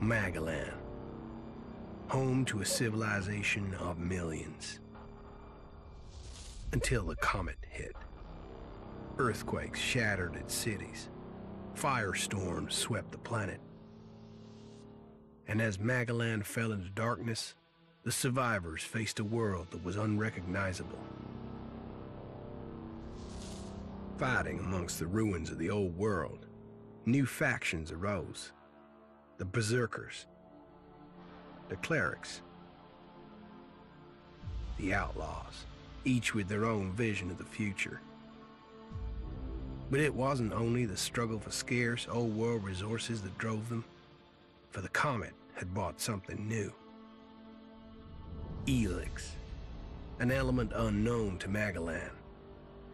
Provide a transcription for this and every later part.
Magellan, home to a civilization of millions. Until the comet hit. Earthquakes shattered its cities. Firestorms swept the planet. And as Magellan fell into darkness, the survivors faced a world that was unrecognizable. Fighting amongst the ruins of the old world, new factions arose. The Berserkers, the Clerics, the Outlaws, each with their own vision of the future. But it wasn't only the struggle for scarce old world resources that drove them, for the comet had brought something new. Elex, an element unknown to Magellan.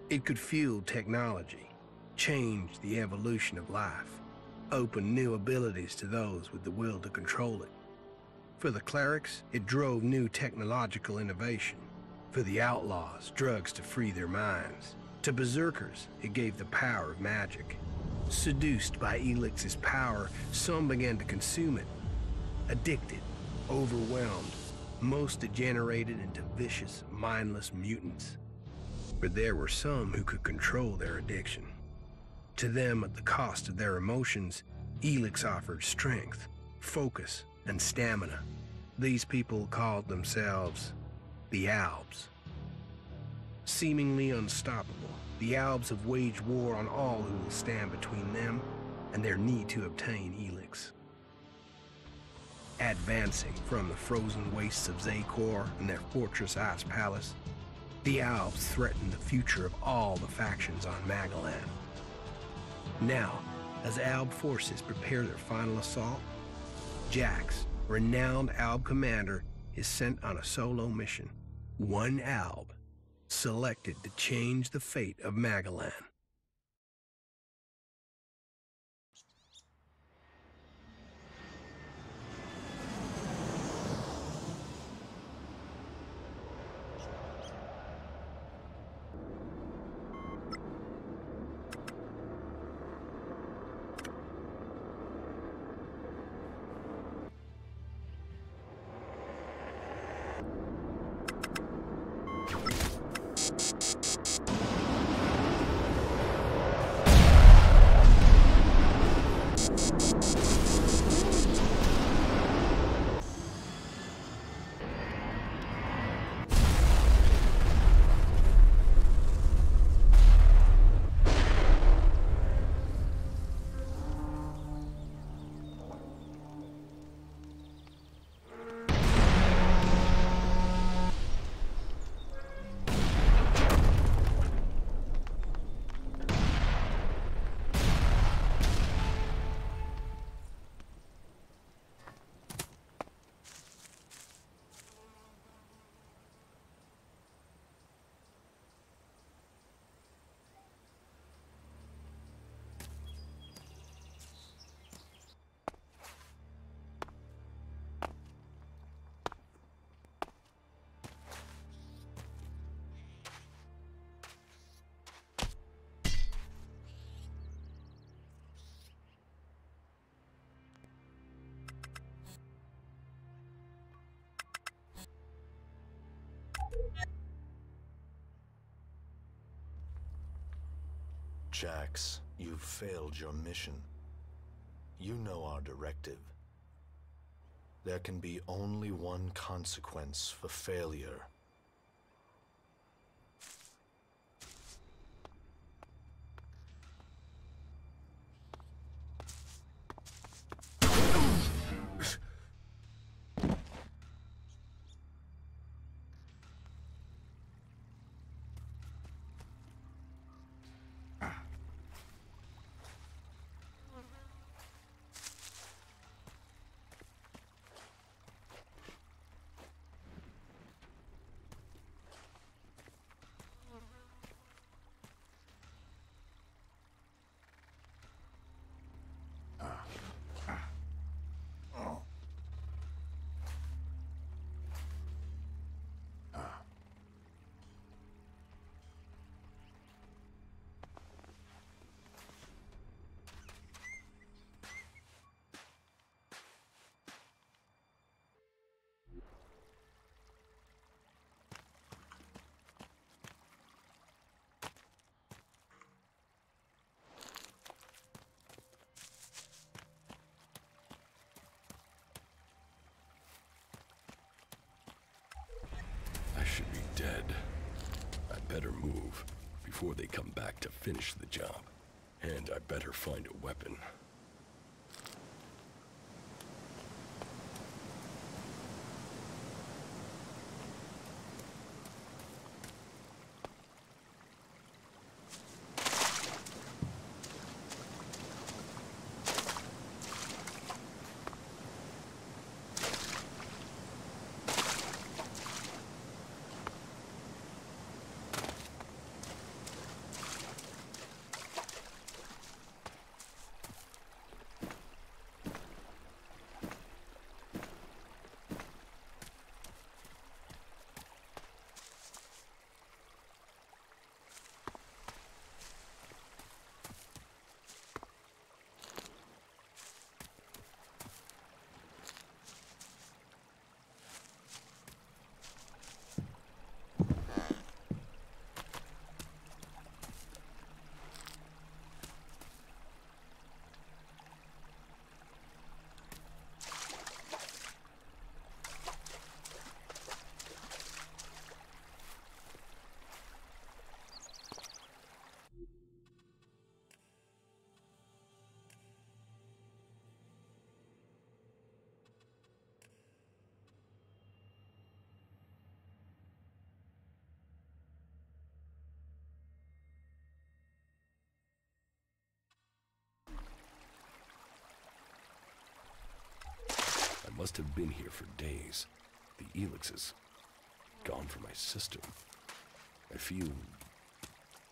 It could fuel technology, change the evolution of life, open new abilities to those with the will to control it. For the clerics, it drove new technological innovation. For the outlaws, drugs to free their minds. To berserkers, it gave the power of magic. Seduced by Elix's power, some began to consume it. Addicted, overwhelmed, most degenerated into vicious, mindless mutants. But there were some who could control their addiction. To them, at the cost of their emotions, Elex offered strength, focus, and stamina. These people called themselves the Albs. Seemingly unstoppable, the Albs have waged war on all who will stand between them and their need to obtain Elex. Advancing from the frozen wastes of Zakor and their fortress Ice Palace, the Albs threaten the future of all the factions on Magellan. Now, as Alb forces prepare their final assault, Jax, renowned Alb commander, is sent on a solo mission. One Alb, selected to change the fate of Magellan. Jax, you've failed your mission. You know our directive. There can be only one consequence for failure. dead. I better move before they come back to finish the job. And I better find a weapon. I must have been here for days. The Elex is gone from my system. I feel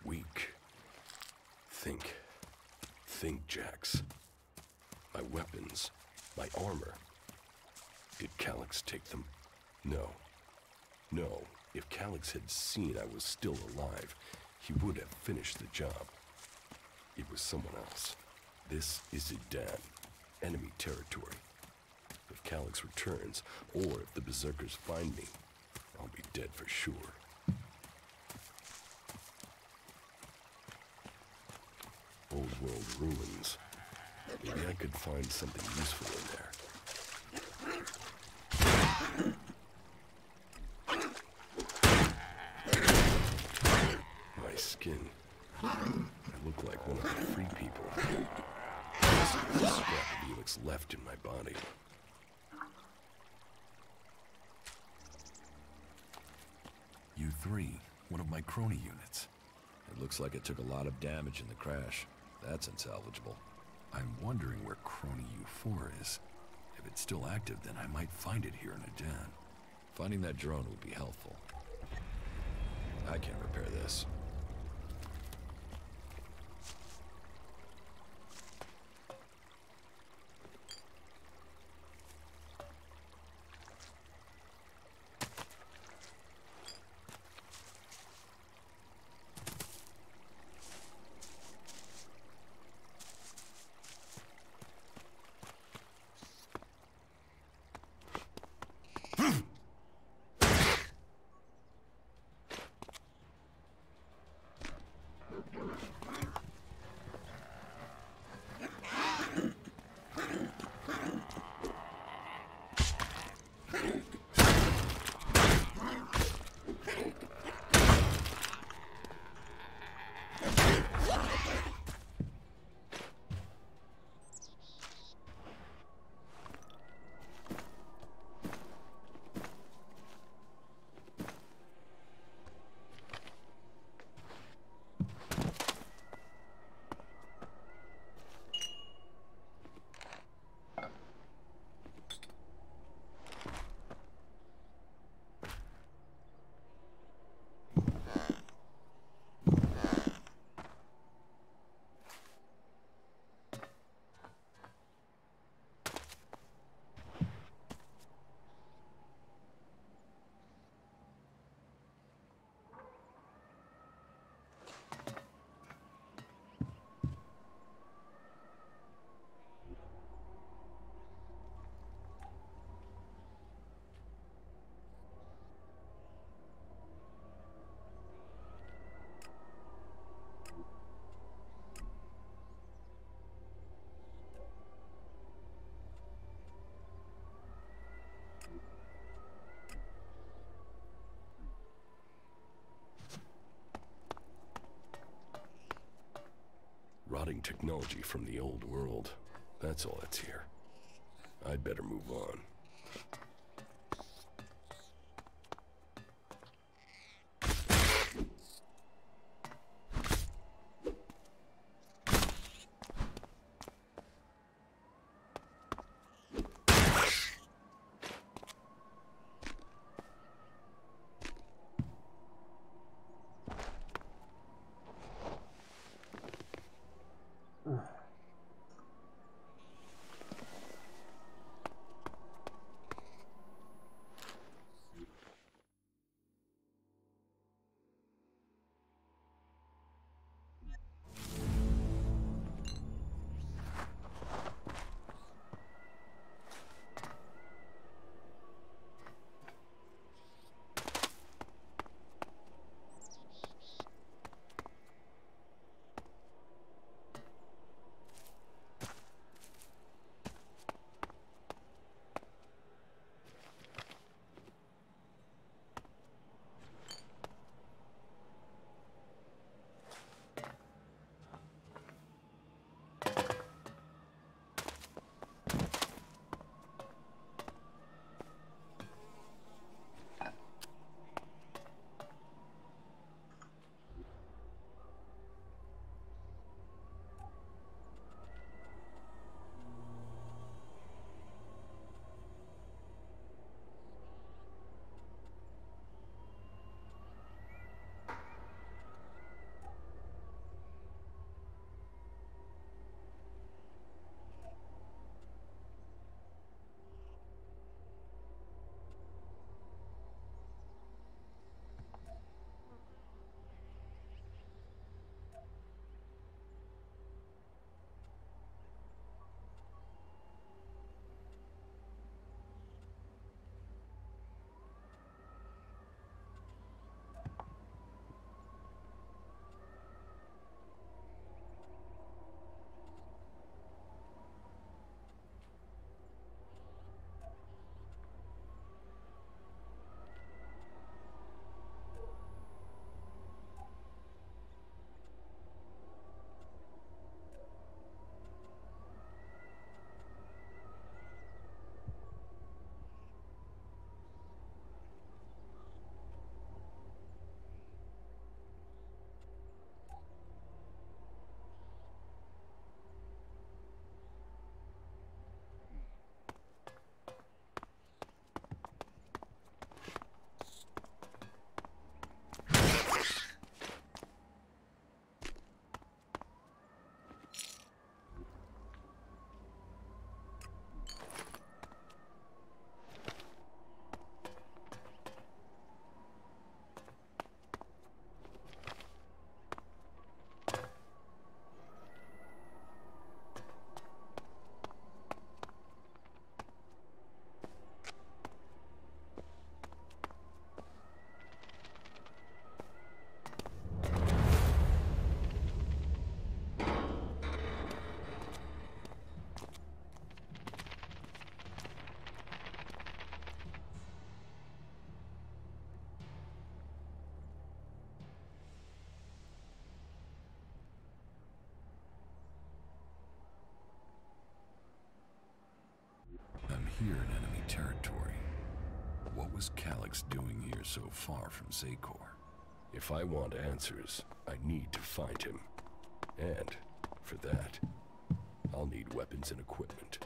weak. Think, Jax. My weapons, my armor. Did Calyx take them? No. If Calyx had seen I was still alive, he would have finished the job. It was someone else. This is Idan, enemy territory. If Calyx returns, or if the Berserkers find me, I'll be dead for sure. Old world ruins. Maybe I could find something useful in there. My skin. I look like one of the free people. There's a scrap of Elex left in my body. U3, one of my crony units. It looks like it took a lot of damage in the crash. That's unsalvageable. I'm wondering where Crony U4 is. If it's still active, then I might find it here in Adan. Finding that drone would be helpful. I can repair this. rotting technology from the old world. That's all that's here. I'd better move on. Here in enemy territory. What was Calyx doing here so far from Zakor? If I want answers, I need to find him. And, for that, I'll need weapons and equipment.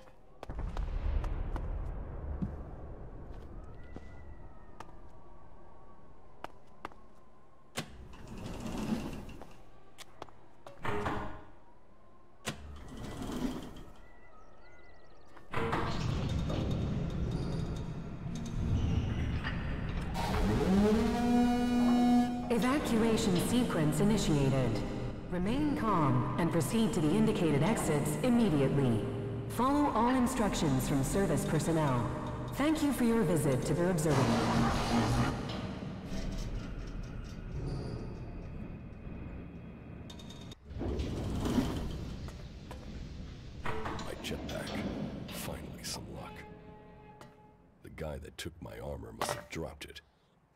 Evacuation sequence initiated. Remain calm and proceed to the indicated exits immediately. Follow all instructions from service personnel. Thank you for your visit to the observatory. My jetpack. Finally some luck. The guy that took my armor must have dropped it.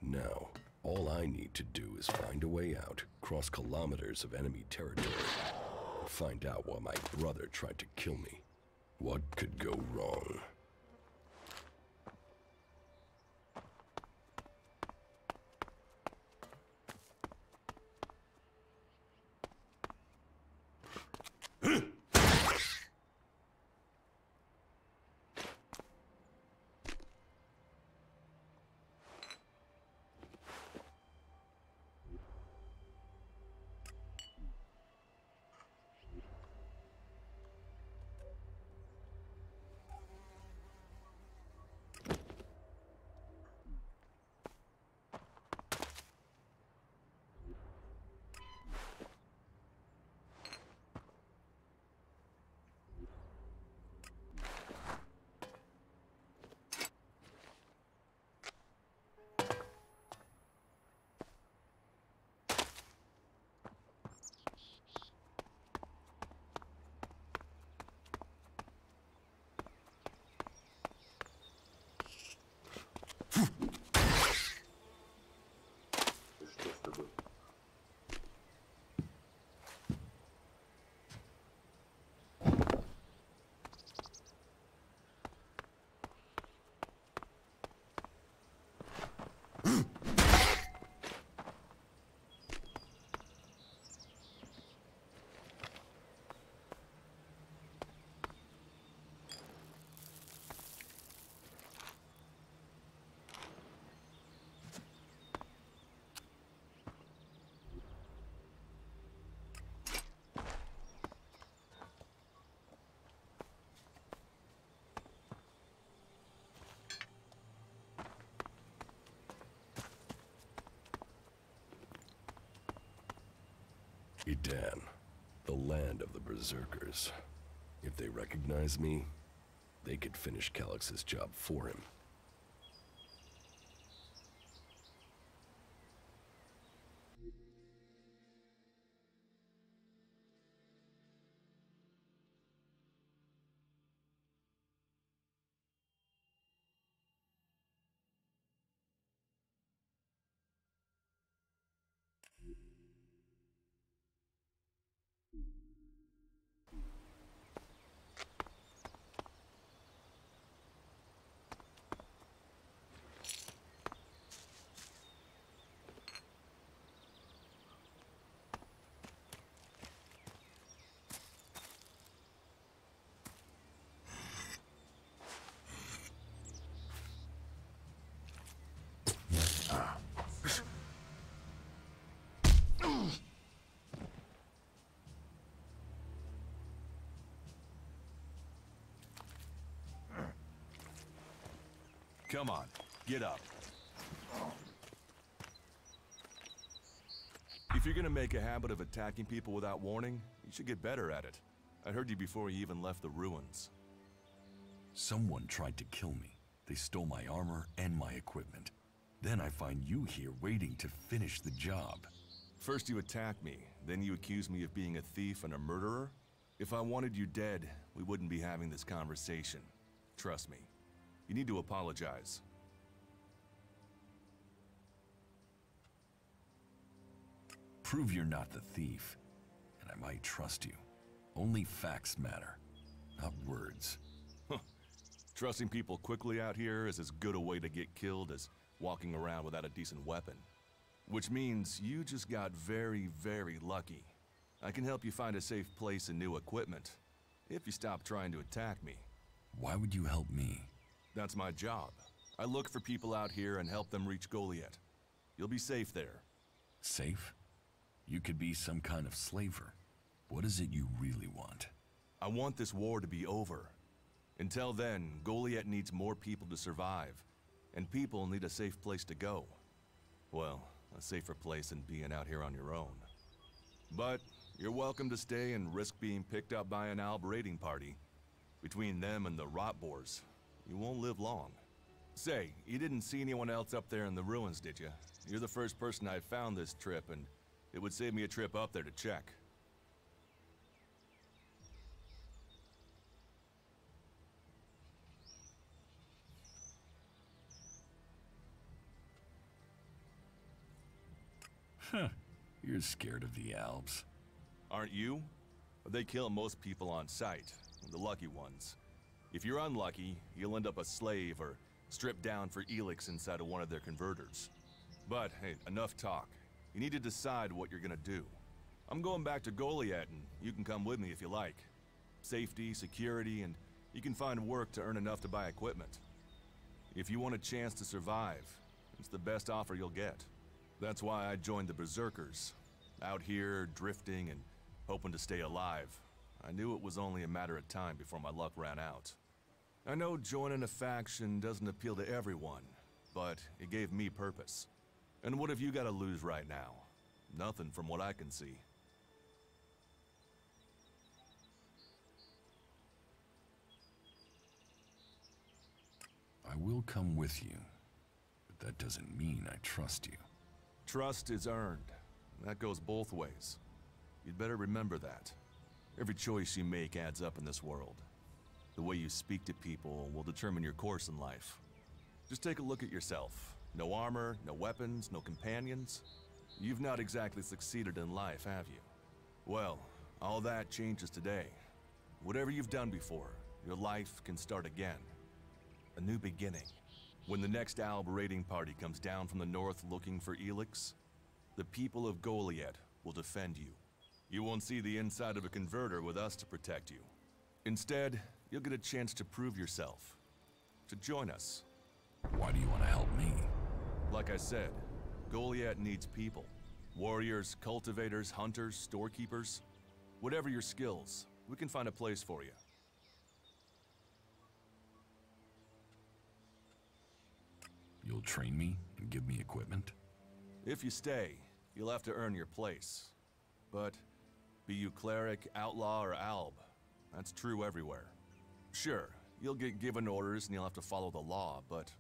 Now, all I need to do is find a way out, cross kilometers of enemy territory, Find out why my brother tried to kill me. What could go wrong? Edan, the land of the Berserkers. If they recognize me, they could finish Calix's job for him. Come on, get up. If you're gonna make a habit of attacking people without warning, you should get better at it. I heard you before you even left the ruins. Someone tried to kill me. They stole my armor and my equipment. Then I find you here waiting to finish the job. First you attack me, then you accuse me of being a thief and a murderer? If I wanted you dead, we wouldn't be having this conversation. Trust me. You need to apologize. Prove you're not the thief, and I might trust you. Only facts matter, not words. Trusting people quickly out here is as good a way to get killed as walking around without a decent weapon. Which means you just got very, very lucky. I can help you find a safe place and new equipment, if you stop trying to attack me. Why would you help me? That's my job. I look for people out here and help them reach Goliath. You'll be safe there. Safe? You could be some kind of slaver. What is it you really want? I want this war to be over. Until then, Goliath needs more people to survive, and people need a safe place to go. Well, a safer place than being out here on your own. But you're welcome to stay and risk being picked up by an Alb raiding party. Between them and the rot boars, you won't live long. Say, you didn't see anyone else up there in the ruins, did you? You're the first person I found this trip, and it would save me a trip up there to check. Huh. You're scared of the Alps. Aren't you? They kill most people on sight, the lucky ones. If you're unlucky, you'll end up a slave or stripped down for Elex inside of one of their converters. But hey, enough talk. You need to decide what you're gonna do. I'm going back to Goliath, and you can come with me if you like. Safety, security, and you can find work to earn enough to buy equipment. If you want a chance to survive, it's the best offer you'll get. That's why I joined the Berserkers. Out here, drifting and hoping to stay alive. I knew it was only a matter of time before my luck ran out. I know joining a faction doesn't appeal to everyone, but it gave me purpose. And what have you got to lose right now? Nothing from what I can see. I will come with you, but that doesn't mean I trust you. Trust is earned. That goes both ways. You'd better remember that. Every choice you make adds up in this world. The way you speak to people will determine your course in life. Just take a look at yourself. No armor, no weapons, no companions. You've not exactly succeeded in life, have you? Well, all that changes today. Whatever you've done before, your life can start again. A new beginning. When the next Alb raiding party comes down from the north looking for Elex, the people of Goliath will defend you. You won't see the inside of a converter with us to protect you. Instead, you'll get a chance to prove yourself. To join us. Why do you want to help me? Like I said, Goliath needs people. Warriors, cultivators, hunters, storekeepers. Whatever your skills, we can find a place for you. You'll train me and give me equipment? If you stay, you'll have to earn your place. But be you cleric, outlaw, or alb, that's true everywhere. Sure, you'll get given orders and you'll have to follow the law, but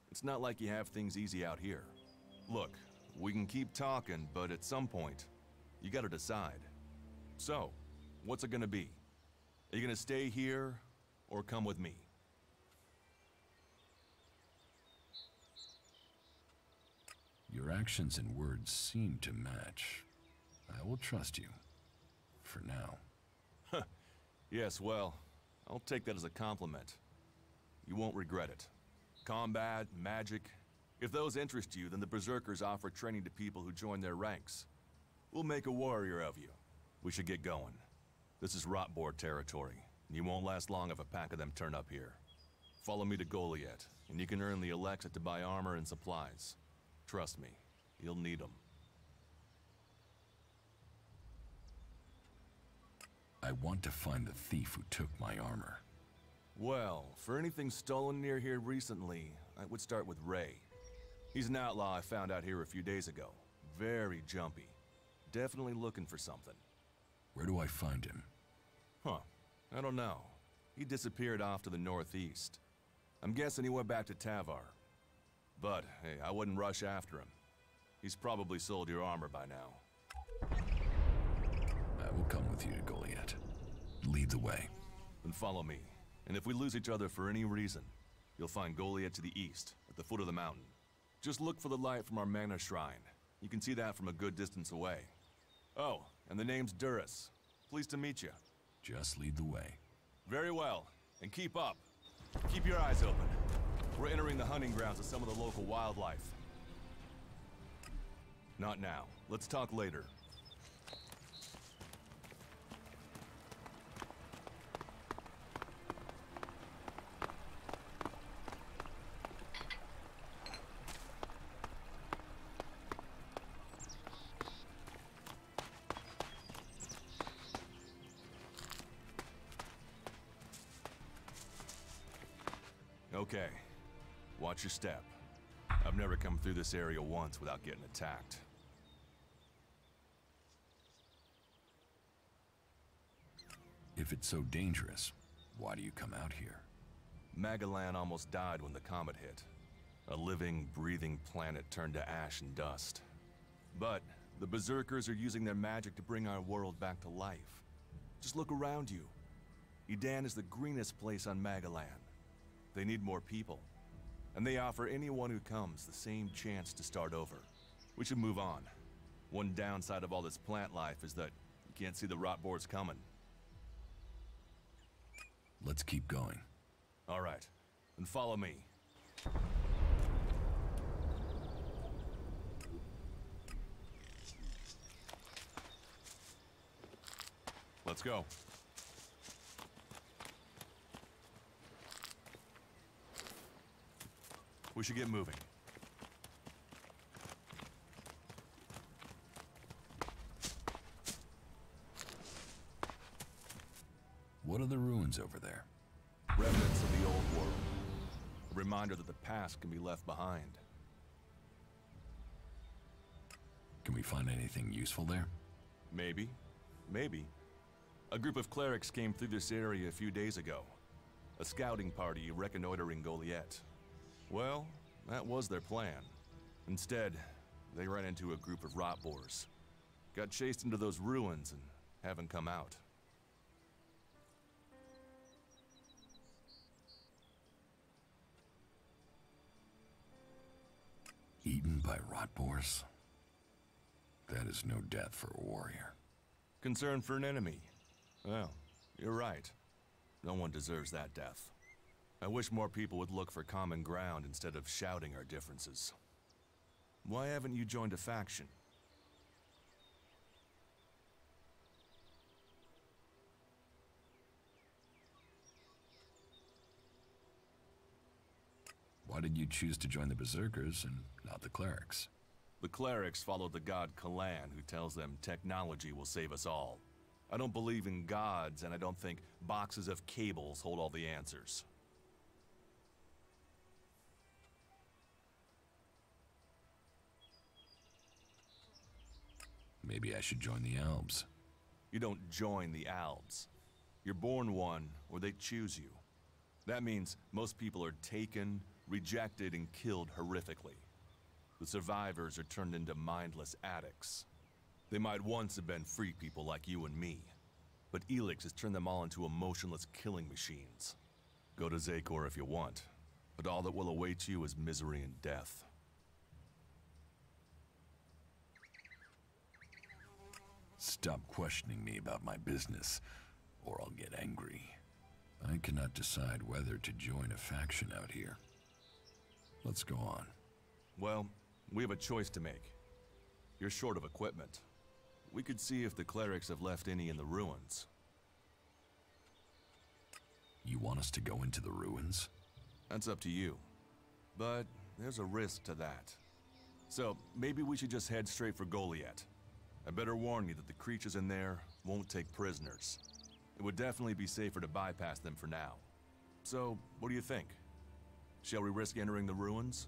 it's not like you have things easy out here. Look, we can keep talking, but at some point, you gotta decide. So, what's it gonna be? Are you gonna stay here, or come with me? Your actions and words seem to match. I will trust you. For now. Yes, well, I'll take that as a compliment. You won't regret it. Combat, magic. If those interest you, then the Berserkers offer training to people who join their ranks. We'll make a warrior of you. We should get going. This is Rotboard territory. You won't last long if a pack of them turn up here. Follow me to Goliath, and you can earn the Elex to buy armor and supplies. Trust me, you'll need them. I want to find the thief who took my armor. Well, for anything stolen near here recently, I would start with Ray. He's an outlaw I found out here a few days ago. Very jumpy. Definitely looking for something. Where do I find him? Huh. I don't know. He disappeared off to the northeast. I'm guessing he went back to Tavar. But, hey, I wouldn't rush after him. He's probably sold your armor by now. I will come with you to Goliath. Lead the way. Then follow me. And if we lose each other for any reason, you'll find Goliath to the east, at the foot of the mountain. Just look for the light from our mana shrine. You can see that from a good distance away. Oh, and the name's Duras. Pleased to meet you. Just lead the way. Very well. And keep up. Keep your eyes open. We're entering the hunting grounds of some of the local wildlife. Not now. Let's talk later. Okay. Watch your step. I've never come through this area once without getting attacked. If it's so dangerous, why do you come out here? Magalan almost died when the comet hit. A living, breathing planet turned to ash and dust. But the Berserkers are using their magic to bring our world back to life. Just look around you. Edan is the greenest place on Magalan. They need more people. And they offer anyone who comes the same chance to start over. We should move on. One downside of all this plant life is that you can't see the rot boards coming. Let's keep going. All right, then follow me. Let's go. We should get moving. What are the ruins over there? Remnants of the old world. A reminder that the past can be left behind. Can we find anything useful there? Maybe. Maybe. A group of clerics came through this area a few days ago. A scouting party reconnoitering Goliath. Well, that was their plan. Instead, they ran into a group of rot boars. Got chased into those ruins and haven't come out. Eaten by rot boars? That is no death for a warrior. Concern for an enemy. Well, you're right. No one deserves that death. I wish more people would look for common ground instead of shouting our differences. Why haven't you joined a faction? Why did you choose to join the Berserkers and not the clerics? The clerics follow the god Kalan, who tells them technology will save us all. I don't believe in gods, and I don't think boxes of cables hold all the answers. Maybe I should join the Elves. You don't join the Albs. You're born one, or they choose you. That means most people are taken, rejected, and killed horrifically. The survivors are turned into mindless addicts. They might once have been free people like you and me, but Elex has turned them all into emotionless killing machines. Go to Zakor if you want, but all that will await you is misery and death. Stop questioning me about my business, or I'll get angry. I cannot decide whether to join a faction out here. Let's go on. Well, we have a choice to make. You're short of equipment. We could see if the clerics have left any in the ruins. You want us to go into the ruins? That's up to you. But there's a risk to that. So maybe we should just head straight for Goliath. I better warn you that the creatures in there won't take prisoners. It would definitely be safer to bypass them for now. So, what do you think? Shall we risk entering the ruins?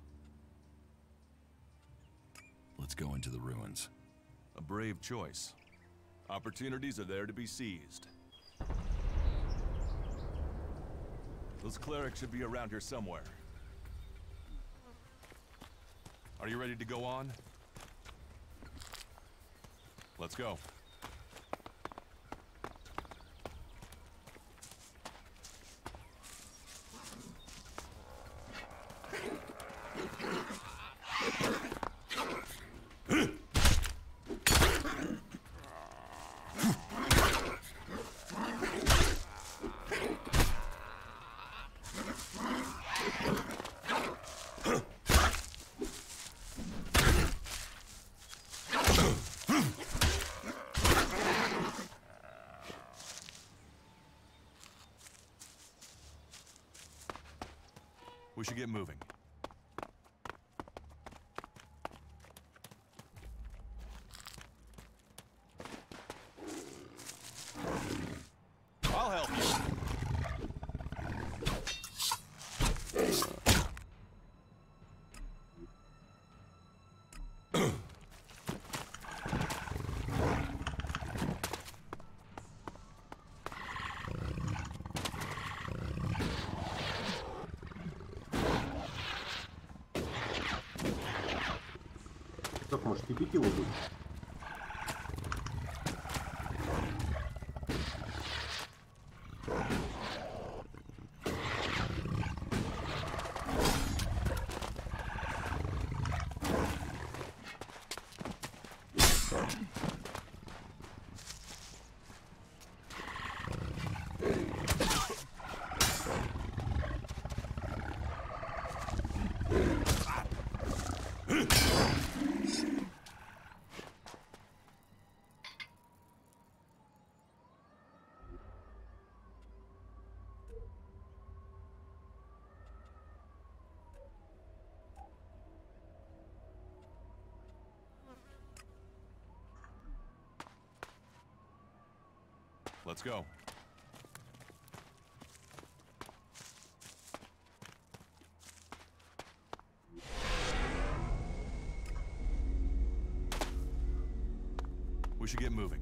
Let's go into the ruins. A brave choice. Opportunities are there to be seized. Those clerics should be around here somewhere. Are you ready to go on? Let's go. We should get moving. I'll help you. Так, может, и пить его будет? Let's go. We should get moving.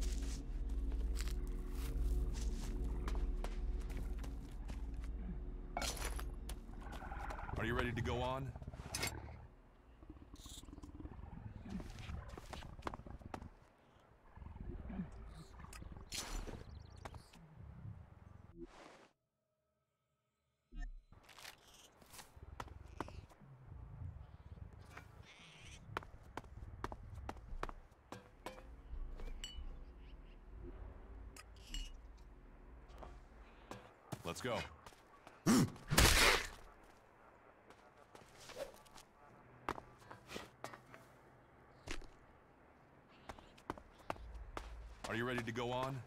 Are you ready to go on? Let's go. Are you ready to go on?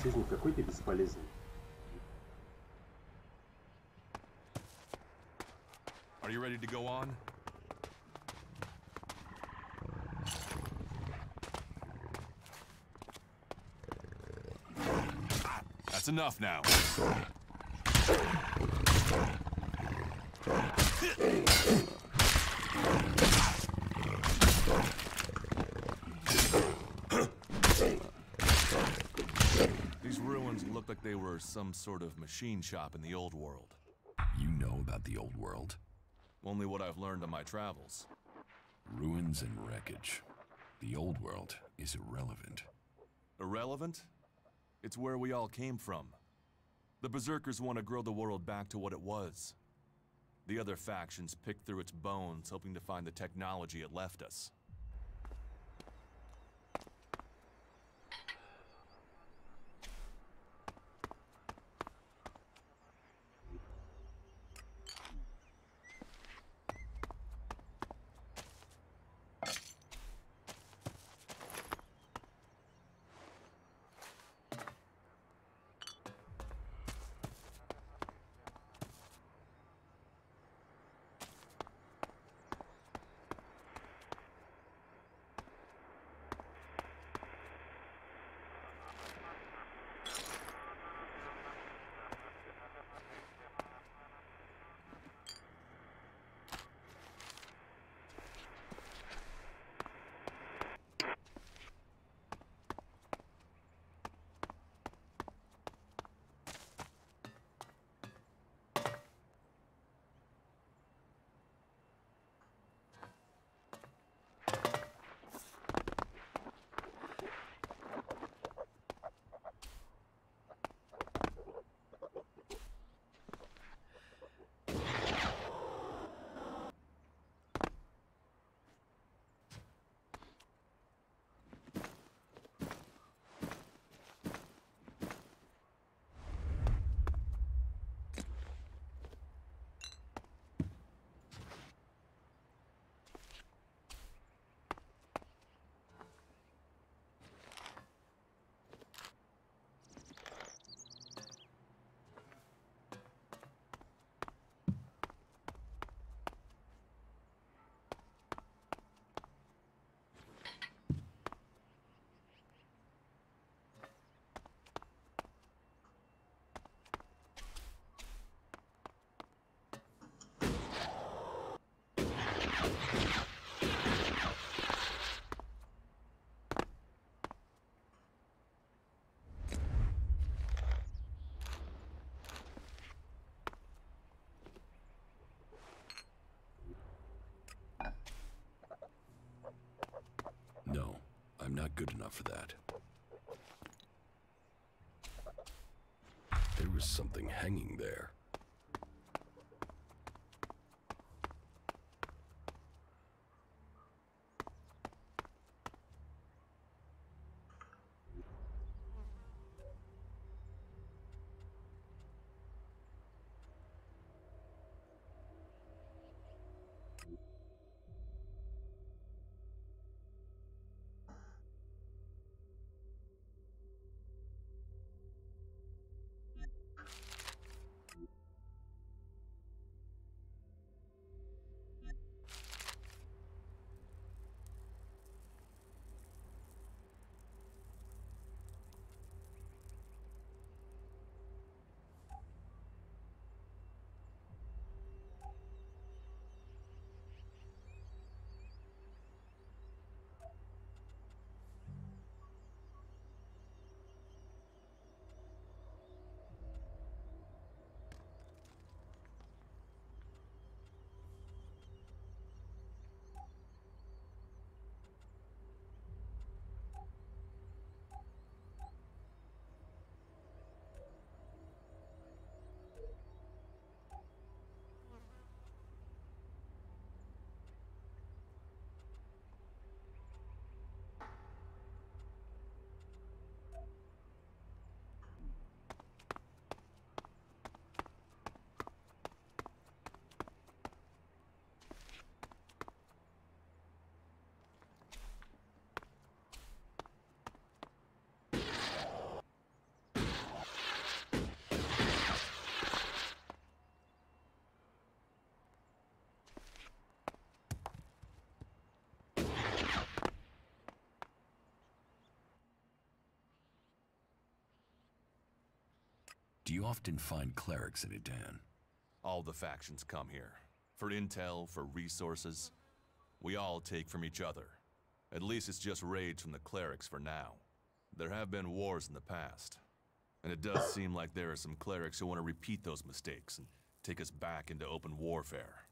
Честно, какой ты бесполезный. Are you ready to go on? That's enough now. These ruins look like they were some sort of machine shop in the old world. You know about the old world? Only what I've learned on my travels. Ruins and wreckage. The old world is irrelevant. Irrelevant? It's where we all came from. The Berserkers want to grow the world back to what it was. The other factions pick through its bones, hoping to find the technology it left us. No, I'm not good enough for that. There was something hanging there. Do you often find clerics in Edan? All the factions come here. For intel, for resources. We all take from each other. At least it's just raids from the clerics for now. There have been wars in the past. And it does seem like there are some clerics who want to repeat those mistakes and take us back into open warfare.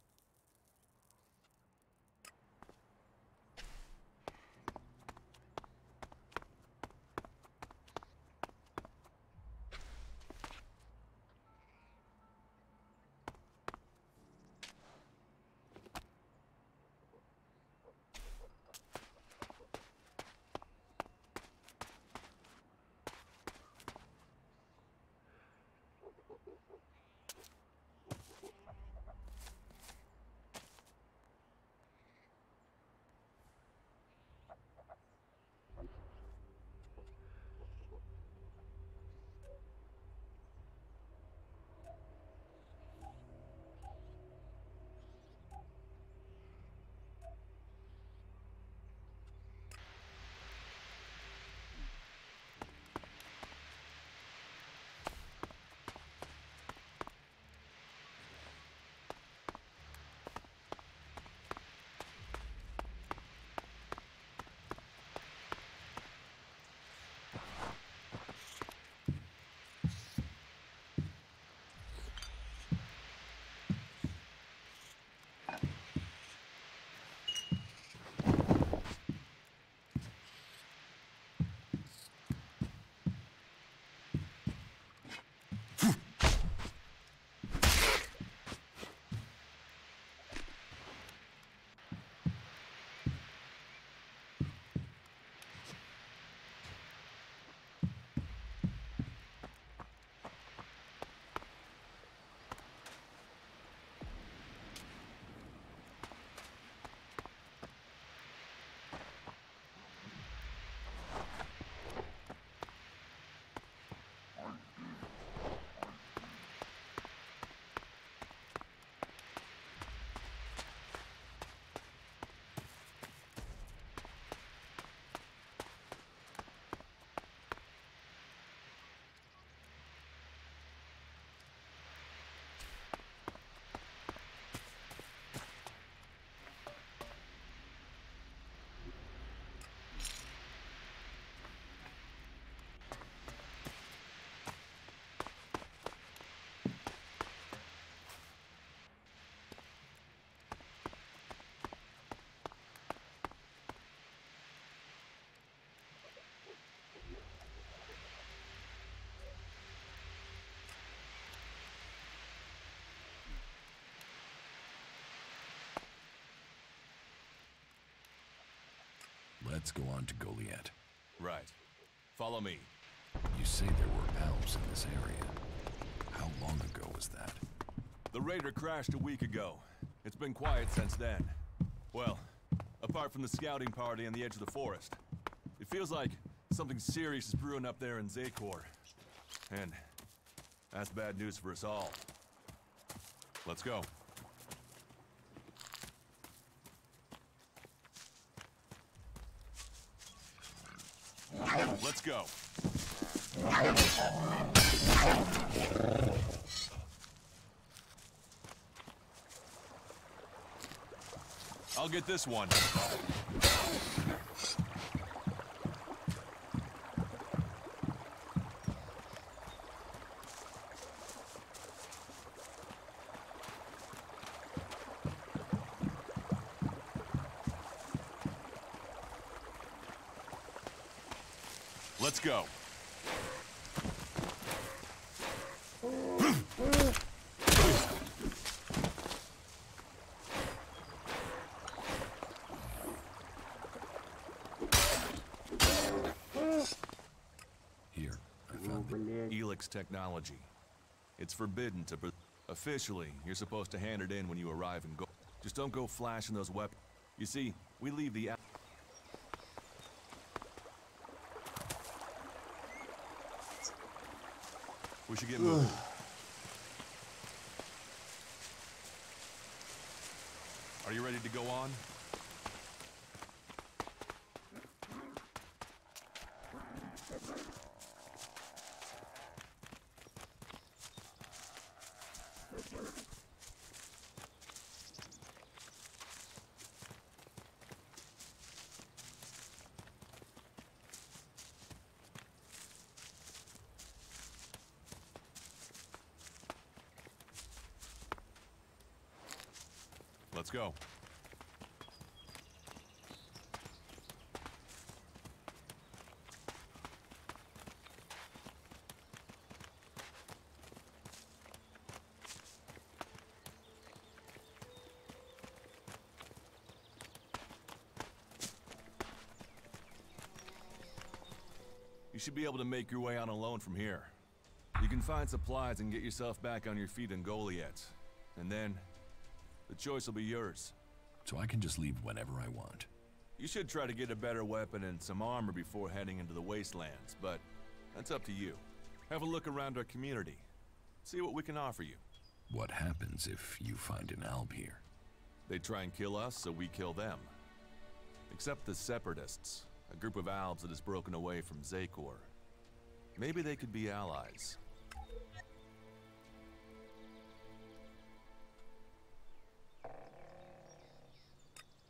Let's go on to Goliath. Right. Follow me. You say there were elves in this area. How long ago was that? The raider crashed a week ago. It's been quiet since then. Well, apart from the scouting party on the edge of the forest. It feels like something serious is brewing up there in Zakor. And that's bad news for us all. Let's go. Let's go. I'll get this one. Let's go. Here, I found it. Elex technology. It's forbidden to... Officially, you're supposed to hand it in when you arrive and go. Just don't go flashing those weapons. You see, we leave the... We should get moving. Are you ready to go on? Let's go. You should be able to make your way on alone from here. You can find supplies and get yourself back on your feet in Goliath. And then, the choice will be yours. So I can just leave whenever I want. You should try to get a better weapon and some armor before heading into the wastelands, but that's up to you. Have a look around our community. See what we can offer you. What happens if you find an alb here? They try and kill us, so we kill them. Except the Separatists, a group of Albs that has broken away from Zakor. Maybe they could be allies.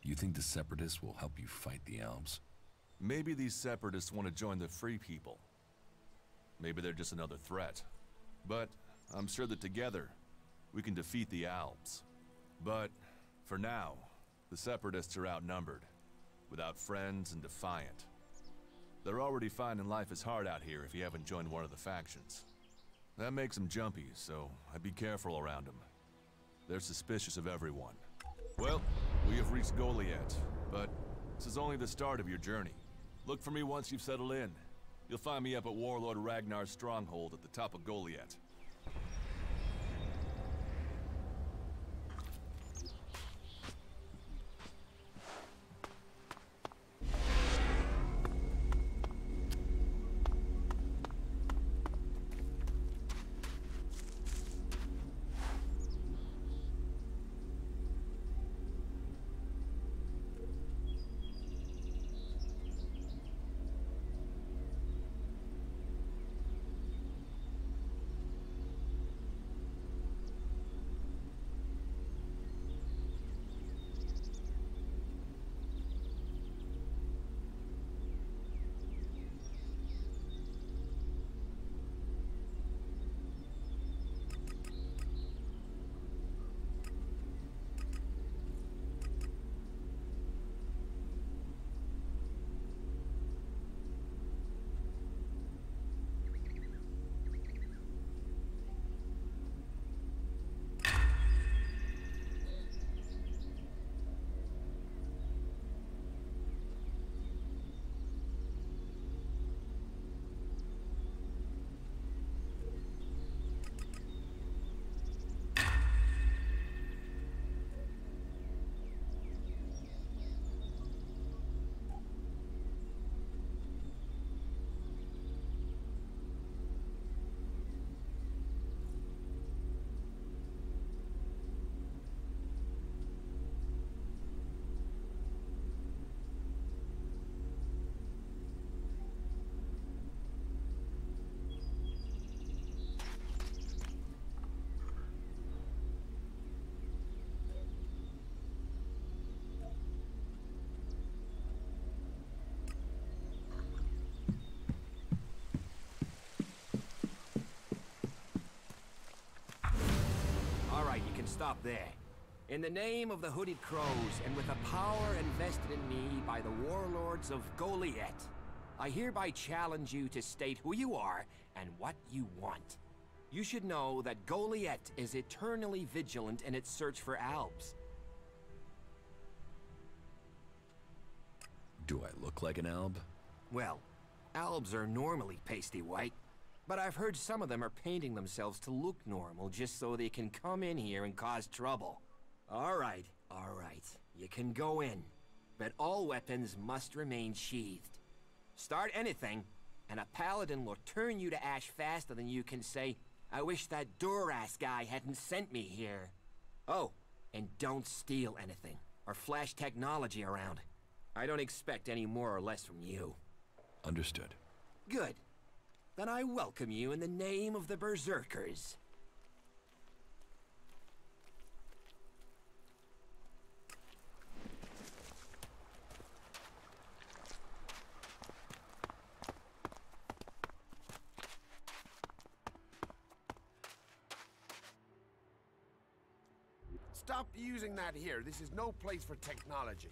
You think the Separatists will help you fight the Albs? Maybe these Separatists want to join the Free People. Maybe they're just another threat. But I'm sure that together, we can defeat the Albs. But for now, the Separatists are outnumbered, without friends and defiant. They're already finding life is hard out here if you haven't joined one of the factions. That makes them jumpy, so I'd be careful around them. They're suspicious of everyone. Well, we have reached Goliath, but this is only the start of your journey. Look for me once you've settled in. You'll find me up at Warlord Ragnar's stronghold at the top of Goliath. Stop there. In the name of the Hooded Crows, and with the power invested in me by the warlords of Goliath, I hereby challenge you to state who you are and what you want. You should know that Goliath is eternally vigilant in its search for Albs. Do I look like an Alb? Well, Albs are normally pasty white, but I've heard some of them are painting themselves to look normal just so they can come in here and cause trouble. All right. You can go in, but all weapons must remain sheathed. Start anything, and a paladin will turn you to ash faster than you can say, "I wish that Duras guy hadn't sent me here." Oh, and don't steal anything, or flash technology around. I don't expect any more or less from you. Understood. Good. Then I welcome you in the name of the Berserkers. Stop using that here. This is no place for technology.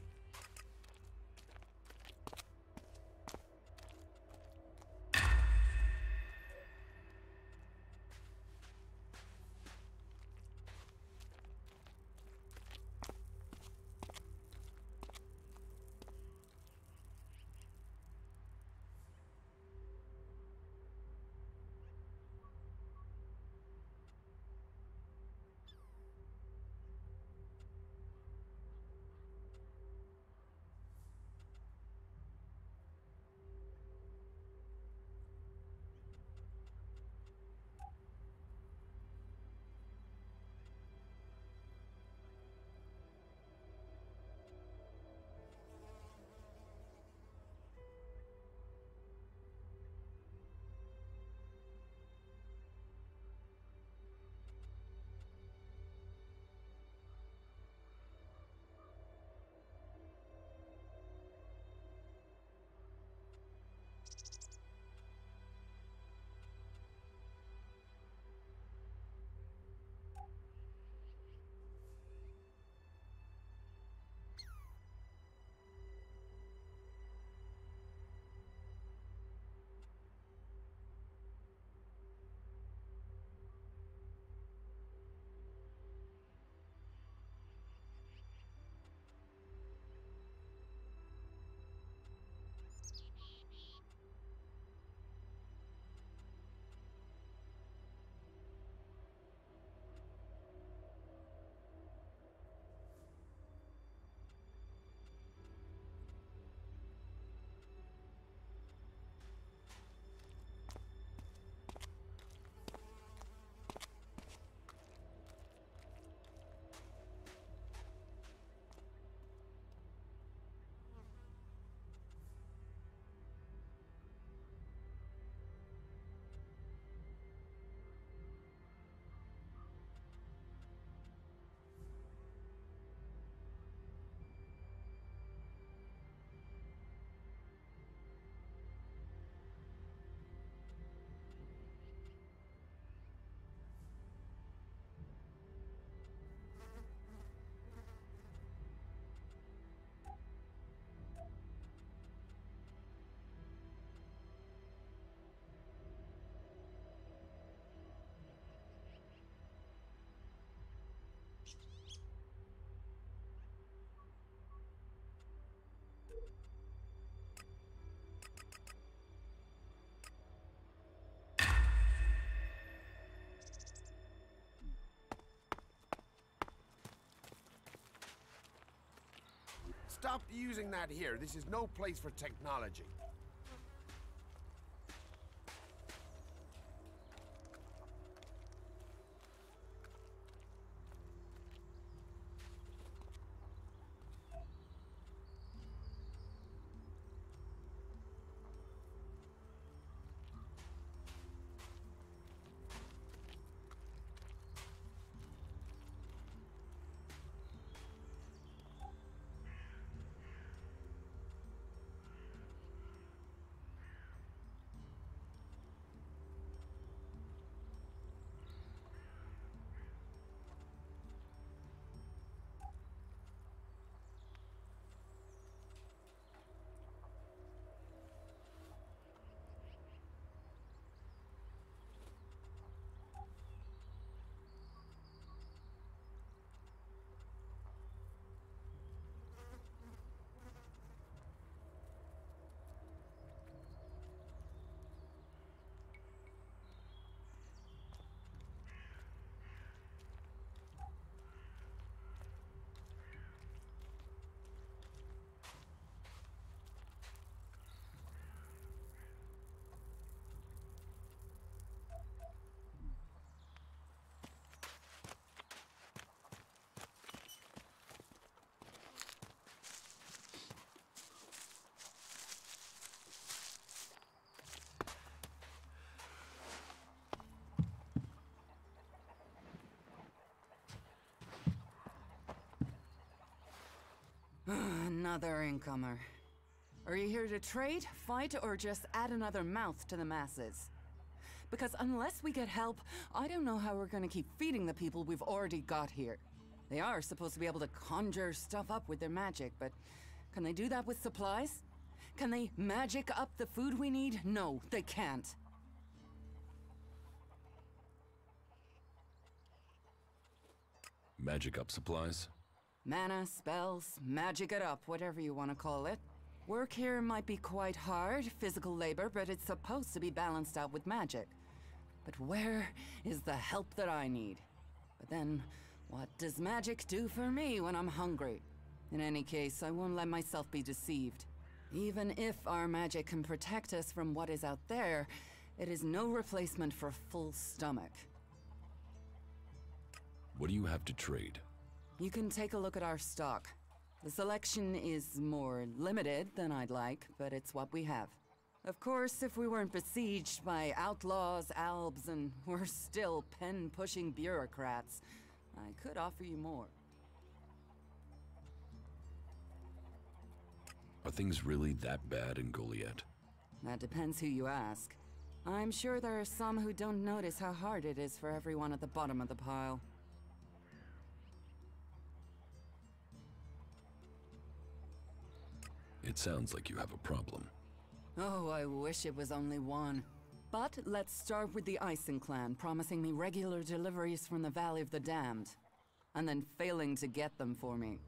Stop using that here. This is no place for technology. Another incomer. Are you here to trade, fight, or just add another mouth to the masses? Because unless we get help, I don't know how we're gonna keep feeding the people we've already got here. They are supposed to be able to conjure stuff up with their magic, but can they do that with supplies? Can they magic up the food we need? No, they can't. Magic up supplies? Mana, spells, magic it up, whatever you want to call it. Work here might be quite hard, physical labor, but it's supposed to be balanced out with magic. But where is the help that I need? But then, what does magic do for me when I'm hungry? In any case, I won't let myself be deceived. Even if our magic can protect us from what is out there, it is no replacement for a full stomach. What do you have to trade? You can take a look at our stock. The selection is more limited than I'd like, but it's what we have. Of course, if we weren't besieged by outlaws, albs, and we're still pen-pushing bureaucrats, I could offer you more. Are things really that bad in Goliath? That depends who you ask. I'm sure there are some who don't notice how hard it is for everyone at the bottom of the pile. It sounds like you have a problem. Oh, I wish it was only one. But let's start with the Ison clan promising me regular deliveries from the Valley of the Damned, and then failing to get them for me.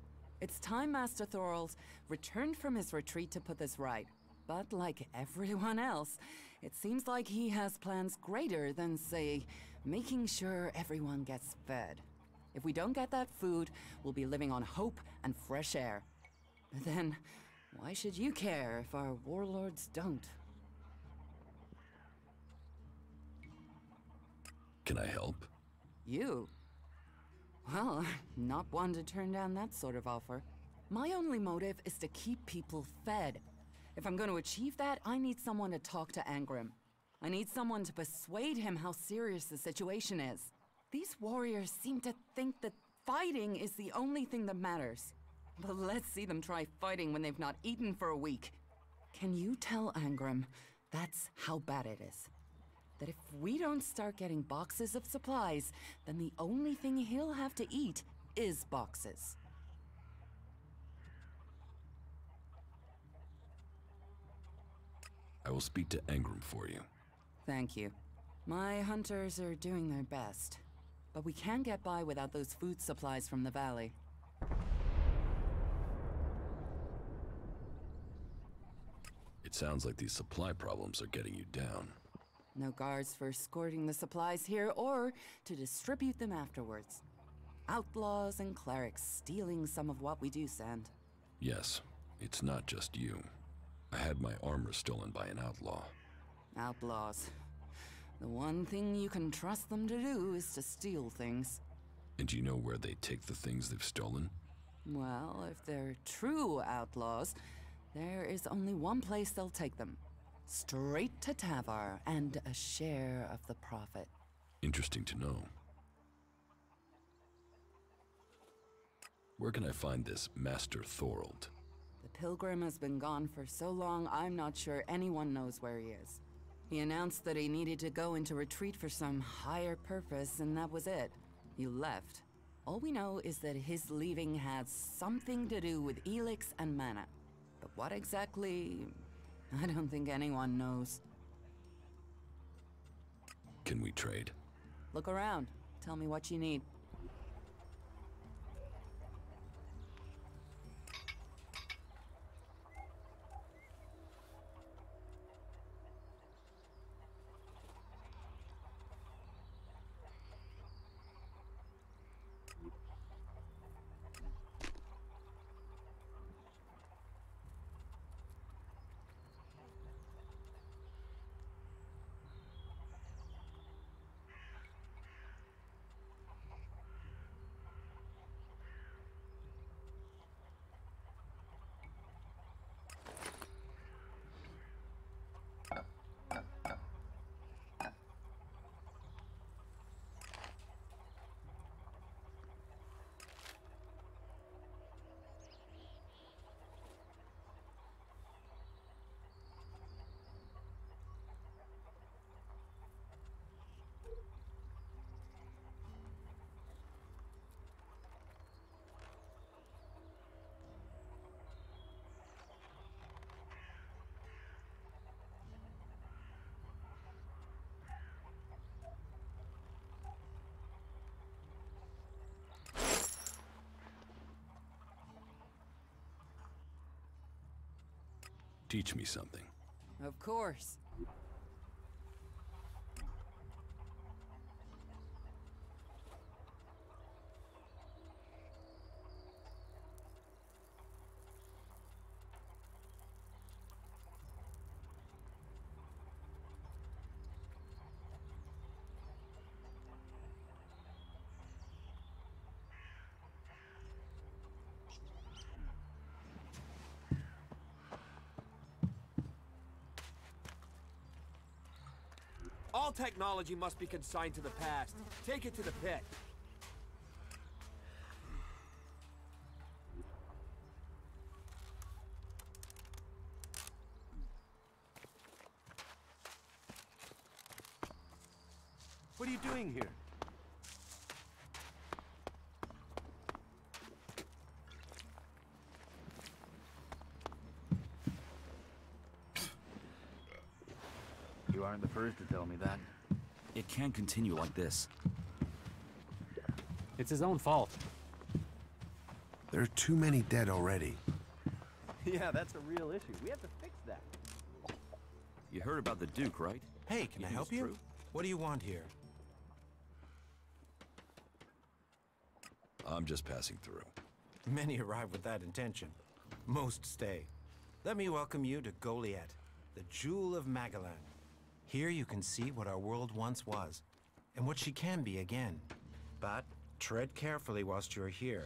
It's time Master Thorald returned from his retreat to put this right. But like everyone else, it seems like he has plans greater than, say, making sure everyone gets fed. If we don't get that food, we'll be living on hope and fresh air. But then, why should you care if our warlords don't? Can I help? You? Well, I'm not one to turn down that sort of offer. My only motive is to keep people fed. If I'm going to achieve that, I need someone to talk to Angrim. I need someone to persuade him how serious the situation is. These warriors seem to think that fighting is the only thing that matters. But let's see them try fighting when they've not eaten for a week. Can you tell Angrim that's how bad it is? That if we don't start getting boxes of supplies, then the only thing he'll have to eat is boxes. I will speak to Angrim for you. Thank you. My hunters are doing their best. But we can't get by without those food supplies from the valley. It sounds like these supply problems are getting you down. No guards for escorting the supplies here or to distribute them afterwards. Outlaws and clerics stealing some of what we do send. Yes, it's not just you. I had my armor stolen by an outlaw. Outlaws. The one thing you can trust them to do is to steal things. And do you know where they take the things they've stolen? Well, if they're true outlaws, there is only one place they'll take them. Straight to Tavar and a share of the profit. Interesting to know. Where can I find this Master Thorald? The pilgrim has been gone for so long, I'm not sure anyone knows where he is. He announced that he needed to go into retreat for some higher purpose, and that was it. He left. All we know is that his leaving had something to do with Elex and mana. But what exactly, I don't think anyone knows. Can we trade? Look around. Tell me what you need. teach me something. Of course. All technology must be consigned to the past. Take it to the pit. What are you doing here? You aren't the first to tell me that. It can't continue like this. It's his own fault. There are too many dead already. Yeah, that's a real issue. We have to fix that. You heard about the Duke, right? Hey, can I help you? True? What do you want here? I'm just passing through. Many arrive with that intention. Most stay. Let me welcome you to Goliath, the jewel of Magellan. Here you can see what our world once was, and what she can be again. But tread carefully whilst you're here.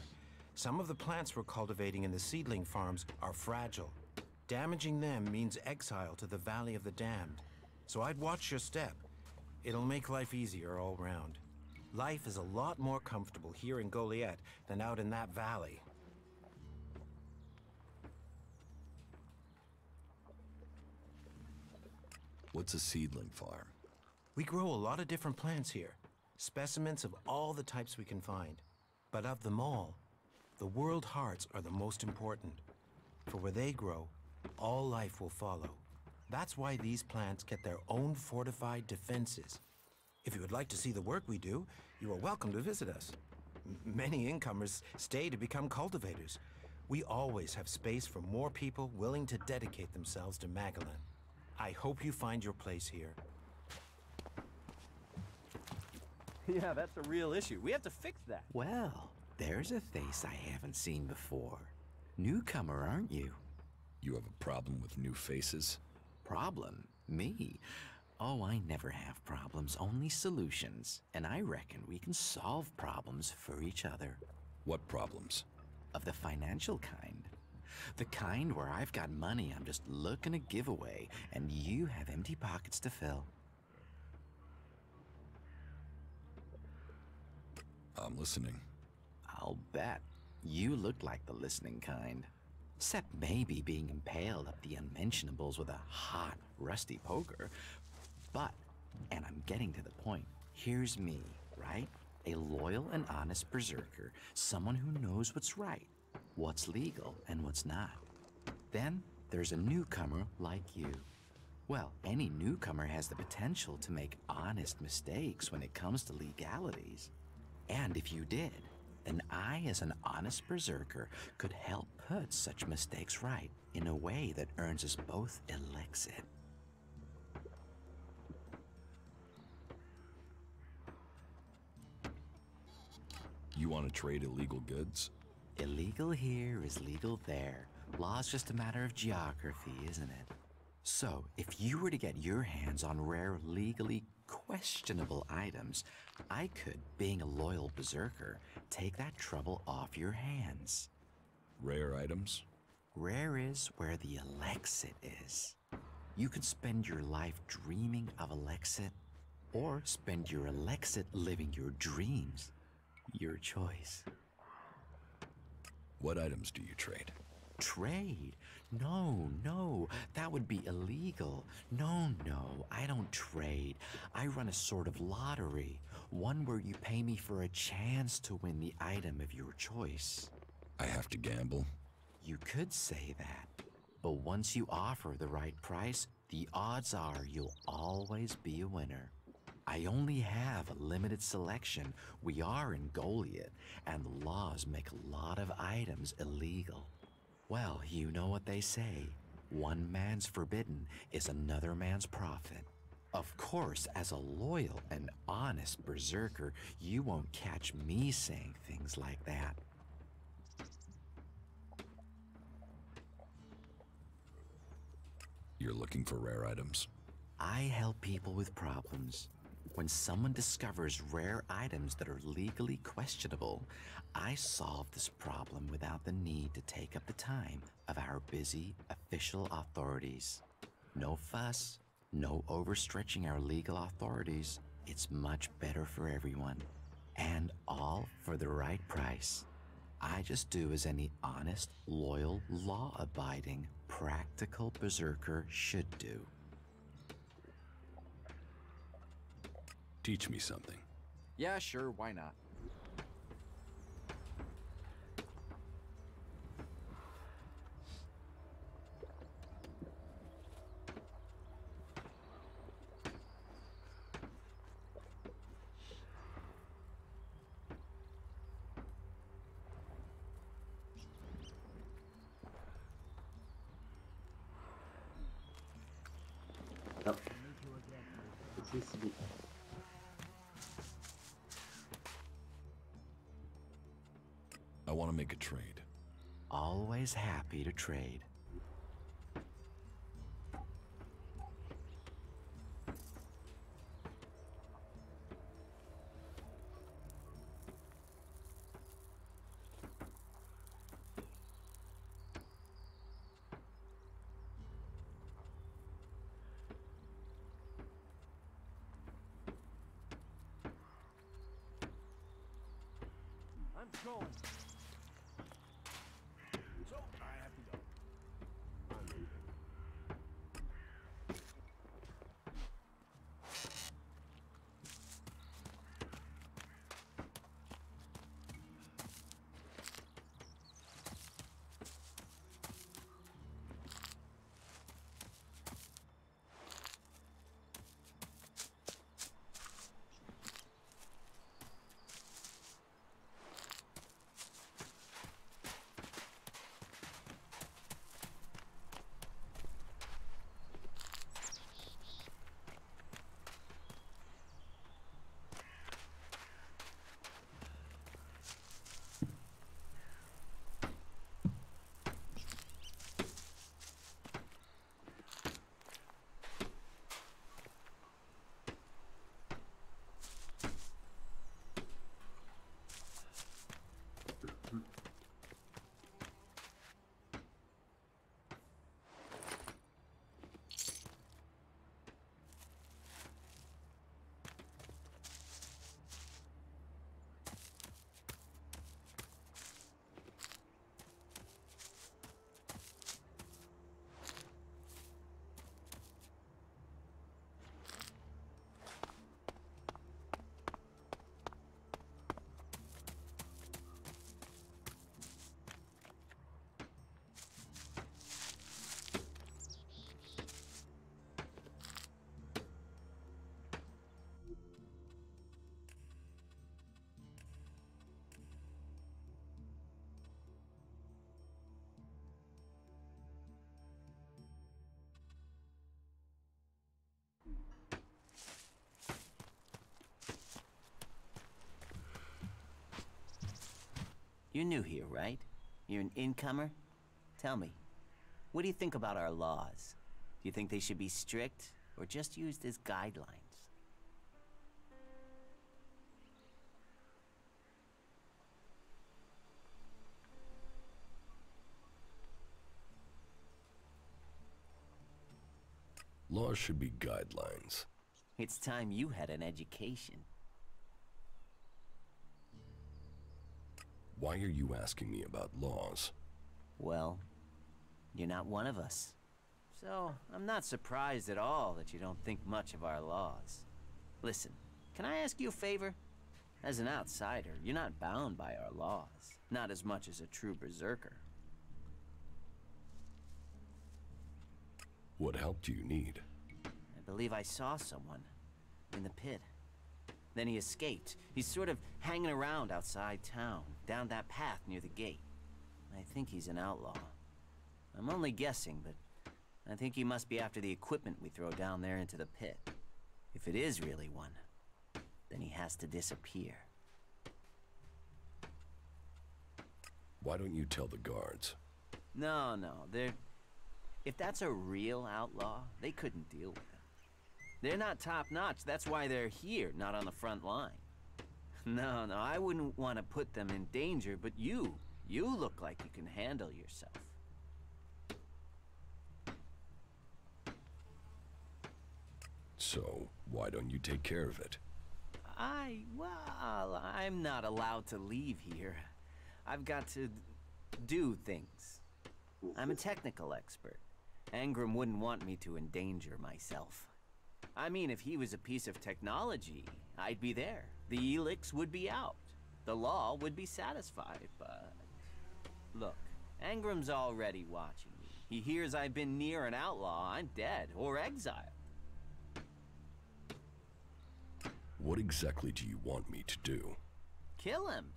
Some of the plants we're cultivating in the seedling farms are fragile. Damaging them means exile to the Valley of the Damned. So I'd watch your step. It'll make life easier all round. Life is a lot more comfortable here in Goliath than out in that valley. What's a seedling farm? We grow a lot of different plants here. Specimens of all the types we can find. But of them all, the world hearts are the most important. For where they grow, all life will follow. That's why these plants get their own fortified defenses. If you would like to see the work we do, you are welcome to visit us. Many incomers stay to become cultivators. We always have space for more people willing to dedicate themselves to Magellan. I hope you find your place here. Yeah, that's a real issue. We have to fix that. Well, there's a face I haven't seen before. Newcomer, aren't you? You have a problem with new faces? Problem? Me? Oh, I never have problems, only solutions. And I reckon we can solve problems for each other. What problems? Of the financial kind. The kind where I've got money I'm just looking to give away, and you have empty pockets to fill. I'm listening. I'll bet. You look like the listening kind. Except maybe being impaled up the unmentionables with a hot, rusty poker. But, and I'm getting to the point, here's me, right? A loyal and honest berserker, someone who knows what's right, what's legal and what's not. Then there's a newcomer like you. Well, any newcomer has the potential to make honest mistakes when it comes to legalities. And if you did, then I, as an honest berserker, could help put such mistakes right in a way that earns us both Elexit. You want to trade illegal goods? Illegal here is legal there. Law's just a matter of geography, isn't it? So, if you were to get your hands on rare, legally questionable items, I could, being a loyal berserker, take that trouble off your hands. Rare items? Rare is where the Elexit is. You could spend your life dreaming of Elexit, or spend your Elexit living your dreams. Your choice. What items do you trade? Trade? No, that would be illegal. No, I don't trade. I run a sort of lottery, one where you pay me for a chance to win the item of your choice. I have to gamble? You could say that, but once you offer the right price, the odds are you'll always be a winner. I only have a limited selection. We are in Goliath, and the laws make a lot of items illegal. Well, you know what they say. One man's forbidden is another man's profit. Of course, as a loyal and honest berserker, you won't catch me saying things like that. You're looking for rare items? I help people with problems. When someone discovers rare items that are legally questionable, I solve this problem without the need to take up the time of our busy official authorities. No fuss, no overstretching our legal authorities. It's much better for everyone. And all for the right price. I just do as any honest, loyal, law-abiding, practical berserker should do. Teach me something. Yeah, sure, why not? I want to make a trade. Always happy to trade. I'm going. So, I have to go. I'm leaving. You're new here, right? You're an incomer? Tell me, what do you think about our laws? Do you think they should be strict, or just used as guidelines? Laws should be guidelines. It's time you had an education. Why are you asking me about laws? Well, you're not one of us. So, I'm not surprised at all that you don't think much of our laws. Listen, can I ask you a favor? As an outsider, you're not bound by our laws. Not as much as a true berserker. What help do you need? I believe I saw someone in the pit. Then he escaped. He's sort of hanging around outside town, down that path near the gate. I think he's an outlaw. I'm only guessing, but I think he must be after the equipment we throw down there into the pit. If it is really one, then he has to disappear. Why don't you tell the guards? No, they're... If that's a real outlaw, they couldn't deal with him. They're not top-notch, that's why they're here, not on the front line. No, I wouldn't want to put them in danger, but you look like you can handle yourself. So, why don't you take care of it? Well, I'm not allowed to leave here. I've got to do things. I'm a technical expert. Angram wouldn't want me to endanger myself. I mean, if he was a piece of technology, I'd be there. The Elex would be out. The law would be satisfied, but... Look, Angram's already watching me. He hears I've been near an outlaw, I'm dead, or exiled. What exactly do you want me to do? Kill him.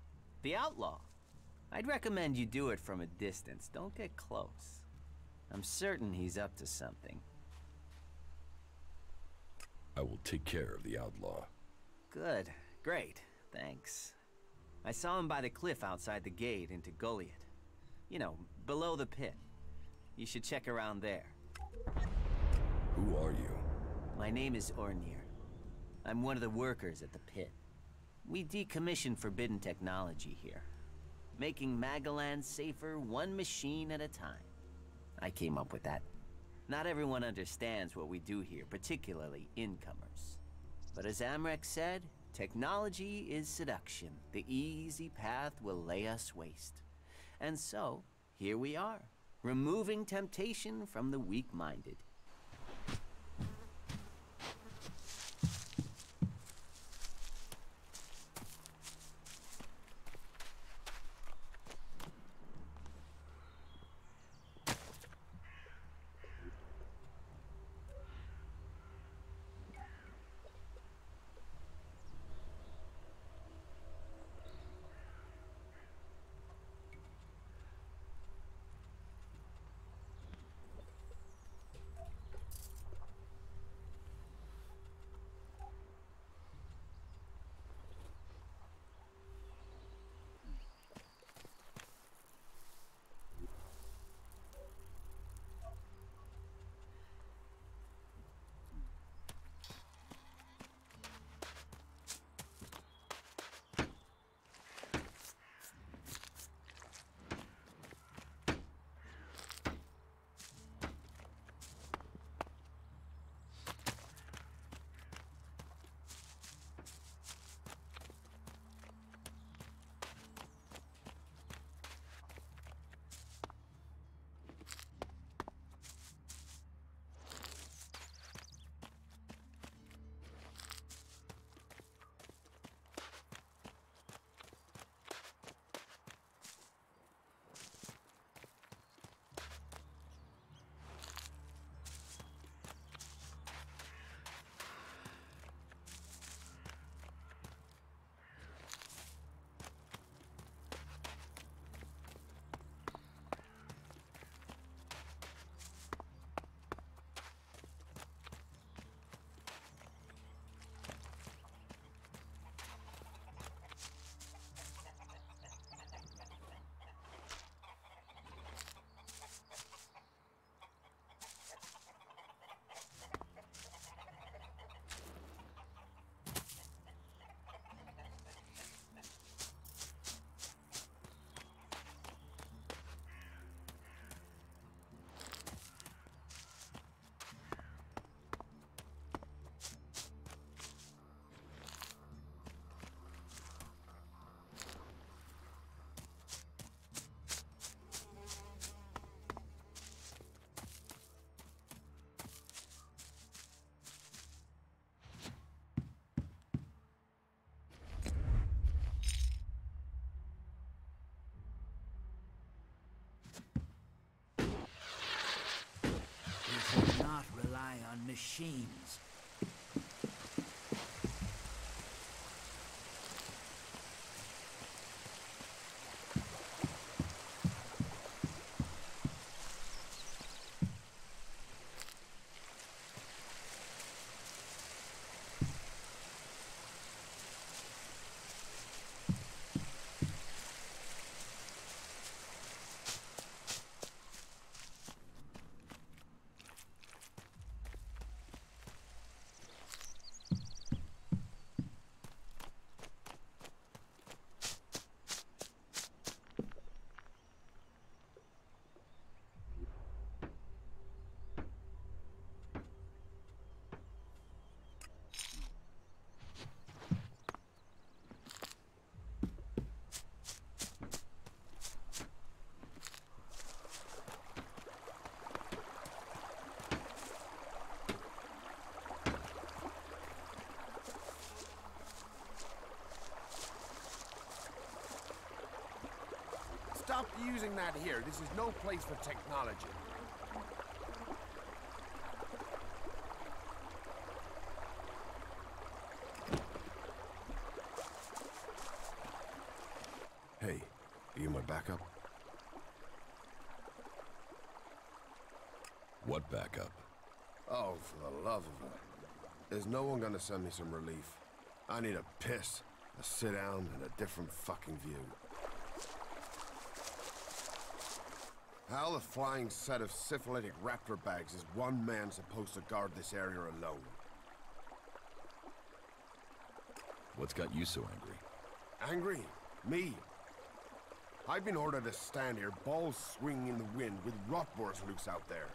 The outlaw. I'd recommend you do it from a distance. Don't get close. I'm certain he's up to something. I will take care of the outlaw. Good. Great. Thanks. I saw him by the cliff outside the gate into Goliath. You know, below the pit. You should check around there. Who are you? My name is Ornir. I'm one of the workers at the pit. We decommission forbidden technology here, making Magalan safer one machine at a time. I came up with that. Not everyone understands what we do here, particularly incomers. But as Amrek said, technology is seduction. The easy path will lay us waste. And so, here we are, removing temptation from the weak-minded. Not rely on machines. Stop using that here. This is no place for technology. Hey, are you my backup? What backup? Oh, for the love of her. Is no one gonna send me some relief? I need a piss, a sit down, and a different fucking view. How the flying set of syphilitic raptor bags is one man supposed to guard this area alone? What's got you so angry? Angry? Me? I've been ordered to stand here, balls swinging in the wind, with rotboars loose out there.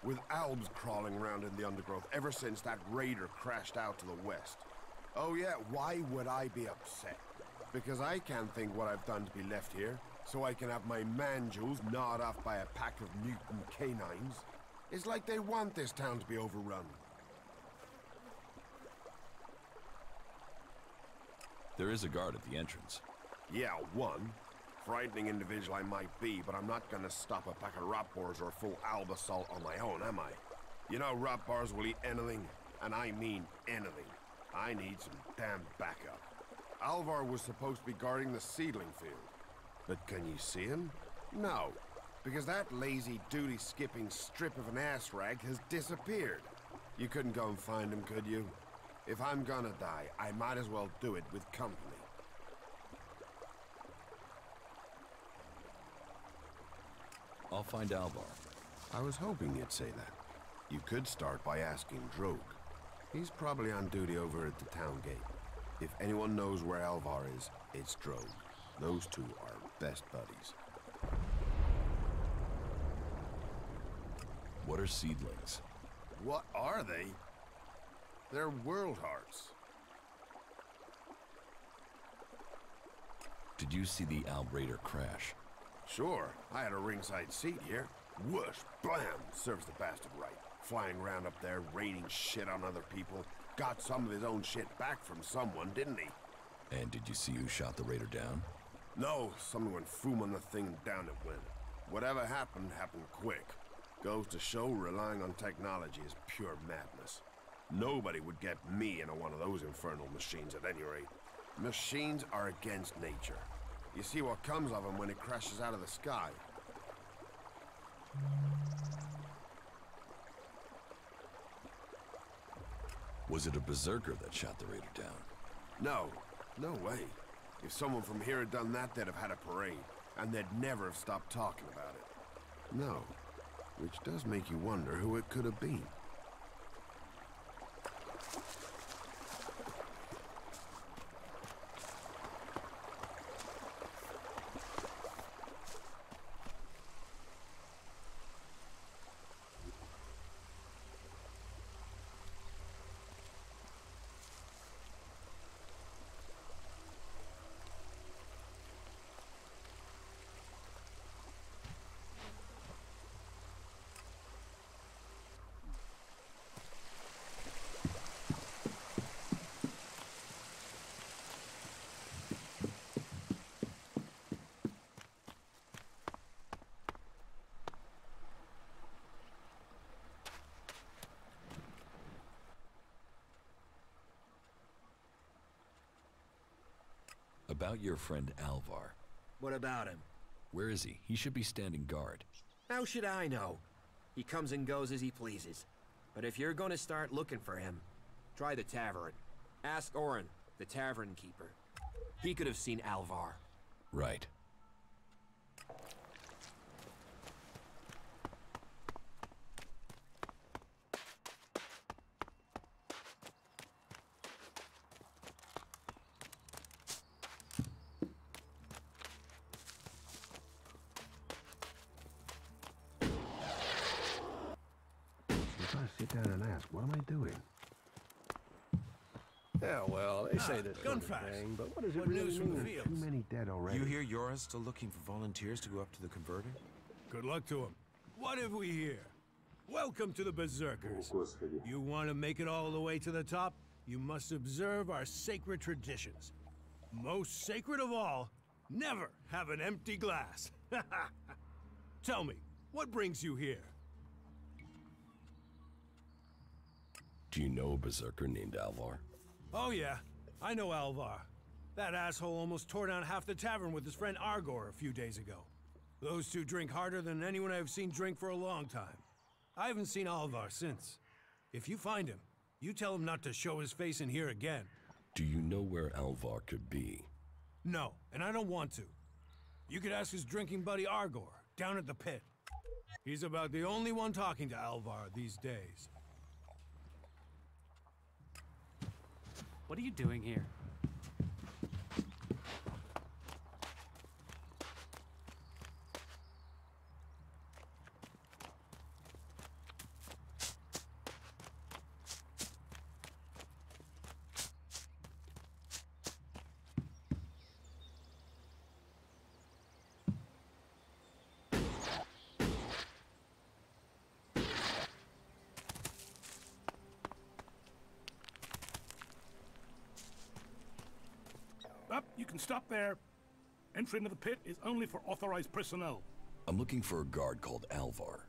With albs crawling around in the undergrowth ever since that raider crashed out to the west. Oh yeah, why would I be upset? Because I can't think what I've done to be left here, so I can have my man-jewels gnawed off by a pack of mutant canines. It's like they want this town to be overrun. There is a guard at the entrance. Yeah, one. Frightening individual I might be, but I'm not gonna stop a pack of rotboars or a full alb assault on my own, am I? You know rotboars will eat anything, and I mean anything. I need some damn backup. Alvar was supposed to be guarding the seedling field. But can you see him? No, because that lazy duty-skipping strip of an ass rag has disappeared. You couldn't go and find him, could you? If I'm gonna die, I might as well do it with company. I'll find Alvar. I was hoping you'd say that. You could start by asking Drogue. He's probably on duty over at the town gate. If anyone knows where Alvar is, it's Drogue. Those two are best buddies. What are seedlings? What are they? They're world hearts. Did you see the Alb Raider crash? Sure, I had a ringside seat here. Whoosh, blam, serves the bastard right. Flying around up there, raining shit on other people. Got some of his own shit back from someone, didn't he? And did you see who shot the Raider down? No, someone went foom on the thing, down it went. Whatever happened, happened quick. Goes to show relying on technology is pure madness. Nobody would get me into one of those infernal machines at any rate. Machines are against nature. You see what comes of them when it crashes out of the sky. Was it a berserker that shot the Raider down? No, no way. If someone from here had done that, they'd have had a parade, and they'd never have stopped talking about it. No, which does make you wonder who it could have been. About your friend Alvar. What about him? Where is he? He should be standing guard. How should I know? He comes and goes as he pleases. But if you're gonna start looking for him, try the tavern. Ask Orin, the tavern keeper. He could have seen Alvar. Right. Sit down and ask, what am I doing? Yeah, well, they say this gun sort of fast. thing, but what does it What really news from the mean? fields? Too many dead already. You hear Yora's still looking for volunteers to go up to the converter? Good luck to him. What have we here? Welcome to the Berserkers. You want to make it all the way to the top? You must observe our sacred traditions. Most sacred of all, never have an empty glass. Tell me, what brings you here? Do you know a berserker named Alvar? Oh yeah, I know Alvar. That asshole almost tore down half the tavern with his friend Argor a few days ago. Those two drink harder than anyone I've seen drink for a long time. I haven't seen Alvar since. If you find him, you tell him not to show his face in here again. Do you know where Alvar could be? No, and I don't want to. You could ask his drinking buddy Argor, down at the pit. He's about the only one talking to Alvar these days. What are you doing here? Up, you can stop there. Entry into the pit is only for authorized personnel. I'm looking for a guard called Alvar.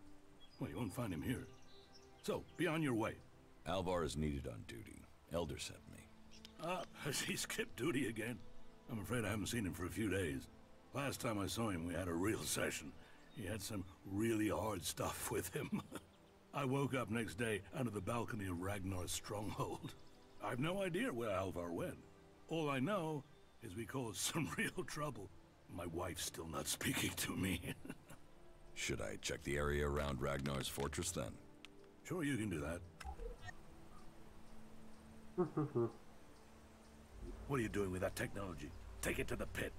Well, you won't find him here. So, be on your way. Alvar is needed on duty. Elder sent me. Has he skipped duty again? I'm afraid I haven't seen him for a few days. Last time I saw him, we had a real session. He had some really hard stuff with him. I woke up next day under the balcony of Ragnar's stronghold. I've no idea where Alvar went. All I know is we caused some real trouble. My wife's still not speaking to me. Should I check the area around Ragnar's fortress then? Sure, you can do that. What are you doing with that technology? Take it to the pit.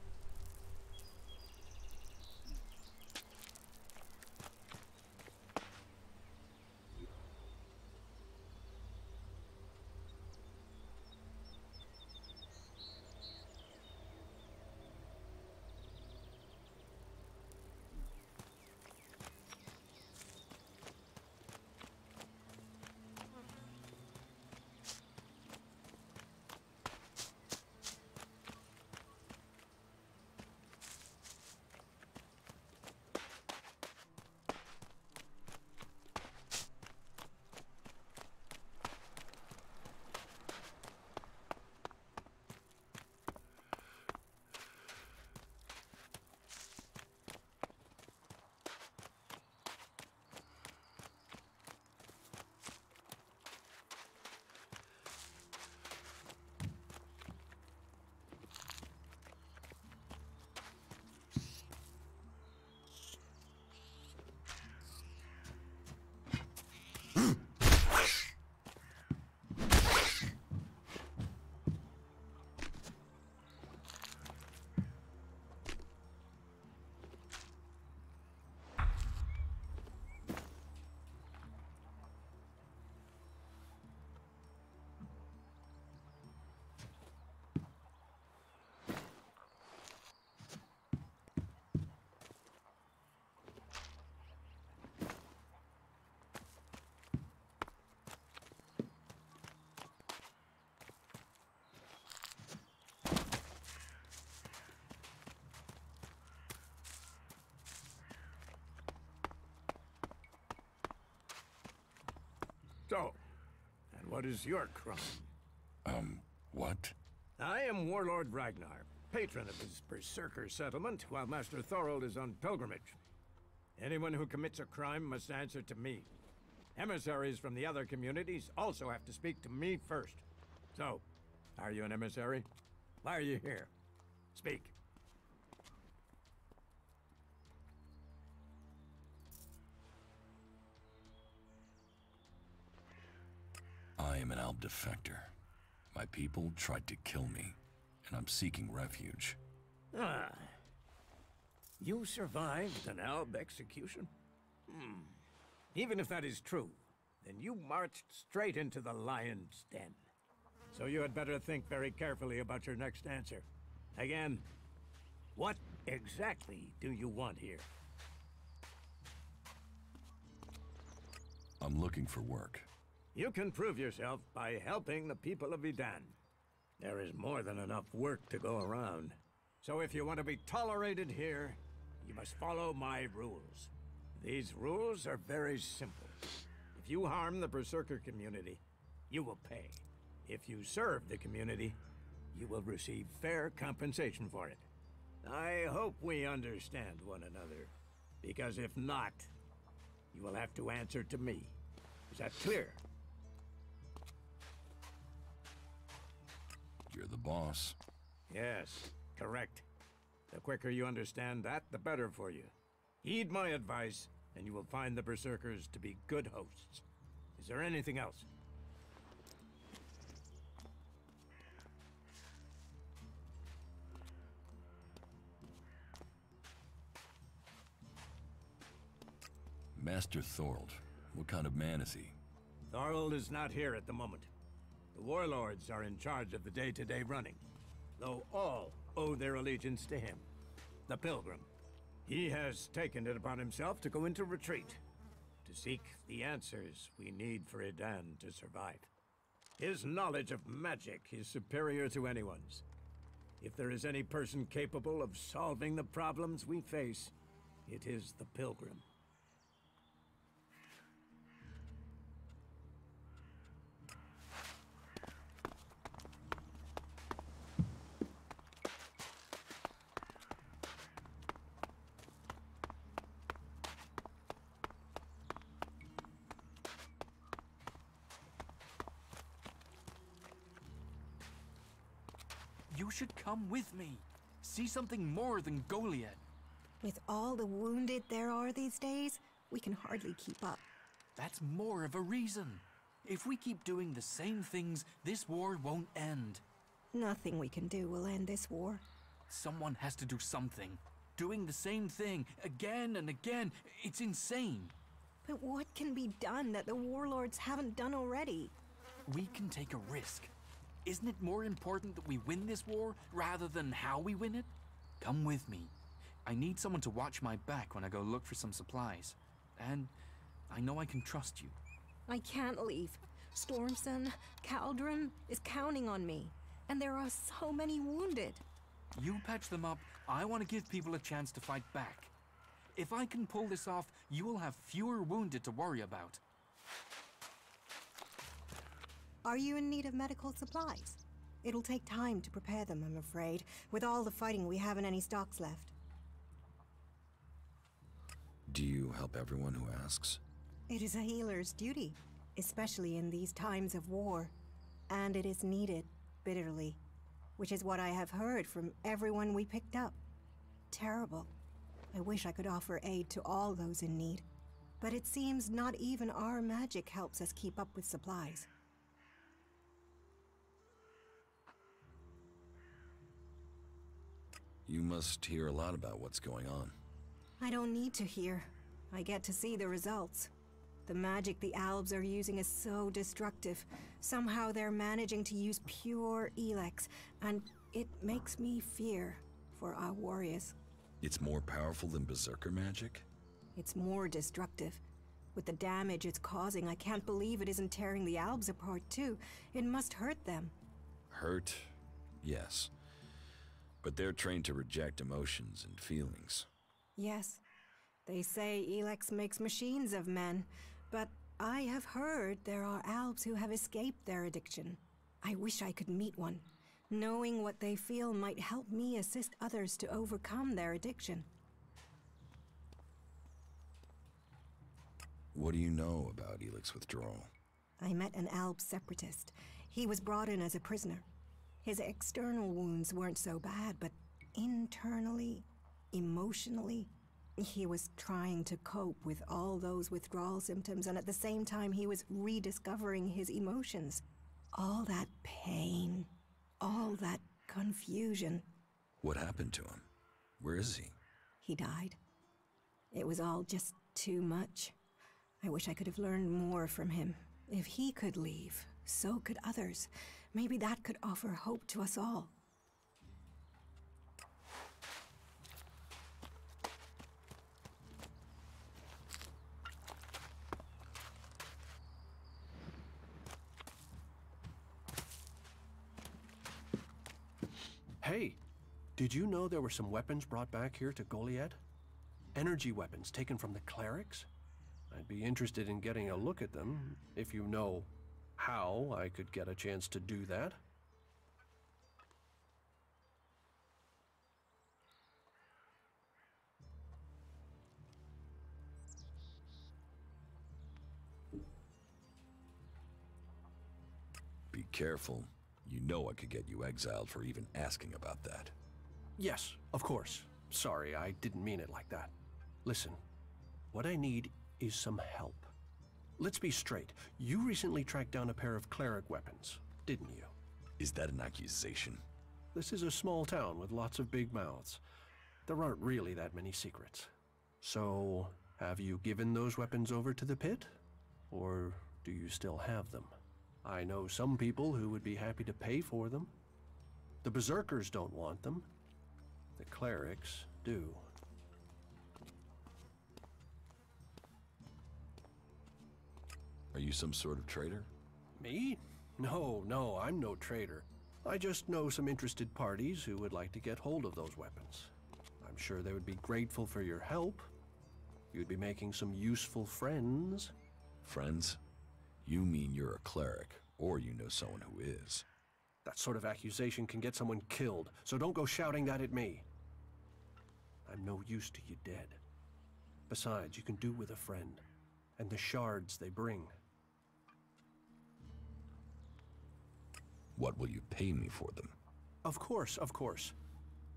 So, and what is your crime? What? I am Warlord Ragnar, patron of his Berserker settlement, while Master Thorold is on pilgrimage. Anyone who commits a crime must answer to me. Emissaries from the other communities also have to speak to me first. So, are you an emissary? Why are you here? Speak. I am an Alb defector. My people tried to kill me, and I'm seeking refuge. Ah. You survived an Alb execution? Even if that is true, then you marched straight into the lion's den. So you had better think very carefully about your next answer. Again, what exactly do you want here? I'm looking for work. You can prove yourself by helping the people of Idan. There is more than enough work to go around. So if you want to be tolerated here, you must follow my rules. These rules are very simple. If you harm the Berserker community, you will pay. If you serve the community, you will receive fair compensation for it. I hope we understand one another, because if not, you will have to answer to me. Is that clear? You're the boss. Yes, correct. The quicker you understand that, the better for you. Heed my advice, and you will find the Berserkers to be good hosts. Is there anything else? Master Thorold. What kind of man is he? Thorold is not here at the moment. The warlords are in charge of the day-to-day running, though all owe their allegiance to him, the Pilgrim. He has taken it upon himself to go into retreat, to seek the answers we need for Edan to survive. His knowledge of magic is superior to anyone's. If there is any person capable of solving the problems we face, it is the Pilgrim. You should come with me. See something more than Goliath. With all the wounded there are these days, we can hardly keep up. That's more of a reason. If we keep doing the same things, this war won't end. Nothing we can do will end this war. Someone has to do something. Doing the same thing again and again, it's insane. But what can be done that the warlords haven't done already? We can take a risk. Isn't it more important that we win this war rather than how we win it? Come with me. I need someone to watch my back when I go look for some supplies. And I know I can trust you. I can't leave. Stormson, Caldron is counting on me. And there are so many wounded. You patch them up. I want to give people a chance to fight back. If I can pull this off, you will have fewer wounded to worry about. Are you in need of medical supplies? It'll take time to prepare them, I'm afraid. With all the fighting, we haven't any stocks left. Do you help everyone who asks? It is a healer's duty, especially in these times of war. And it is needed, bitterly. Which is what I have heard from everyone we picked up. Terrible. I wish I could offer aid to all those in need. But it seems not even our magic helps us keep up with supplies. You must hear a lot about what's going on. I don't need to hear. I get to see the results. The magic the Albs are using is so destructive. Somehow they're managing to use pure Elex, and it makes me fear for our warriors. It's more powerful than Berserker magic? It's more destructive. With the damage it's causing, I can't believe it isn't tearing the Albs apart too. It must hurt them. Hurt? Yes. But they're trained to reject emotions and feelings. Yes. They say Elex makes machines of men, but I have heard there are Albs who have escaped their addiction. I wish I could meet one. Knowing what they feel might help me assist others to overcome their addiction. What do you know about Elex withdrawal? I met an Alb separatist. He was brought in as a prisoner. His external wounds weren't so bad, but internally, emotionally, he was trying to cope with all those withdrawal symptoms, and at the same time he was rediscovering his emotions. All that pain, all that confusion. What happened to him? Where is he? He died. It was all just too much. I wish I could have learned more from him. If he could leave, so could others. Maybe that could offer hope to us all. Hey, did you know there were some weapons brought back here to Goliad? Energy weapons taken from the clerics? I'd be interested in getting a look at them, if you know how I could get a chance to do that. Be careful. You know I could get you exiled for even asking about that. Yes, of course. Sorry, I didn't mean it like that. Listen, what I need is some help. Let's be straight. You recently tracked down a pair of cleric weapons, didn't you? Is that an accusation? This is a small town with lots of big mouths. There aren't really that many secrets. So, have you given those weapons over to the pit? Or do you still have them? I know some people who would be happy to pay for them. The berserkers don't want them. The clerics do. Are you some sort of traitor? Me? No, I'm no traitor. I just know some interested parties who would like to get hold of those weapons. I'm sure they would be grateful for your help. You'd be making some useful friends. Friends? You mean you're a cleric, or you know someone who is. That sort of accusation can get someone killed, so don't go shouting that at me. I'm no use to you dead. Besides, you can do with a friend, and the shards they bring. What will you pay me for them? Of course.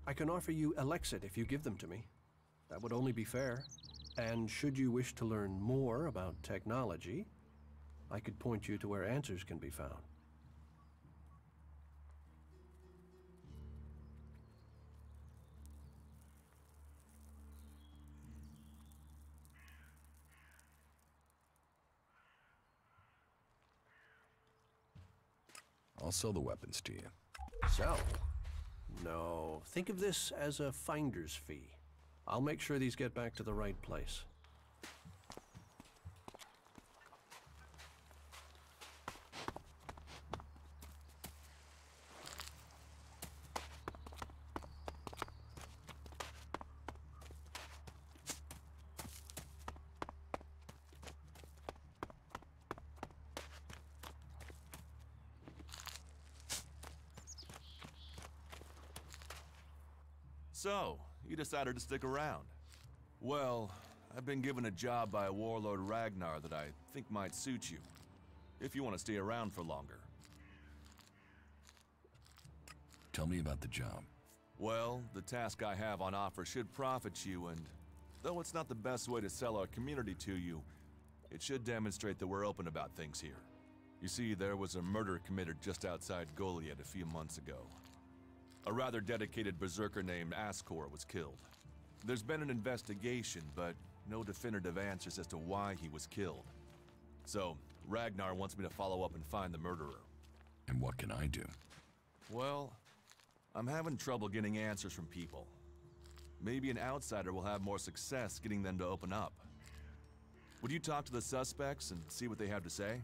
I can offer you Elex if you give them to me. That would only be fair. And should you wish to learn more about technology, I could point you to where answers can be found. I'll sell the weapons to you. Sell? No, think of this as a finder's fee. I'll make sure these get back to the right place. So, you decided to stick around. Well, I've been given a job by Warlord Ragnar that I think might suit you, if you want to stay around for longer. Tell me about the job. Well, the task I have on offer should profit you, and though it's not the best way to sell our community to you, it should demonstrate that we're open about things here. You see, there was a murder committed just outside Goliath a few months ago. A rather dedicated berserker named Ascor was killed. There's been an investigation, but no definitive answers as to why he was killed. So, Ragnar wants me to follow up and find the murderer. And what can I do? Well, I'm having trouble getting answers from people. Maybe an outsider will have more success getting them to open up. Would you talk to the suspects and see what they have to say?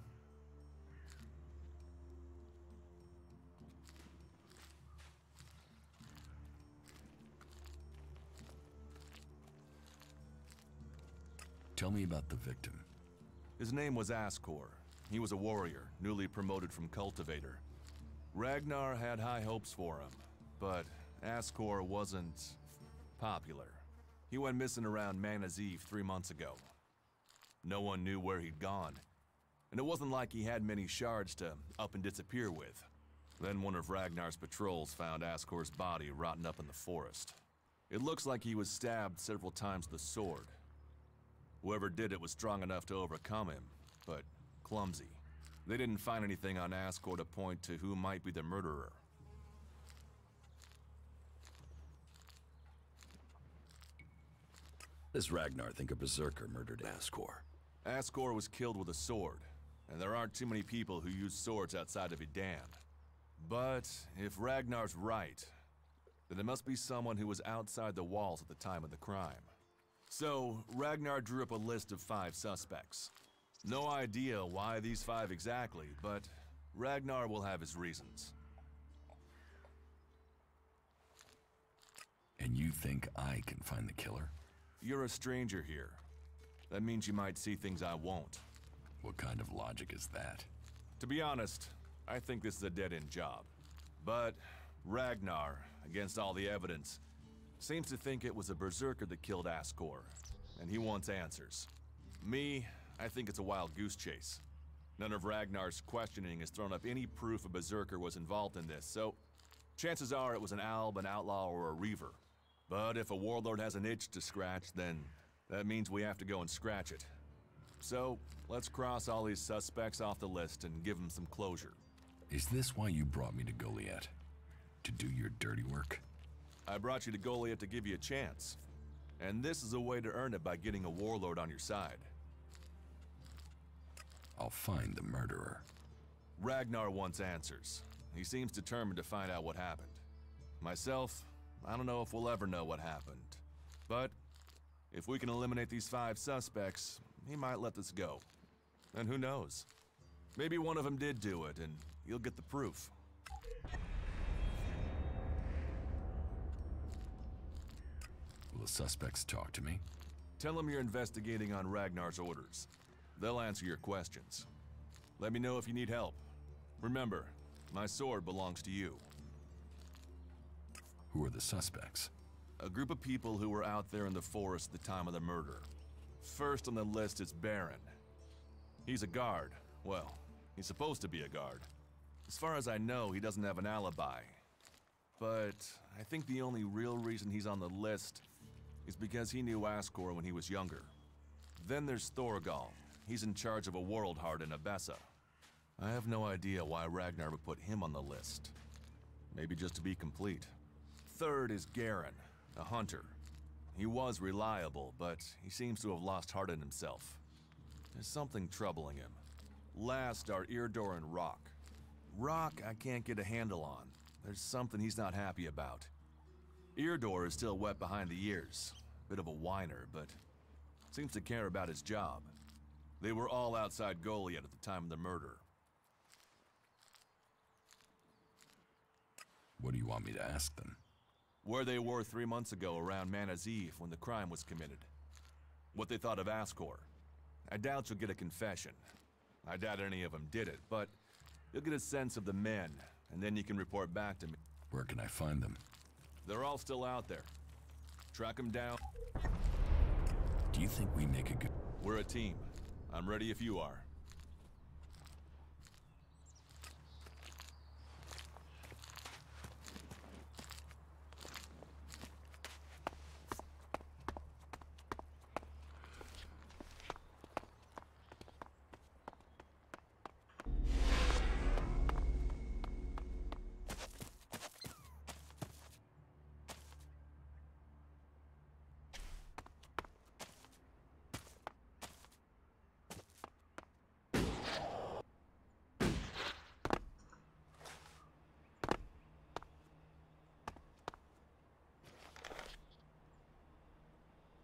Tell me about the victim. His name was Ascor. He was a warrior, newly promoted from cultivator. Ragnar had high hopes for him, but Ascor wasn't popular. He went missing around Mana's Eve 3 months ago. No one knew where he'd gone, and it wasn't like he had many shards to up and disappear with. Then one of Ragnar's patrols found Ascor's body rotten up in the forest. It looks like he was stabbed several times with a sword. Whoever did it was strong enough to overcome him, but clumsy. They didn't find anything on Ascor to point to who might be the murderer. Does Ragnar think a berserker murdered Ascor? Ascor was killed with a sword, and there aren't too many people who use swords outside of Edan. But if Ragnar's right, then it must be someone who was outside the walls at the time of the crime. So, Ragnar drew up a list of 5 suspects. No idea why these 5 exactly, but Ragnar will have his reasons. And you think I can find the killer? You're a stranger here. That means you might see things I won't. What kind of logic is that? To be honest, I think this is a dead-end job. But Ragnar, against all the evidence, seems to think it was a berserker that killed Ascor, and he wants answers. Me, I think it's a wild goose chase. None of Ragnar's questioning has thrown up any proof a berserker was involved in this, so chances are it was an alb, an outlaw, or a reaver. But if a warlord has an itch to scratch, then that means we have to go and scratch it. So, let's cross all these suspects off the list and give them some closure. Is this why you brought me to Goliath? To do your dirty work? I brought you to Goliath to give you a chance. And this is a way to earn it by getting a warlord on your side. I'll find the murderer. Ragnar wants answers. He seems determined to find out what happened. Myself, I don't know if we'll ever know what happened. But if we can eliminate these 5 suspects, he might let this go. And who knows? Maybe one of them did do it, and you'll get the proof. Will the suspects talk to me? Tell them you're investigating on Ragnar's orders. They'll answer your questions. Let me know if you need help. Remember, my sword belongs to you. Who are the suspects? A group of people who were out there in the forest at the time of the murder. First on the list is Baron. He's a guard. Well, he's supposed to be a guard. As far as I know, he doesn't have an alibi. But I think the only real reason he's on the list is because he knew Ascor when he was younger. Then there's Thorgal. He's in charge of a world heart in Abessa. I have no idea why Ragnar would put him on the list. Maybe just to be complete. Third is Garen, a hunter. He was reliable, but he seems to have lost heart in himself. There's something troubling him. Last are Eardor and Rock. Rock I can't get a handle on. There's something he's not happy about. Eardor is still wet behind the ears. Bit of a whiner, but seems to care about his job. They were all outside Goliath at the time of the murder. What do you want me to ask them? Where they were 3 months ago around Mana's Eve when the crime was committed. What they thought of Ascor. I doubt you'll get a confession. I doubt any of them did it, but you'll get a sense of the men, and then you can report back to me. Where can I find them? They're all still out there. Track them down. Do you think we make a good... We're a team. I'm ready if you are.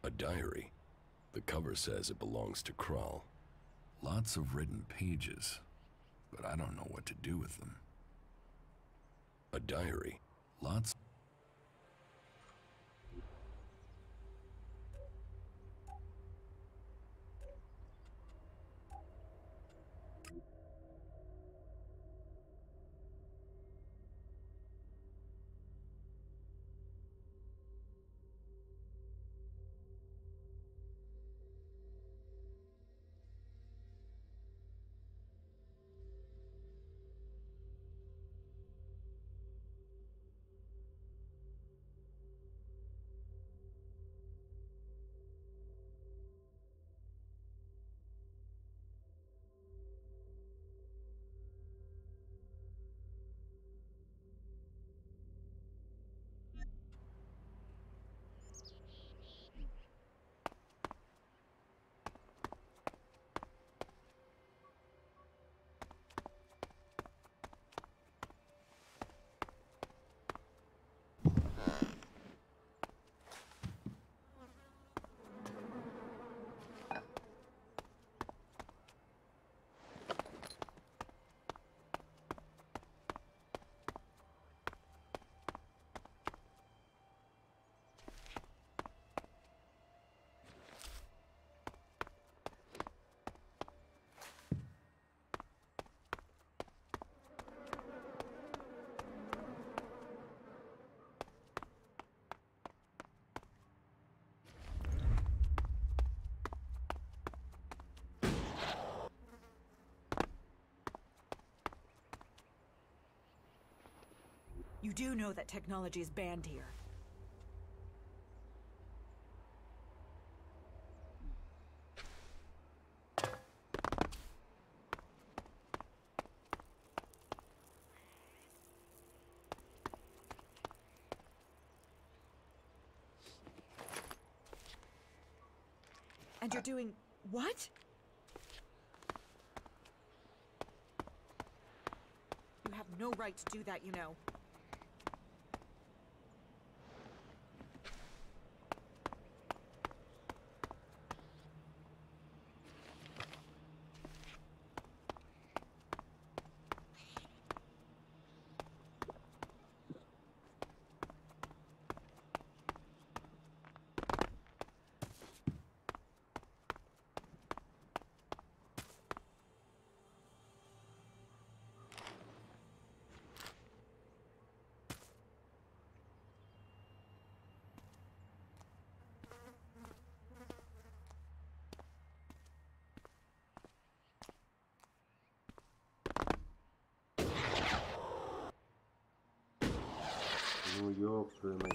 A diary. The cover says it belongs to Krull. Lots of written pages, but I don't know what to do with them. A diary. Lots... You do know that technology is banned here. And you're doing what? You have no right to do that, you know. New York for me.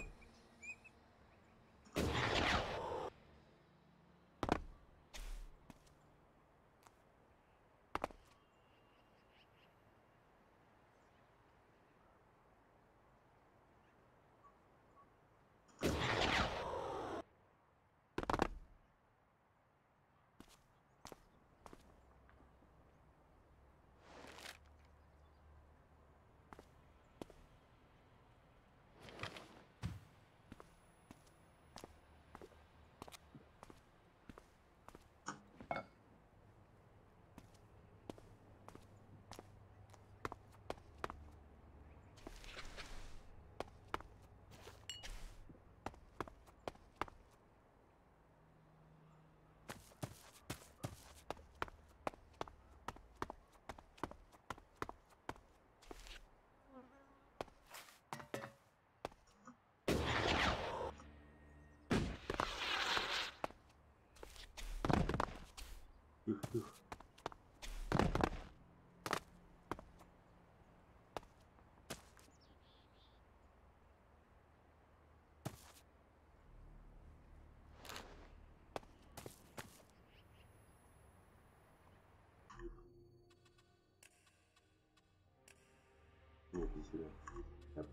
Yep.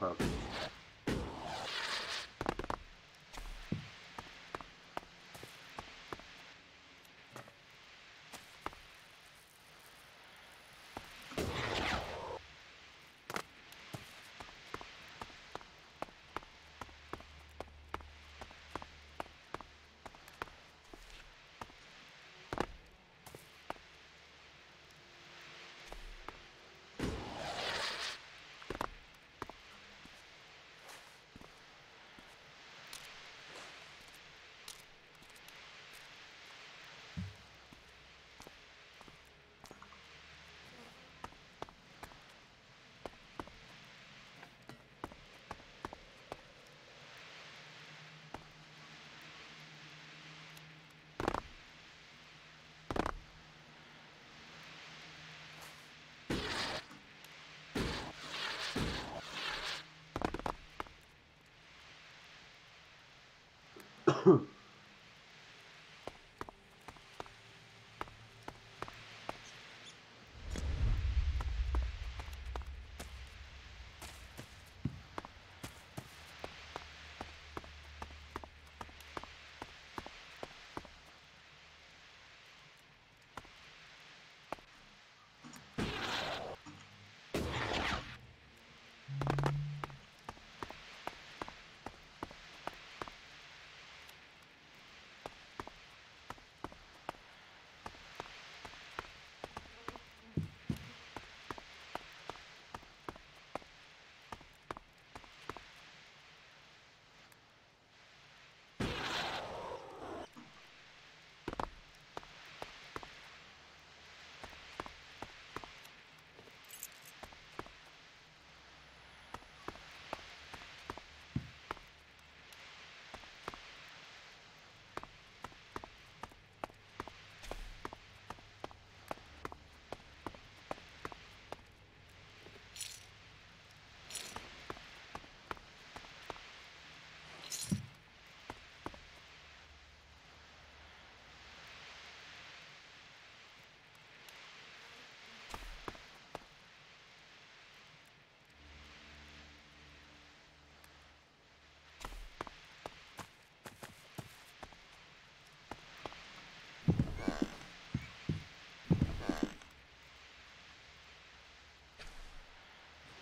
purpose.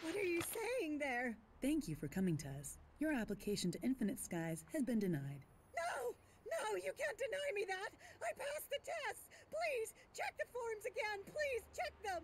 What are you saying there? Thank you for coming to us. Your application to Infinite Skies has been denied. No! No, you can't deny me that! I passed the test! Please, check the forms again! Please, check them!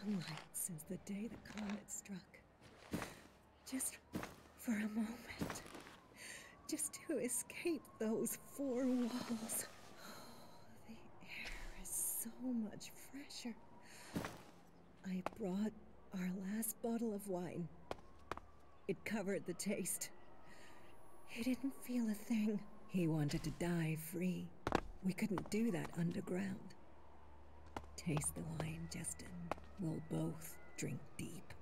sunlight since the day the comet struck. Just for a moment. Just to escape those four walls. The air is so much fresher. I brought our last bottle of wine. It covered the taste. He didn't feel a thing. He wanted to die free. We couldn't do that underground. Taste the wine, Justin. We'll both drink deep.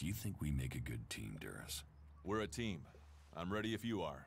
Do you think we make a good team, Duras? We're a team. I'm ready if you are.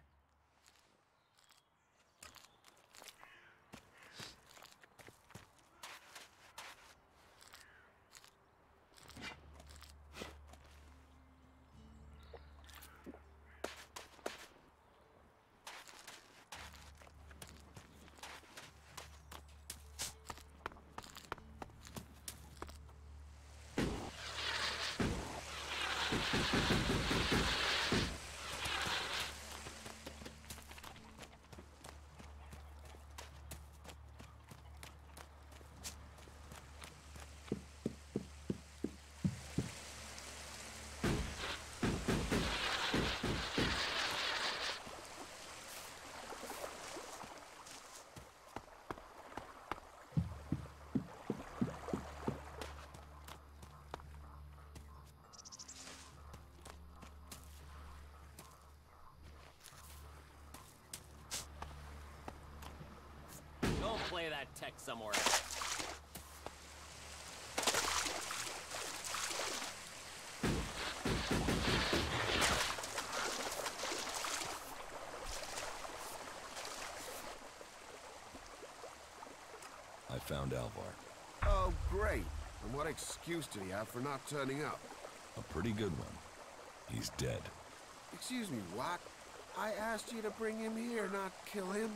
that tech somewhere else. I found Alvar. Oh, great. And what excuse did he have for not turning up? A pretty good one. He's dead. Excuse me, what? I asked you to bring him here, not kill him.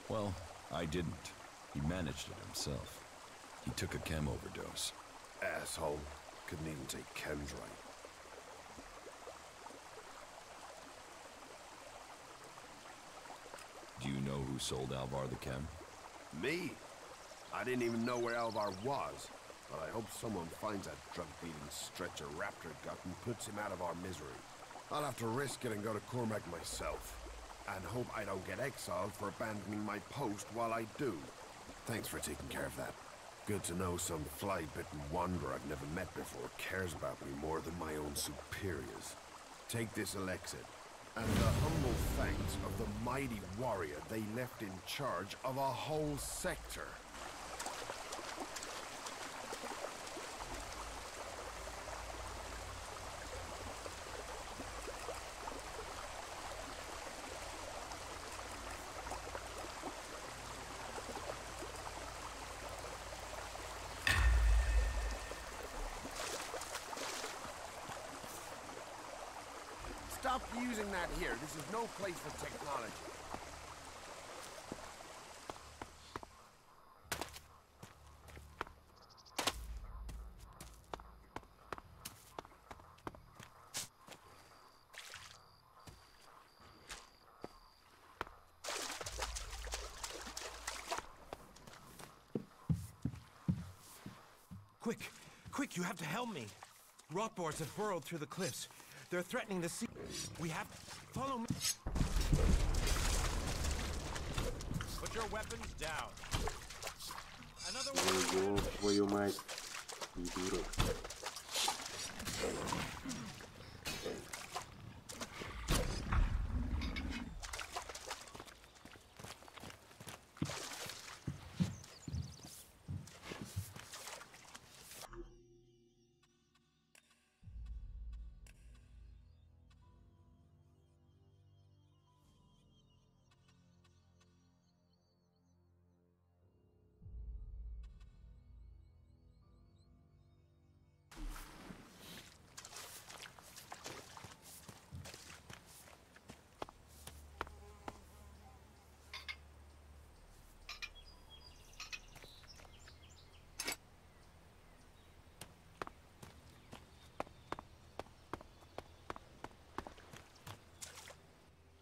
Well, I didn't. He managed it himself. He took a chem overdose. Asshole. Couldn't even take chems right. Do you know who sold Alvar the chem? Me? I didn't even know where Alvar was. But I hope someone finds that drug-beating stretcher Raptor got and puts him out of our misery. I'll have to risk it and go to Cormac myself. And hope I don't get exiled for abandoning my post while I do. Thanks for taking care of that. Good to know some fly-bitten wanderer I've never met before cares about me more than my own superiors. Take this Elex, and the humble thanks of the mighty warrior they left in charge of a whole sector. Stop using that here. This is no place for technology. Quick! Quick, you have to help me! Rotboars have burrowed through the cliffs. They're threatening the sea. We have... Follow me. Put your weapons down. Another one. Yo твою мать, придурок.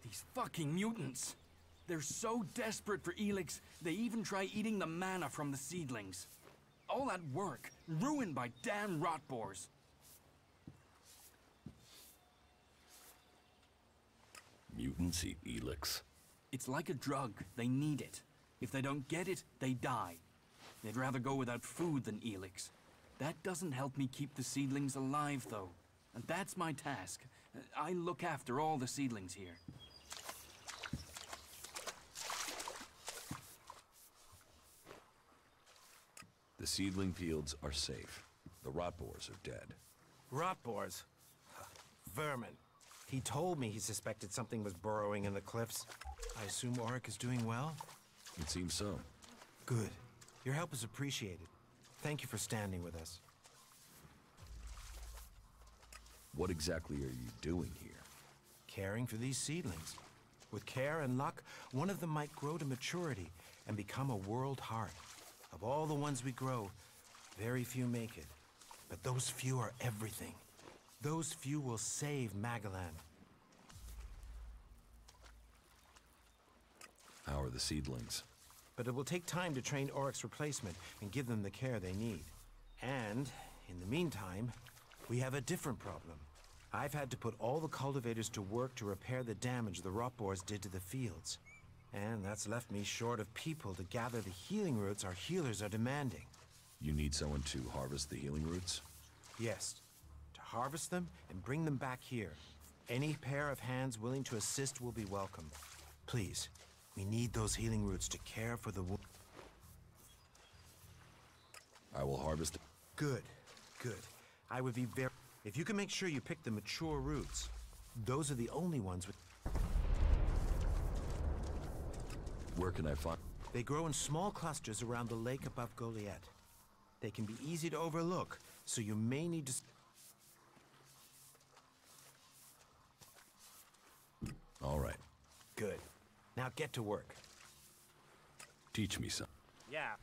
These fucking mutants. They're so desperate for Elex, they even try eating the mana from the seedlings. All that work, ruined by damn rotboars. Mutants eat Elex. It's like a drug. They need it. If they don't get it, they die. They'd rather go without food than Elex. That doesn't help me keep the seedlings alive, though. And that's my task. I look after all the seedlings here. The seedling fields are safe. The rotboars are dead. Rotboars? Vermin. He told me he suspected something was burrowing in the cliffs. I assume Auric is doing well? It seems so. Good. Your help is appreciated. Thank you for standing with us. What exactly are you doing here? Caring for these seedlings. With care and luck, one of them might grow to maturity and become a world heart. Of all the ones we grow, very few make it. But those few are everything. Those few will save Magalan. How are the seedlings? But it will take time to train Auric's replacement and give them the care they need. And, in the meantime, we have a different problem. I've had to put all the cultivators to work to repair the damage the rotboars did to the fields. And that's left me short of people to gather the healing roots our healers are demanding. You need someone to harvest the healing roots? Yes. To harvest them and bring them back here. Any pair of hands willing to assist will be welcome. Please, we need those healing roots to care for the wounded. I will harvest it. Good, good. I would be very... If you can make sure you pick the mature roots, those are the only ones with... Where can I find... They grow in small clusters around the lake above Goliath. They can be easy to overlook, so you may need to... All right. Good. Now get to work. Teach me some. Yeah.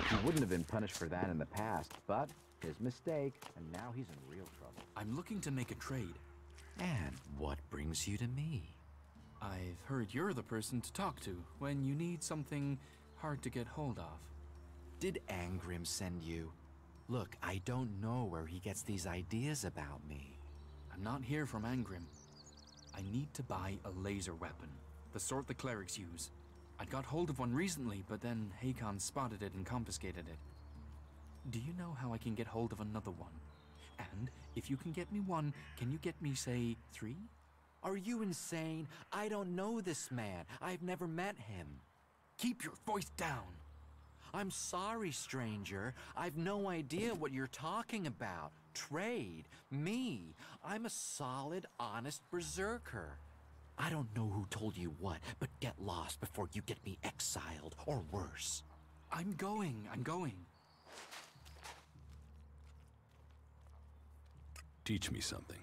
He wouldn't have been punished for that in the past, but his mistake, and now he's in real trouble. I'm looking to make a trade. And what brings you to me? I've heard you're the person to talk to when you need something hard to get hold of. Did Angrim send you? Look, I don't know where he gets these ideas about me. I'm not here from Angrim. I need to buy a laser weapon, the sort the clerics use. I'd got hold of one recently, but then Hakon spotted it and confiscated it. Do you know how I can get hold of another one? And if you can get me one, can you get me, say, 3? Are you insane? I don't know this man. I've never met him. Keep your voice down. I'm sorry, stranger. I've no idea what you're talking about. Trade? Me? I'm a solid, honest berserker. I don't know who told you what, but get lost before you get me exiled, or worse. I'm going. Teach me something.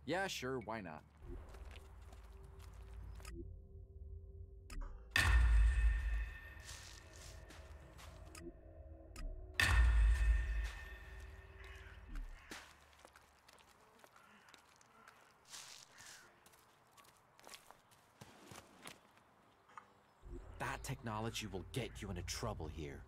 Yeah, sure, why not? That technology will get you into trouble here.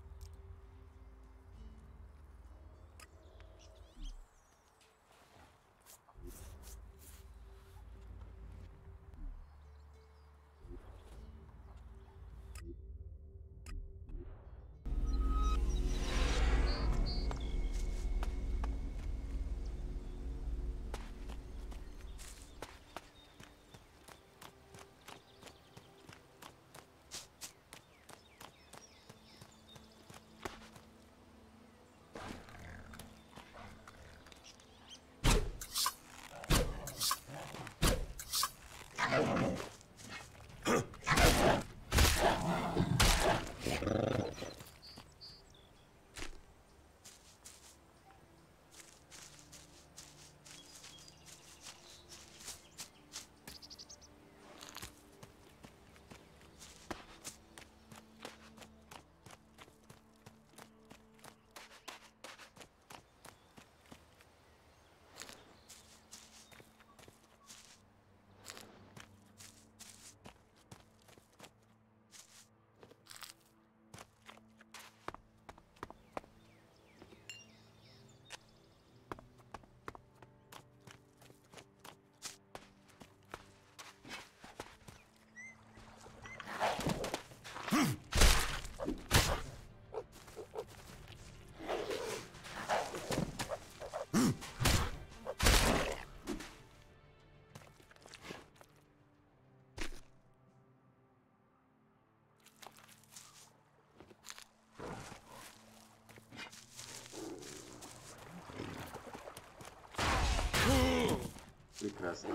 Прекрасно.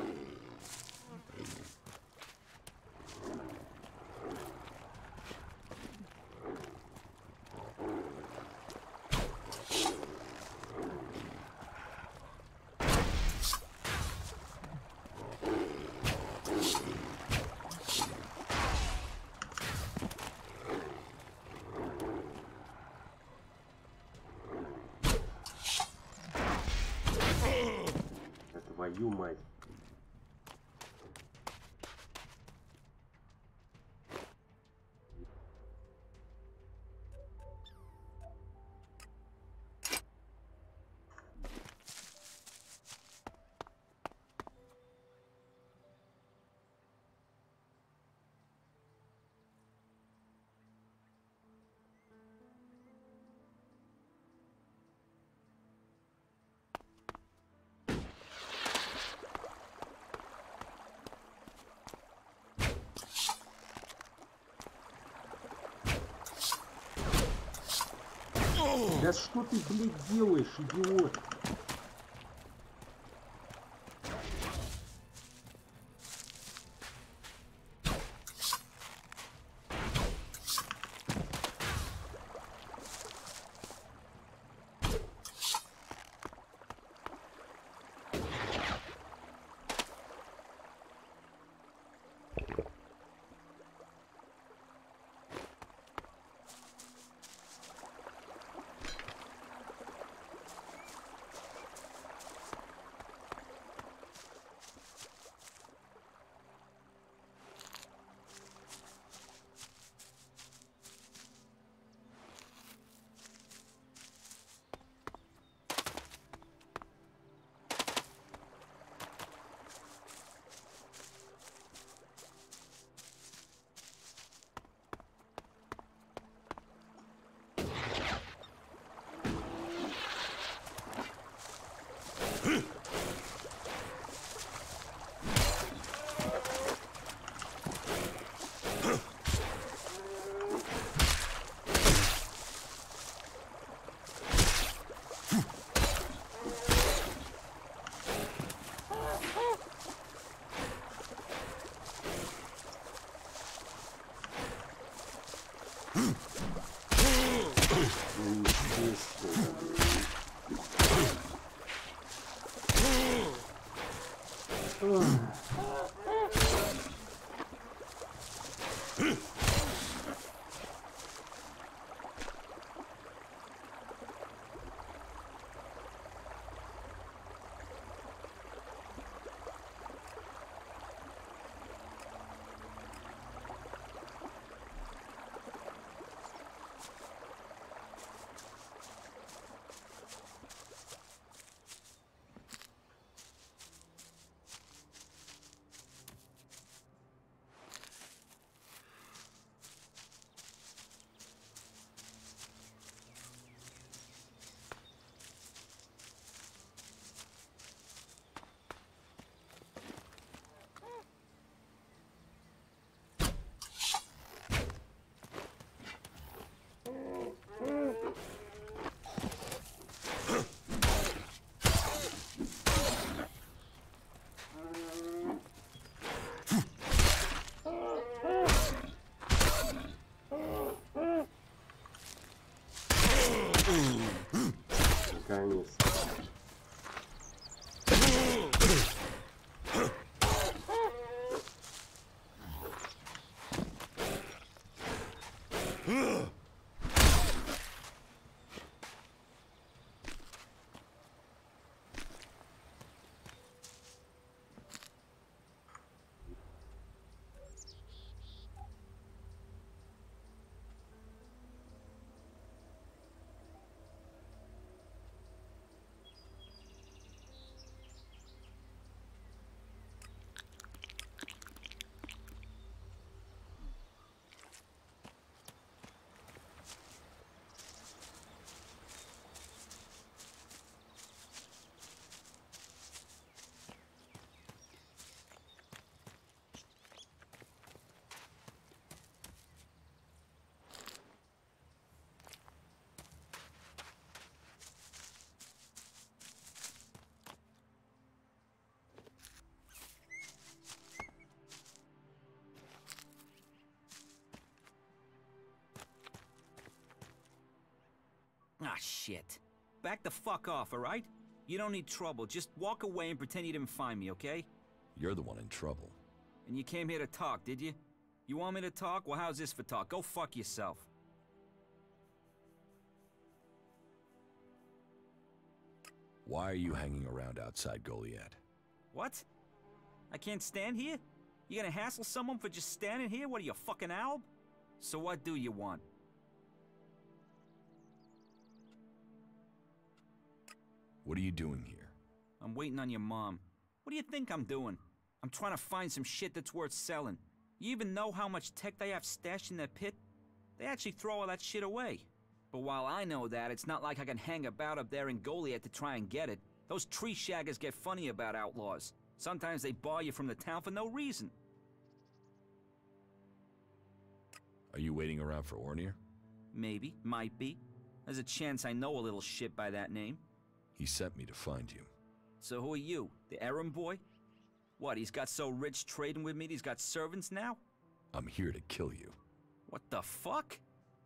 Твою мать. Да что ты, блядь, делаешь, идиот? Наконец-то. Ah, shit. Back the fuck off, alright? You don't need trouble. Just walk away and pretend you didn't find me, okay? You're the one in trouble. And you came here to talk, did you? You want me to talk? Well, how's this for talk? Go fuck yourself. Why are you hanging around outside Goliath? What? I can't stand here? You gonna hassle someone for just standing here? What are you, a fucking Alb? So what do you want? What are you doing here? I'm waiting on your mom. What do you think I'm doing? I'm trying to find some shit that's worth selling. You even know how much tech they have stashed in their pit? They actually throw all that shit away. But while I know that, it's not like I can hang about up there in Goliath to try and get it. Those tree shaggers get funny about outlaws. Sometimes they bar you from the town for no reason. Are you waiting around for Ornir? Maybe, might be. There's a chance I know a little shit by that name. He sent me to find you. So who are you? The errand boy? What, he's got so rich trading with me that he's got servants now? I'm here to kill you. What the fuck?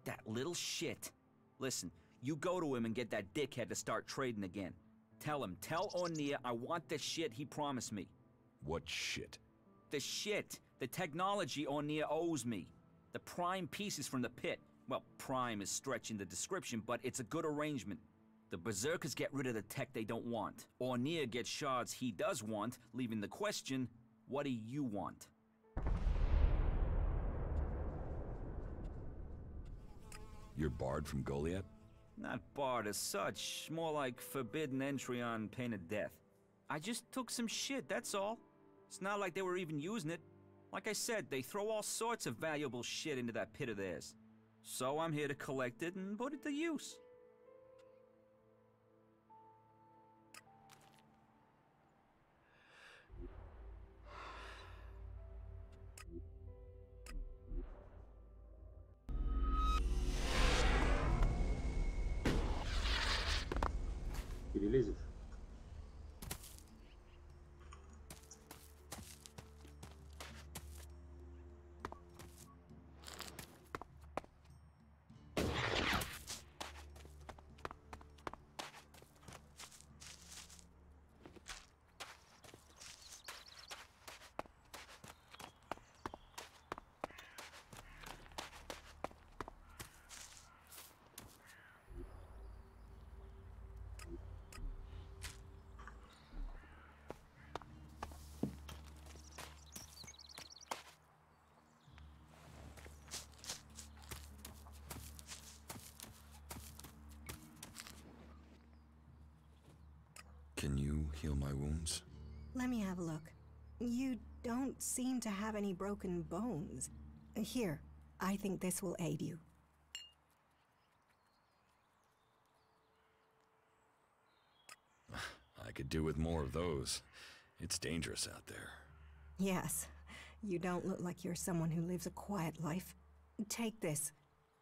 That little shit. Listen, you go to him and get that dickhead to start trading again. Tell Ornir I want the shit he promised me. What shit? The shit. The technology Ornir owes me. The prime pieces from the pit. Well, prime is stretching the description, but it's a good arrangement. The Berserkers get rid of the tech they don't want. Ornir gets shards he does want, leaving the question, what do you want? You're barred from Goliath? Not barred as such, more like forbidden entry on pain of death. I just took some shit, that's all. It's not like they were even using it. Like I said, they throw all sorts of valuable shit into that pit of theirs. So I'm here to collect it and put it to use. Перелезешь? Can you heal my wounds? Let me have a look. You don't seem to have any broken bones. Here, I think this will aid you. I could do with more of those. It's dangerous out there. Yes, you don't look like you're someone who lives a quiet life. Take this,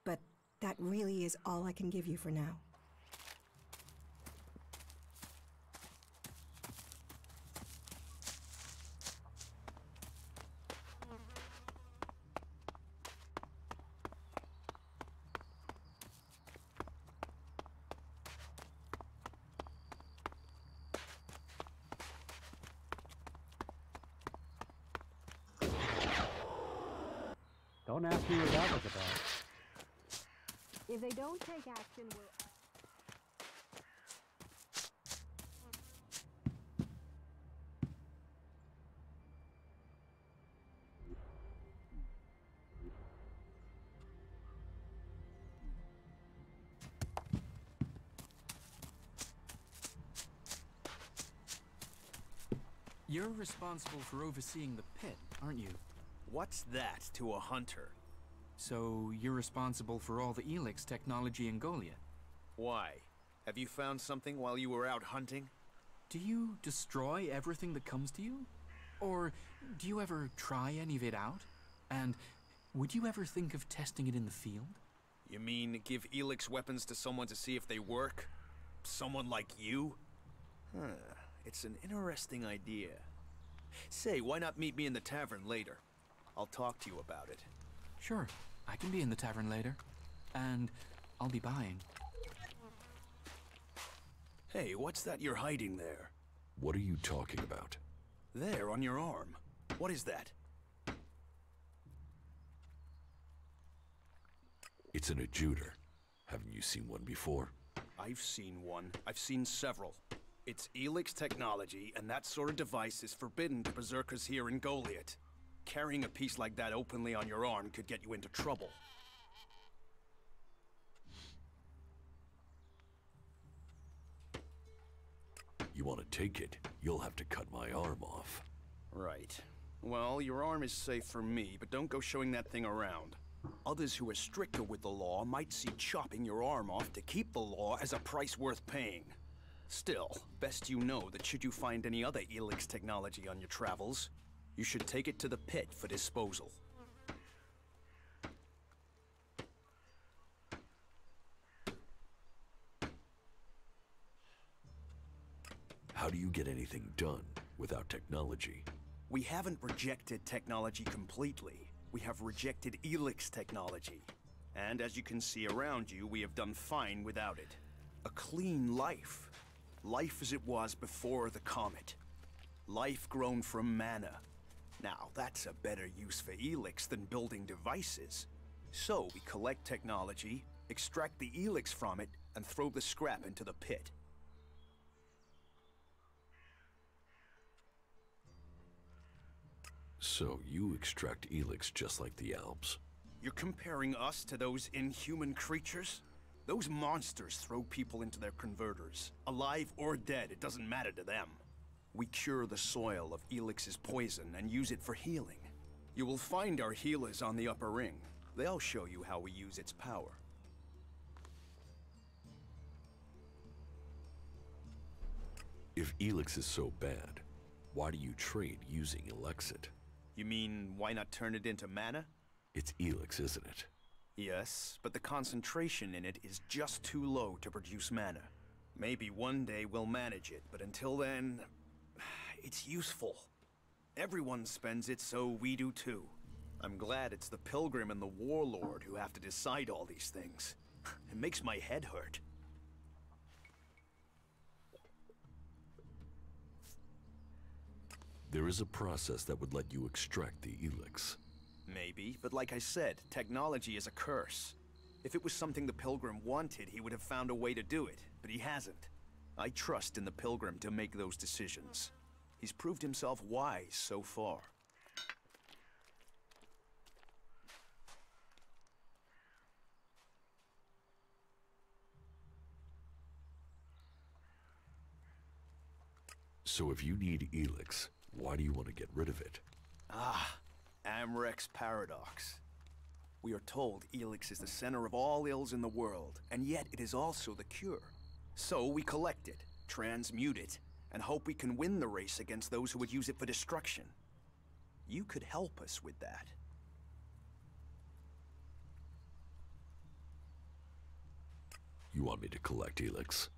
but that really is all I can give you for now. Don't ask me what that was about. If they don't take action, we'll... You're responsible for overseeing the pit, aren't you? What's that to a hunter? So you're responsible for all the Elex technology in Goliath? Why? Have you found something while you were out hunting? Do you destroy everything that comes to you? Or do you ever try any of it out? And would you ever think of testing it in the field? You mean give Elex weapons to someone to see if they work? Someone like you? Huh. It's an interesting idea. Say, why not meet me in the tavern later? I'll talk to you about it. Sure, I can be in the tavern later. And I'll be buying. Hey, what's that you're hiding there? What are you talking about? There, on your arm. What is that? It's an adjuter. Haven't you seen one before? I've seen one. I've seen several. It's Elex technology, and that sort of device is forbidden to berserkers here in Goliath. Carrying a piece like that openly on your arm could get you into trouble. You want to take it, you'll have to cut my arm off. Right. Well, your arm is safe for me, but don't go showing that thing around. Others who are stricter with the law might see chopping your arm off to keep the law as a price worth paying. Still, best you know that should you find any other Elex technology on your travels, you should take it to the pit for disposal. How do you get anything done without technology? We haven't rejected technology completely. We have rejected Elex technology. And as you can see around you, we have done fine without it. A clean life. Life as it was before the comet. Life grown from mana. Now, that's a better use for Elex than building devices. So we collect technology, extract the Elex from it, and throw the scrap into the pit. So you extract Elex just like the Alps? You're comparing us to those inhuman creatures? Those monsters throw people into their converters. Alive or dead, it doesn't matter to them. We cure the soil of Elix's poison and use it for healing. You will find our healers on the upper ring. They'll show you how we use its power. If Elex is so bad, why do you trade using Elexit? You mean, why not turn it into mana? It's Elex, isn't it? Yes, but the concentration in it is just too low to produce mana. Maybe one day we'll manage it, but until then, it's useful. Everyone spends it, so we do too. I'm glad it's the Pilgrim and the Warlord who have to decide all these things. It makes my head hurt. There is a process that would let you extract the Elex. Maybe, but like I said, technology is a curse. If it was something the Pilgrim wanted, he would have found a way to do it, but he hasn't. I trust in the Pilgrim to make those decisions. He's proved himself wise so far. So if you need Elex, why do you want to get rid of it? Ah, Amrek's paradox. We are told Elex is the center of all ills in the world, and yet it is also the cure. So we collect it, transmute it, and hope we can win the race against those who would use it for destruction. You could help us with that. You want me to collect Elex?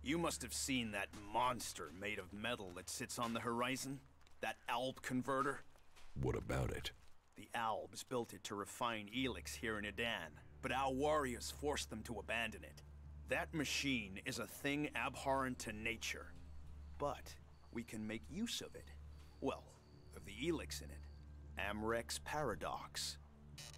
You must have seen that monster made of metal that sits on the horizon? That Alb converter? What about it? The Albs built it to refine Elex here in Edan, but our warriors forced them to abandon it. That machine is a thing abhorrent to nature. But we can make use of it. Well, of the Elex in it. Amrek's paradox.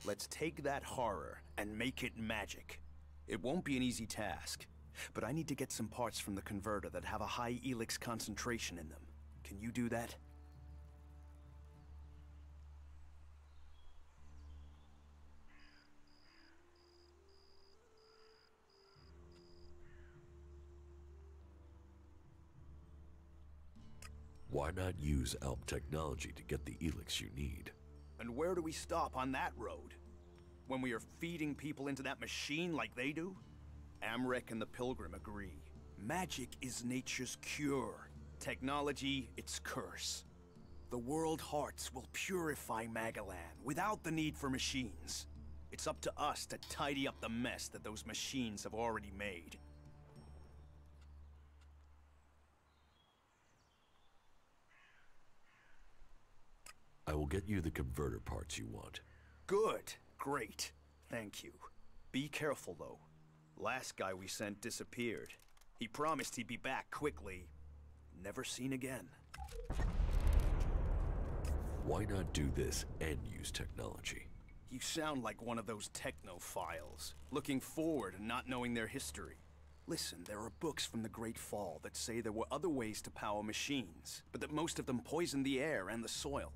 Let's take that horror and make it magic. It won't be an easy task, but I need to get some parts from the converter that have a high Elex concentration in them. Can you do that? Why not use Alp technology to get the Elex you need? And where do we stop on that road? When we are feeding people into that machine like they do? Amrek and the Pilgrim agree. Magic is nature's cure. Technology, its curse. The world hearts will purify Magalan without the need for machines. It's up to us to tidy up the mess that those machines have already made. I will get you the converter parts you want. Good. Great. Thank you. Be careful, though. Last guy we sent disappeared. He promised he'd be back quickly. Never seen again. Why not do this and use technology? You sound like one of those technophiles, looking forward and not knowing their history. Listen, there are books from the Great Fall that say there were other ways to power machines, but that most of them poisoned the air and the soil.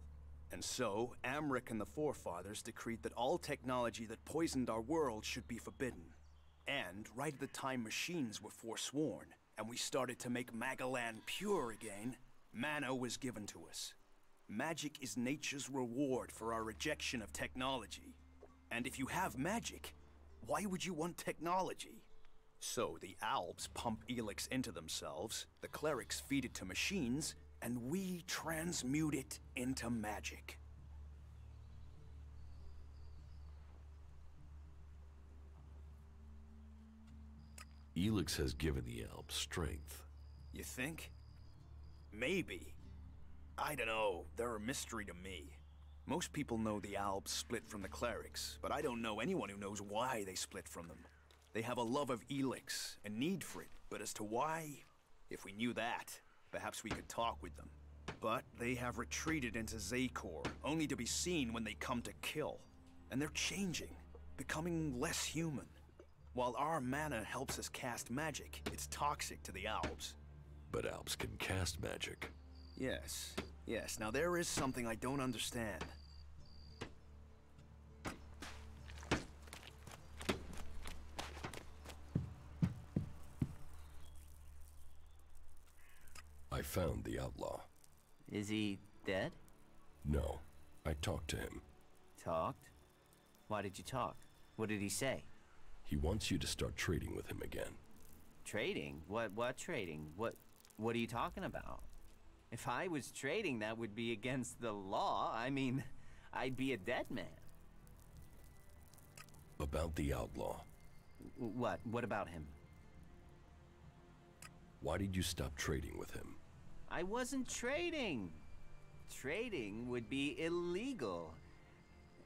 And so, Amrek and the Forefathers decreed that all technology that poisoned our world should be forbidden. And right at the time machines were forsworn, and we started to make Magalan pure again, mana was given to us. Magic is nature's reward for our rejection of technology. And if you have magic, why would you want technology? So the Albs pump Elex into themselves, the clerics feed it to machines, and we transmute it into magic. Elex has given the Alps strength. You think? Maybe. I don't know. They're a mystery to me. Most people know the Albs split from the clerics, but I don't know anyone who knows why they split from them. They have a love of Elex, a need for it, but as to why, if we knew that, perhaps we could talk with them. But they have retreated into Zakor, only to be seen when they come to kill. And they're changing, becoming less human. While our mana helps us cast magic, it's toxic to the Albs. But Alps can cast magic. Yes, yes. Now there is something I don't understand. I found the outlaw. Is he dead? No, I talked to him. Talked? Why did you talk? What did he say? He wants you to start trading with him again. Trading? What trading? What are you talking about? If I was trading, that would be against the law. I mean, I'd be a dead man. About the outlaw. What? What about him? Why did you stop trading with him? I wasn't trading. Trading would be illegal.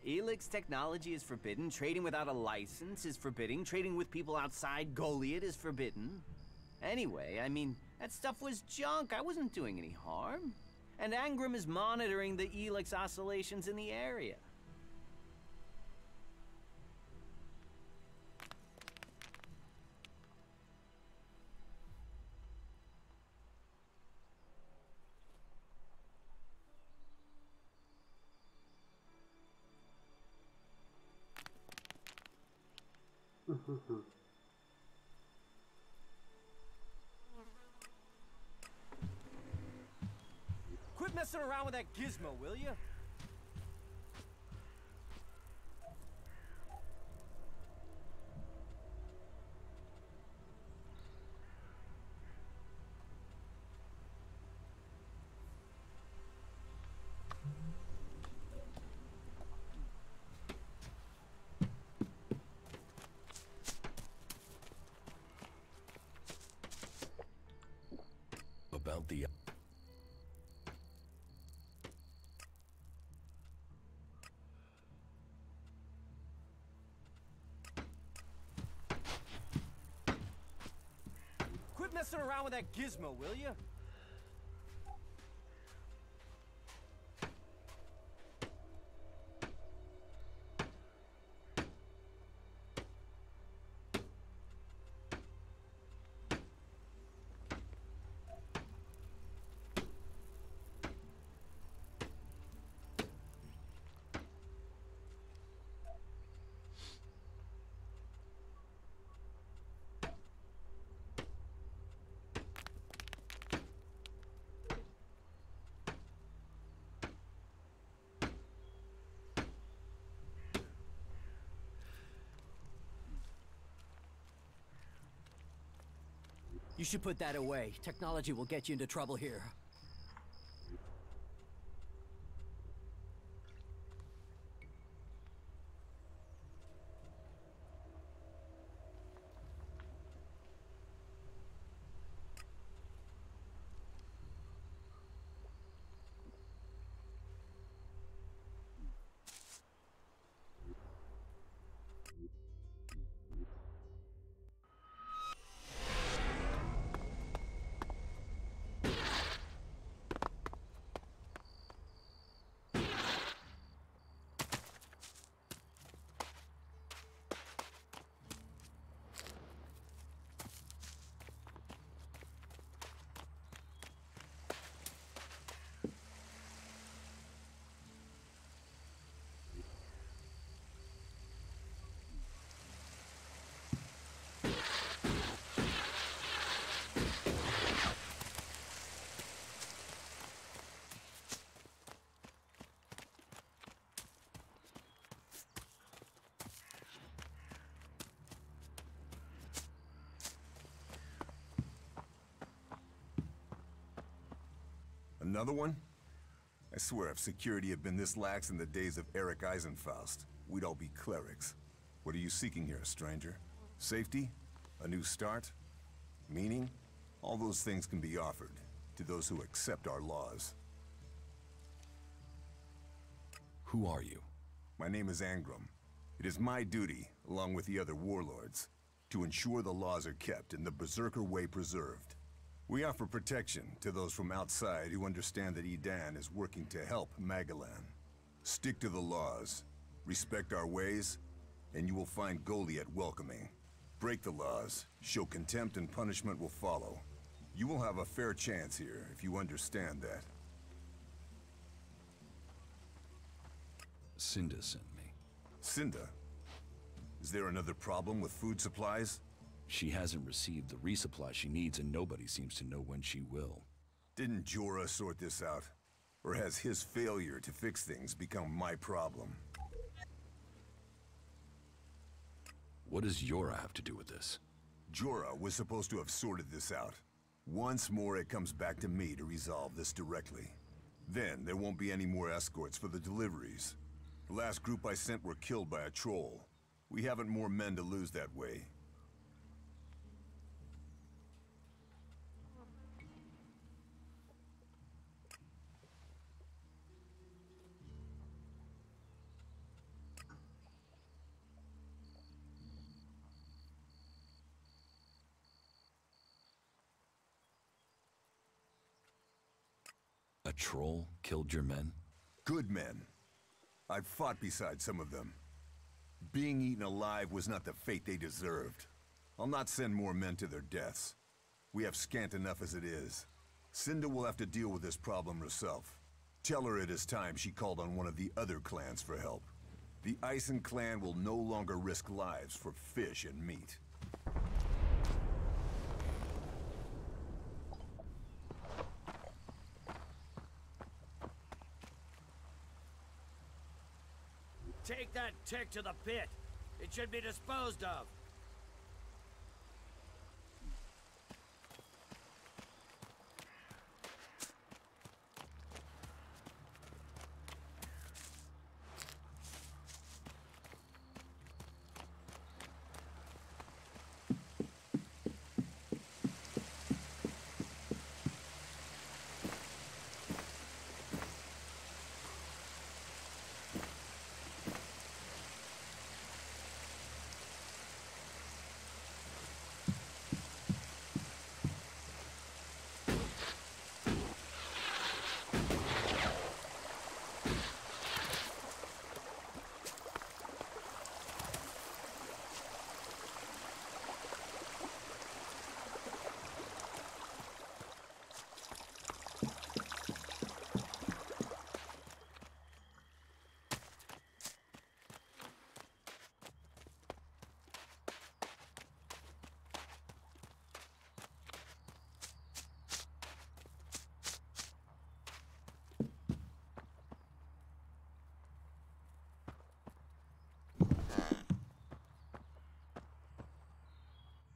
Elex technology is forbidden. Trading without a license is forbidden. Trading with people outside Goliath is forbidden. Anyway, I mean, that stuff was junk. I wasn't doing any harm. And Angram is monitoring the Elex oscillations in the area. Quit messing around with that gizmo, will you? About the... Quit messing around with that gizmo, will you? You should put that away. Technology will get you into trouble here. Another one? I swear if security had been this lax in the days of Eric Eisenfaust, we'd all be clerics. What are you seeking here, stranger? Safety? A new start? Meaning? All those things can be offered to those who accept our laws. Who are you? My name is Angram. It is my duty, along with the other warlords, to ensure the laws are kept and the Berserker way preserved. We offer protection to those from outside who understand that Edan is working to help Magalan. Stick to the laws, respect our ways, and you will find Goliath welcoming. Break the laws, show contempt, and punishment will follow. You will have a fair chance here if you understand that. Cinda sent me. Cinda? Is there another problem with food supplies? She hasn't received the resupply she needs, and nobody seems to know when she will. Didn't Jorah sort this out? Or has his failure to fix things become my problem? What does Jorah have to do with this? Jorah was supposed to have sorted this out. Once more, it comes back to me to resolve this directly. Then, there won't be any more escorts for the deliveries. The last group I sent were killed by a troll. We haven't more men to lose that way. A troll killed your men? Good men. I've fought beside some of them. Being eaten alive was not the fate they deserved. I'll not send more men to their deaths. We have scant enough as it is. Cinda will have to deal with this problem herself. Tell her it is time she called on one of the other clans for help. The Ison clan will no longer risk lives for fish and meat. Take that tick to the pit. It should be disposed of.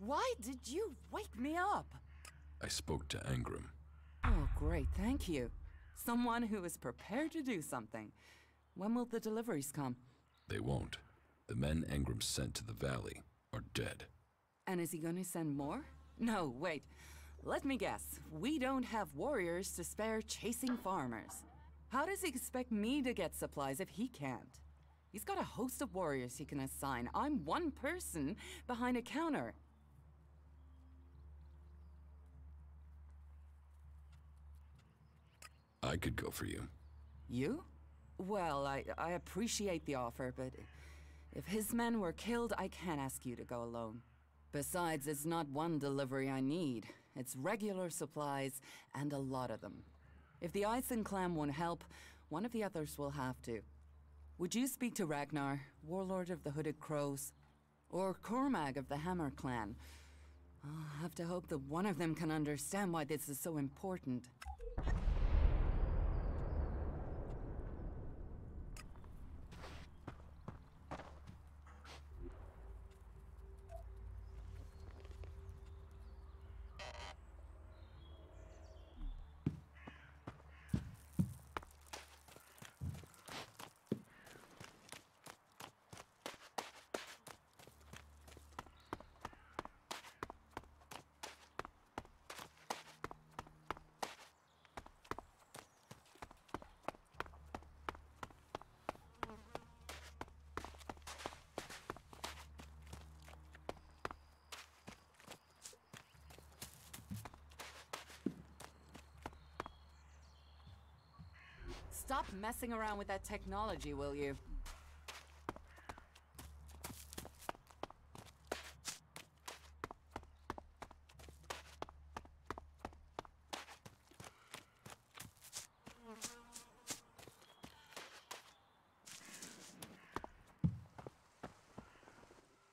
Why did you wake me up? I spoke to Angram. Oh, great, thank you. Someone who is prepared to do something. When will the deliveries come? They won't. The men Angram sent to the valley are dead. And is he going to send more? No, wait. Let me guess. We don't have warriors to spare chasing farmers. How does he expect me to get supplies if he can't? He's got a host of warriors he can assign. I'm one person behind a counter. I could go for you. You? Well, I appreciate the offer, but if his men were killed, I can't ask you to go alone. Besides, it's not one delivery I need. It's regular supplies, and a lot of them. If the Eisen clan won't help, one of the others will have to. Would you speak to Ragnar, warlord of the Hooded Crows? Or Cormag of the Hammer clan? I'll have to hope that one of them can understand why this is so important. Stop messing around with that technology, will you?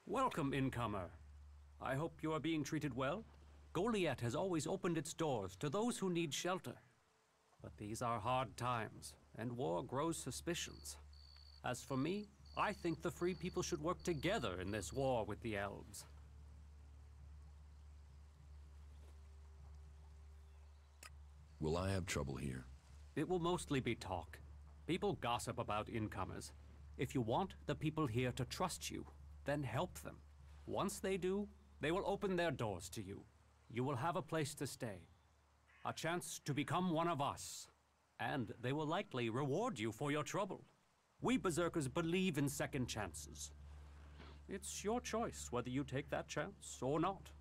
Welcome, incomer. I hope you are being treated well. Goliath has always opened its doors to those who need shelter. But these are hard times, and war grows suspicions. As for me, I think the Free People should work together in this war with the elves. Will I have trouble here? It will mostly be talk. People gossip about incomers. If you want the people here to trust you, then help them. Once they do, they will open their doors to you. You will have a place to stay. A chance to become one of us. And they will likely reward you for your trouble. We Berserkers believe in second chances. It's your choice whether you take that chance or not.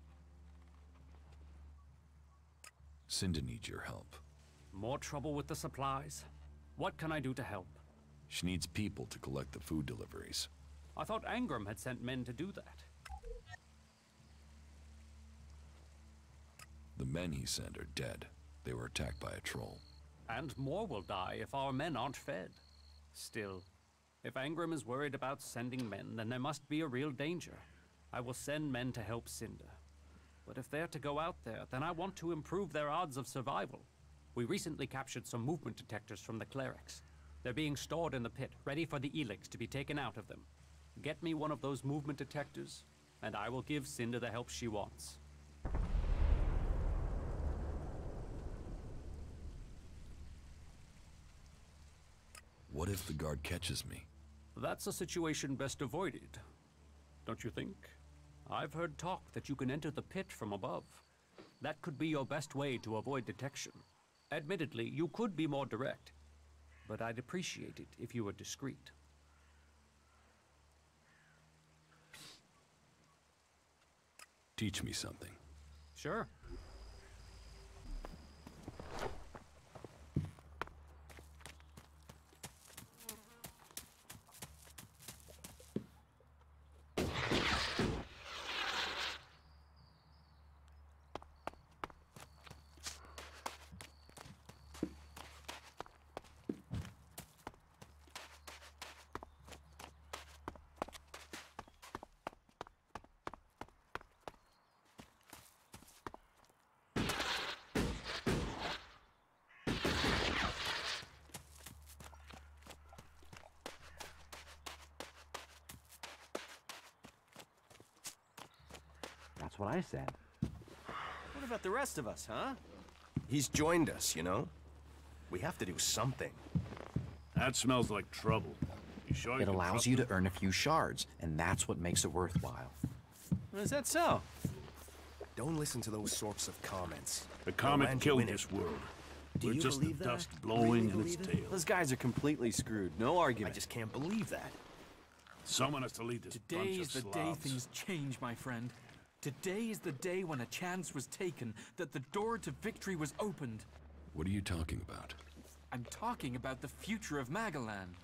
Cinda needs your help. More trouble with the supplies? What can I do to help? She needs people to collect the food deliveries. I thought Angram had sent men to do that. The men he sent are dead. They were attacked by a troll. And more will die if our men aren't fed. Still, if Angram is worried about sending men, then there must be a real danger. I will send men to help Cinda. But if they're to go out there, then I want to improve their odds of survival. We recently captured some movement detectors from the clerics. They're being stored in the pit, ready for the Elex to be taken out of them. Get me one of those movement detectors, and I will give Cinda the help she wants. What if the guard catches me? That's a situation best avoided, don't you think? I've heard talk that you can enter the pit from above. That could be your best way to avoid detection. Admittedly, you could be more direct, but I'd appreciate it if you were discreet. Teach me something. Sure. That's what I said. What What about the rest of us, huh? He's joined us, you know? We have to do something. That smells like trouble. You sure It allows you to earn a few shards, and that's what makes it worthwhile. Is that so? Don't listen to those sorts of comments. The comet Land killed win it. this world. Do We're you just the believe that? dust blowing in Really its believe it? tail. Those guys are completely screwed. No argument. I just can't believe that. Someone has to lead this Today bunch is of the day slobs. things change, my friend. Today is the day when a chance was taken, that the door to victory was opened. What are you talking about? I'm talking about the future of Magalan.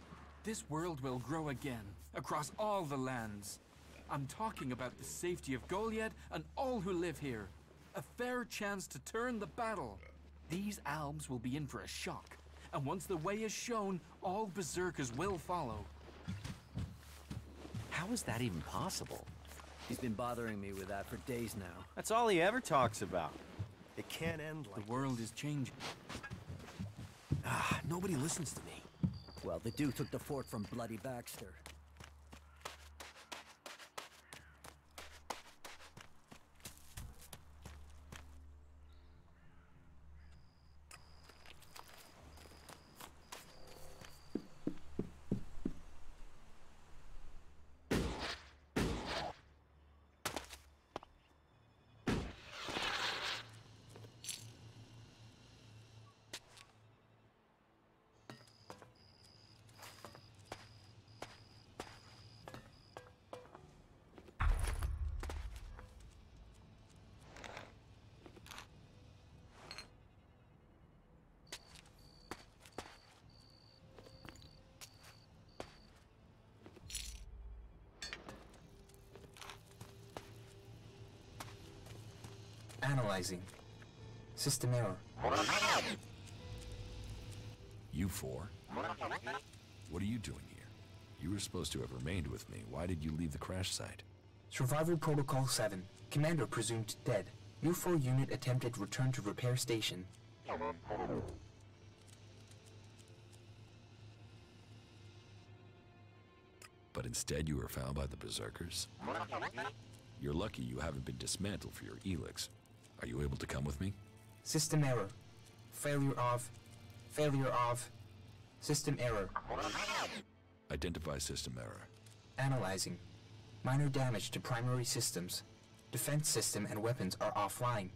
This world will grow again, across all the lands. I'm talking about the safety of Goliad and all who live here. A fair chance to turn the battle. These albs will be in for a shock. And once the way is shown, all berserkers will follow. How is that even possible? He's been bothering me with that for days now. That's all he ever talks about. It can't end like The world is changing. nobody listens to me. Well, the dude took the fort from Bloody Baxter. Analyzing. System error. You four? What are you doing here? You were supposed to have remained with me. Why did you leave the crash site? Survival Protocol 7. Commander presumed dead. U4 unit attempted return to repair station. But instead you were found by the berserkers? You're lucky you haven't been dismantled for your Elex. Are you able to come with me? System error. Failure of. Failure of. System error. Identify system error. Analyzing. Minor damage to primary systems. Defense system and weapons are offline.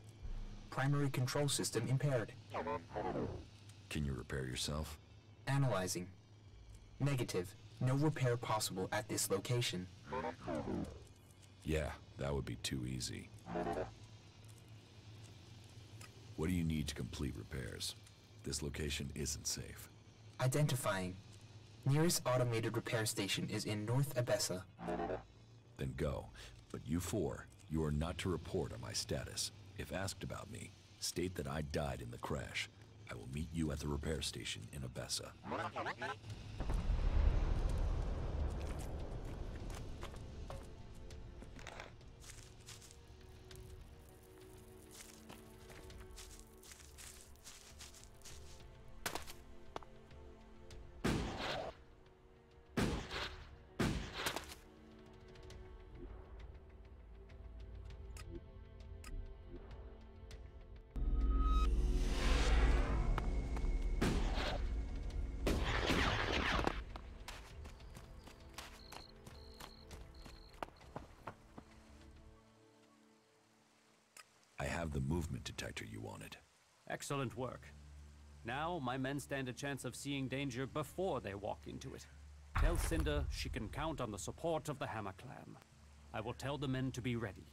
Primary control system impaired. Can you repair yourself? Analyzing. Negative. No repair possible at this location. Yeah, that would be too easy. What do you need to complete repairs? This location isn't safe. Identifying. Nearest automated repair station is in North Abessa. Then go. But you four, you are not to report on my status. If asked about me, state that I died in the crash. I will meet you at the repair station in Abessa. I have the movement detector you wanted. Excellent work. Now, my men stand a chance of seeing danger before they walk into it. Tell Cinder she can count on the support of the Hammer Clan. I will tell the men to be ready.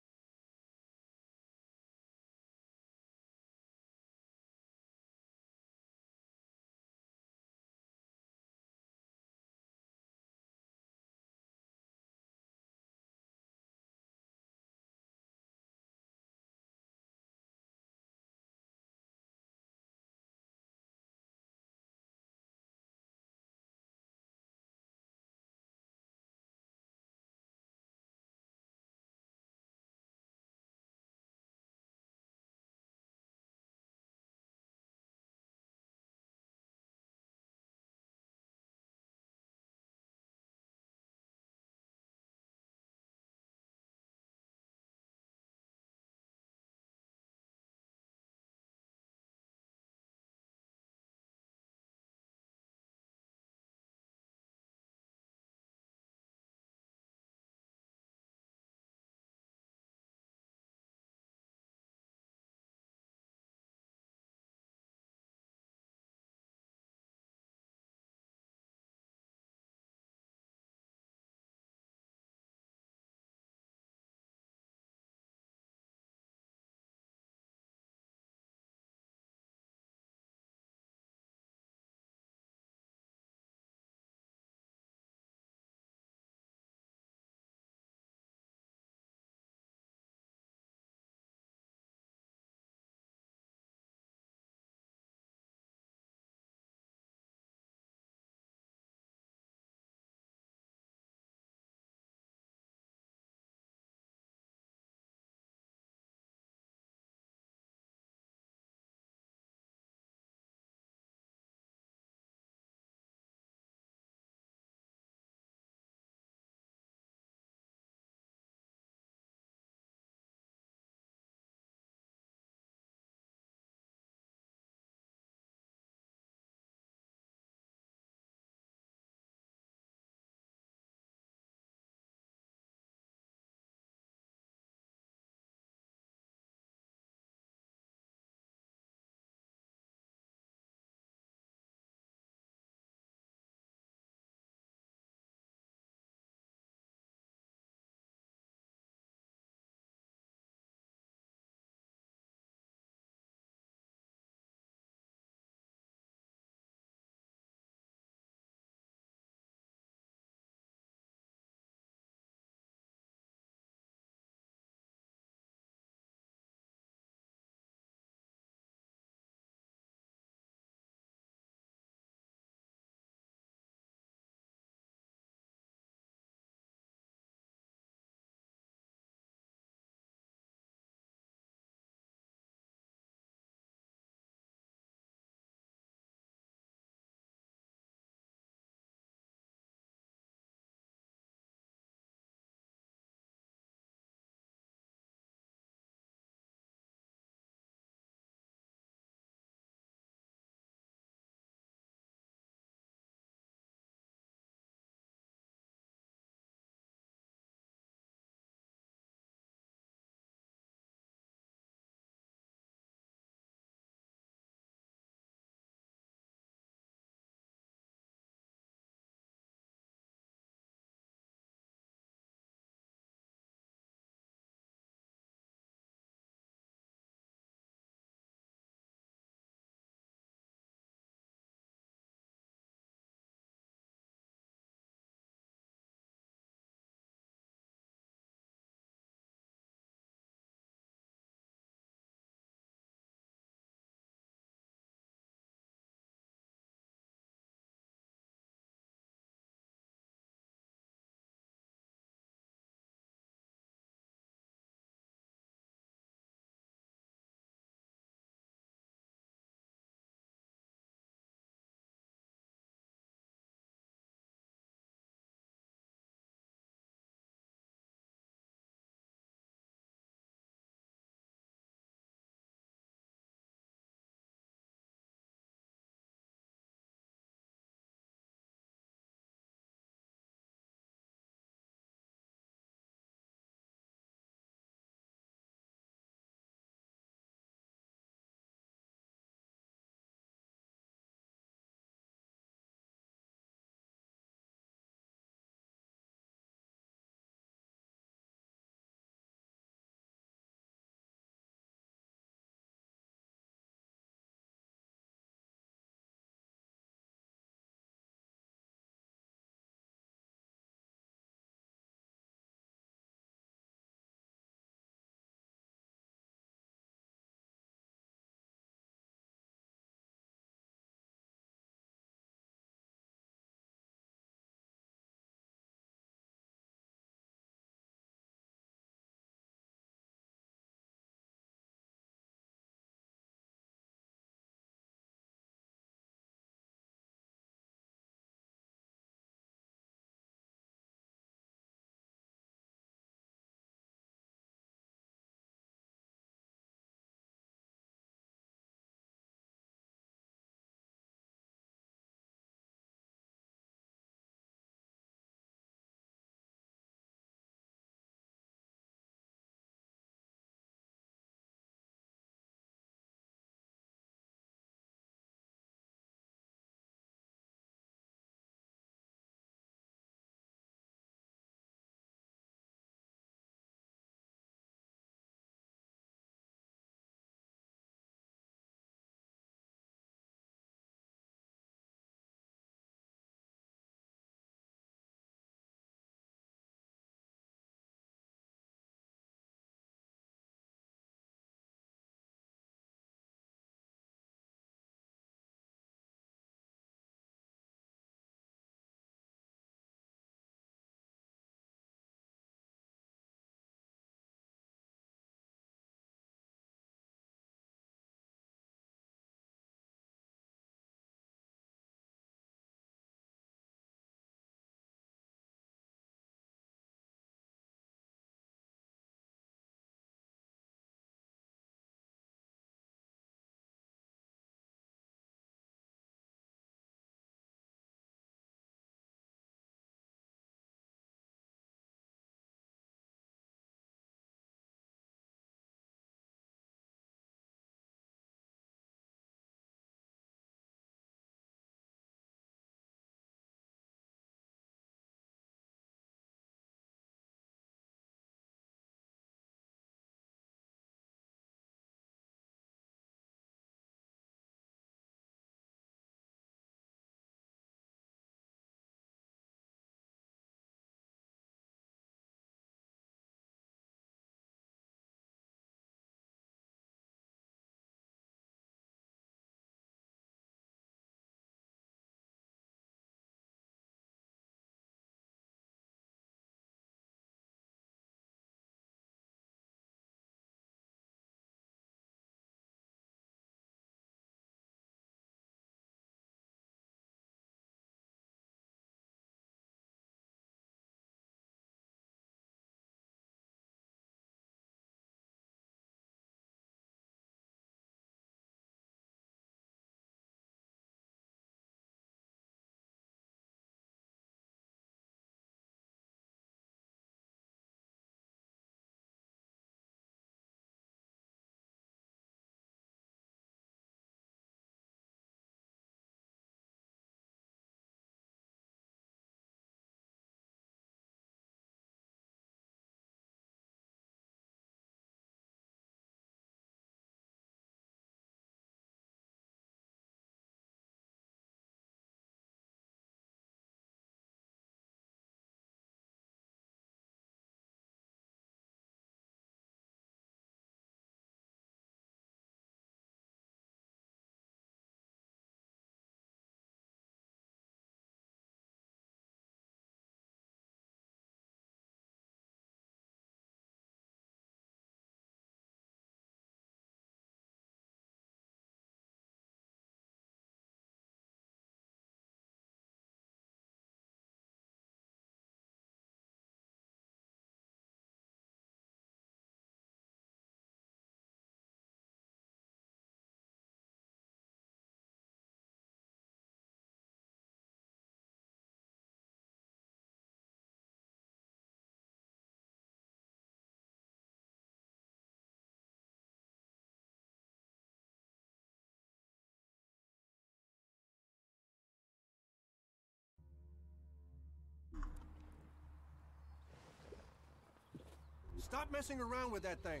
Stop messing around with that thing.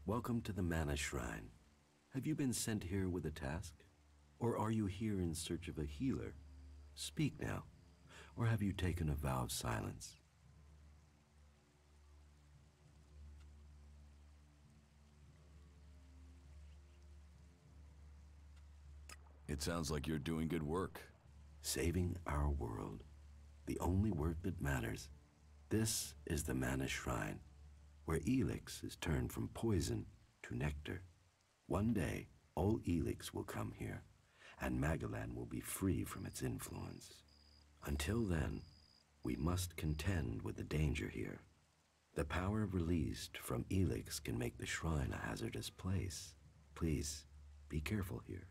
Welcome to the Mana Shrine. Have you been sent here with a task? Or are you here in search of a healer? Speak now. Or have you taken a vow of silence? It sounds like you're doing good work. Saving our world. The only work that matters. This is the Mana Shrine, where Elex is turned from poison to nectar. One day, all Elex will come here, and Magalan will be free from its influence. Until then, we must contend with the danger here. The power released from Elex can make the shrine a hazardous place. Please, be careful here.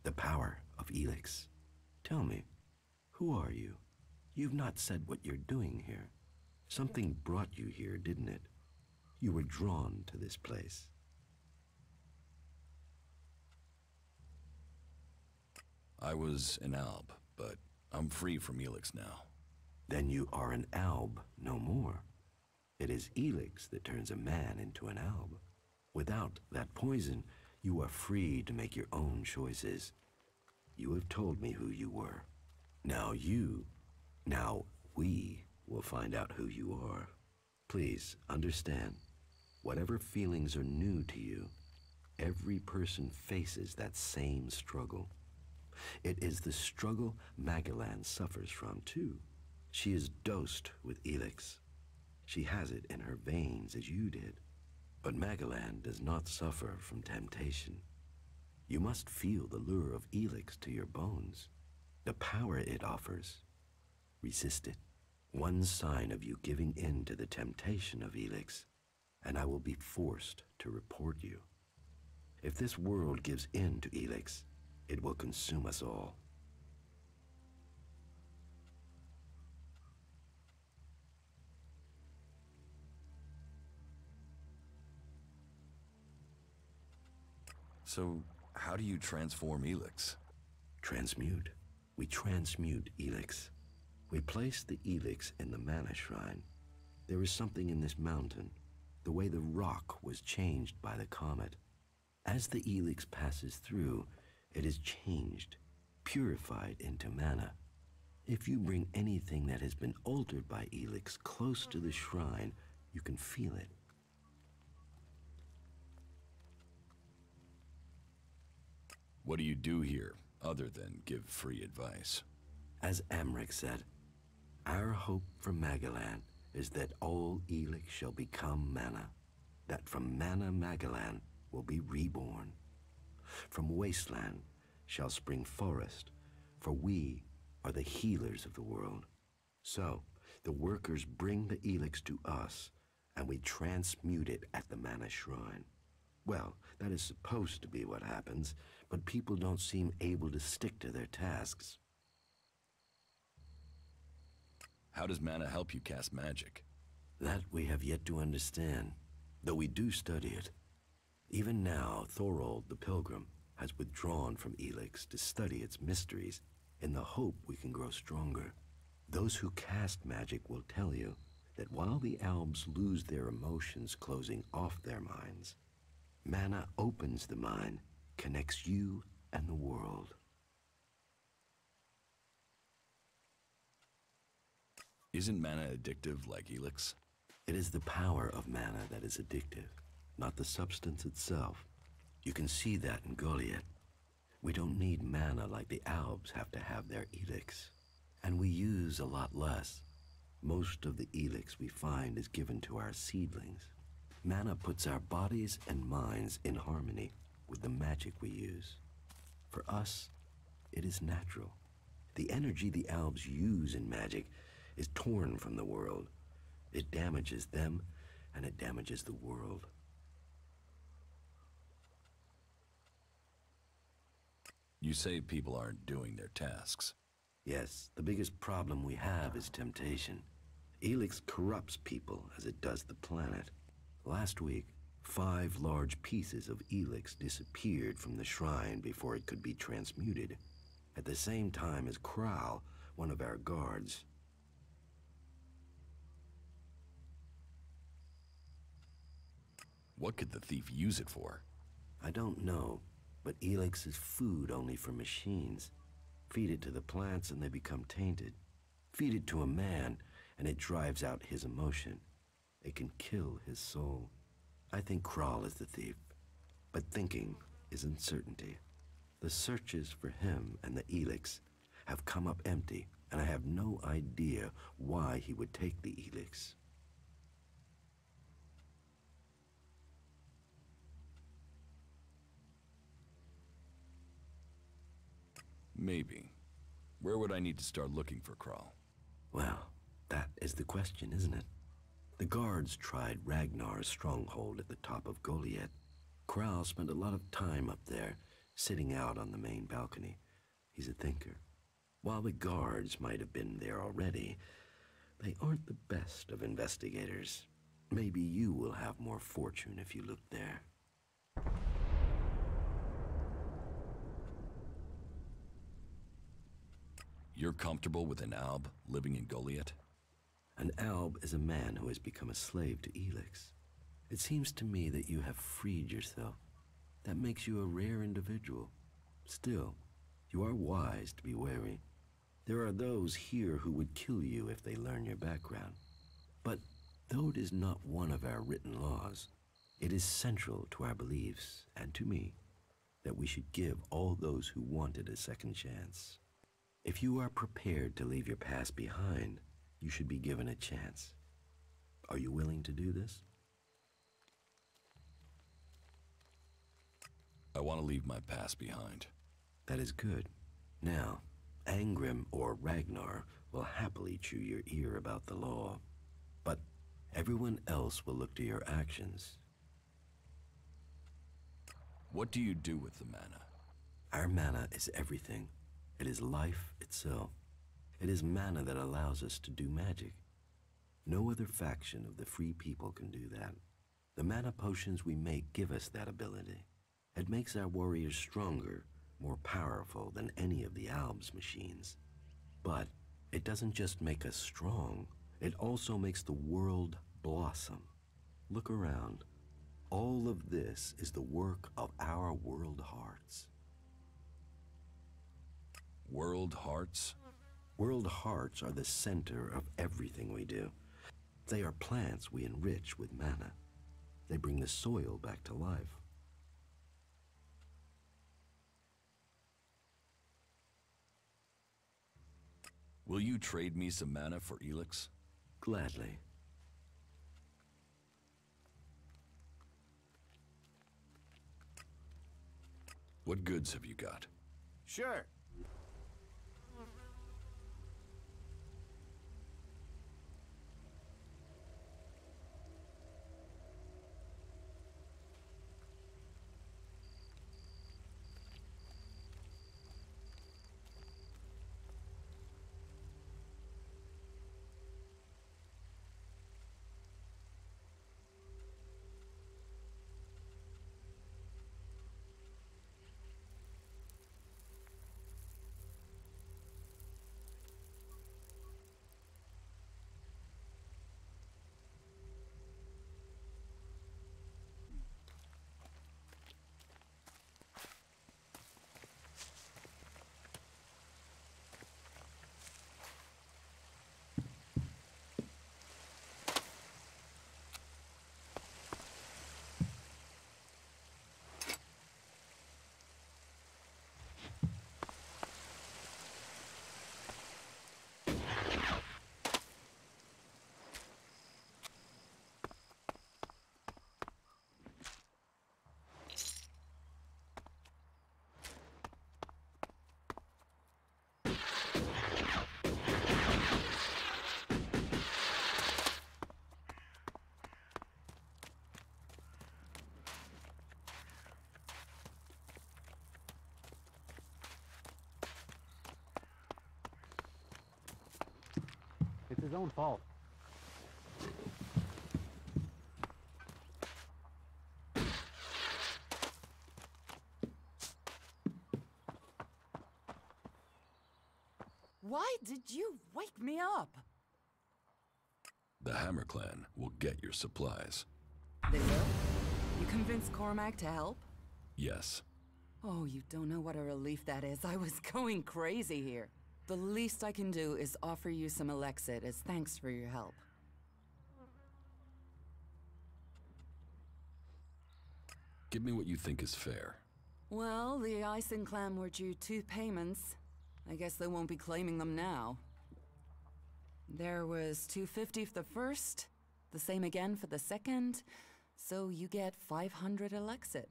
The power of Elex. Tell me, who are you? You've not said what you're doing here. Something brought you here, didn't it? You were drawn to this place. I was an alb, but I'm free from Elex now. Then you are an alb no more. It is Elex that turns a man into an alb. Without that poison, you are free to make your own choices. You have told me who you were. Now we will find out who you are. Please understand, whatever feelings are new to you, every person faces that same struggle. It is the struggle Magalan suffers from too. She is dosed with Elex. She has it in her veins as you did. But Magalan does not suffer from temptation. You must feel the lure of Elex to your bones, the power it offers. Resist it. One sign of you giving in to the temptation of Elex, and I will be forced to report you. If this world gives in to Elex, it will consume us all. So, how do you transform Elex? Transmute. We transmute Elex. We place the Elex in the Mana Shrine. There is something in this mountain, the way the rock was changed by the comet. As the Elex passes through, it is changed, purified into mana. If you bring anything that has been altered by Elex close to the shrine, you can feel it. What do you do here, other than give free advice? As Amric said, our hope for Magalan is that all Elex shall become mana, that from mana Magalan will be reborn. From wasteland shall spring forest, for we are the healers of the world. So, the workers bring the Elex to us, and we transmute it at the Mana Shrine. Well, that is supposed to be what happens, but people don't seem able to stick to their tasks. How does mana help you cast magic? That we have yet to understand, though we do study it. Even now, Thorold the Pilgrim has withdrawn from Elex to study its mysteries in the hope we can grow stronger. Those who cast magic will tell you that while the Albs lose their emotions closing off their minds, mana opens the mind, connects you and the world. Isn't mana addictive like Elex? It is the power of mana that is addictive, not the substance itself. You can see that in Goliath. We don't need mana like the Albs have to have their Elex. And we use a lot less. Most of the Elex we find is given to our seedlings. Mana puts our bodies and minds in harmony with the magic we use. For us, it is natural. The energy the Albs use in magic is torn from the world. It damages them, and it damages the world. You say people aren't doing their tasks. Yes, the biggest problem we have is temptation. Elex corrupts people as it does the planet. Last week, 5 large pieces of Elex disappeared from the shrine before it could be transmuted, at the same time as Kral, one of our guards. What could the thief use it for? I don't know, but Elex is food only for machines. Feed it to the plants and they become tainted. Feed it to a man and it drives out his emotion. It can kill his soul. I think Kral is the thief, but thinking is uncertainty. The searches for him and the Elex have come up empty, and I have no idea why he would take the Elex. Maybe. Where would I need to start looking for Kral? Well, that is the question, isn't it? The guards tried Ragnar's stronghold at the top of Goliath. Kral spent a lot of time up there, sitting out on the main balcony. He's a thinker. While the guards might have been there already, they aren't the best of investigators. Maybe you will have more fortune if you look there. You're comfortable with an Alb living in Goliath? An Alb is a man who has become a slave to Elex. It seems to me that you have freed yourself. That makes you a rare individual. Still, you are wise to be wary. There are those here who would kill you if they learn your background. But though it is not one of our written laws, it is central to our beliefs and to me that we should give all those who want it a second chance. If you are prepared to leave your past behind, you should be given a chance. Are you willing to do this? I want to leave my past behind. That is good. Now, Angrim or Ragnar will happily chew your ear about the law, but everyone else will look to your actions. What do you do with the mana? Our mana is everything. It is life itself. It is mana that allows us to do magic. No other faction of the free people can do that. The mana potions we make give us that ability. It makes our warriors stronger, more powerful than any of the Alb's machines. But it doesn't just make us strong, it also makes the world blossom. Look around. All of this is the work of our world hearts. World hearts? World hearts are the center of everything we do. They are plants we enrich with mana. They bring the soil back to life. Will you trade me some mana for Elex? Gladly. What goods have you got? Sure. It's his own fault. Why did you wake me up? The Hammer Clan will get your supplies. They will? You convinced Cormac to help? Yes. Oh, you don't know what a relief that is. I was going crazy here. The least I can do is offer you some Elexit as thanks for your help. Give me what you think is fair. Well, the Ison clan were due 2 payments. I guess they won't be claiming them now. There was $250 for the first, the same again for the second, so you get 500 Elexit.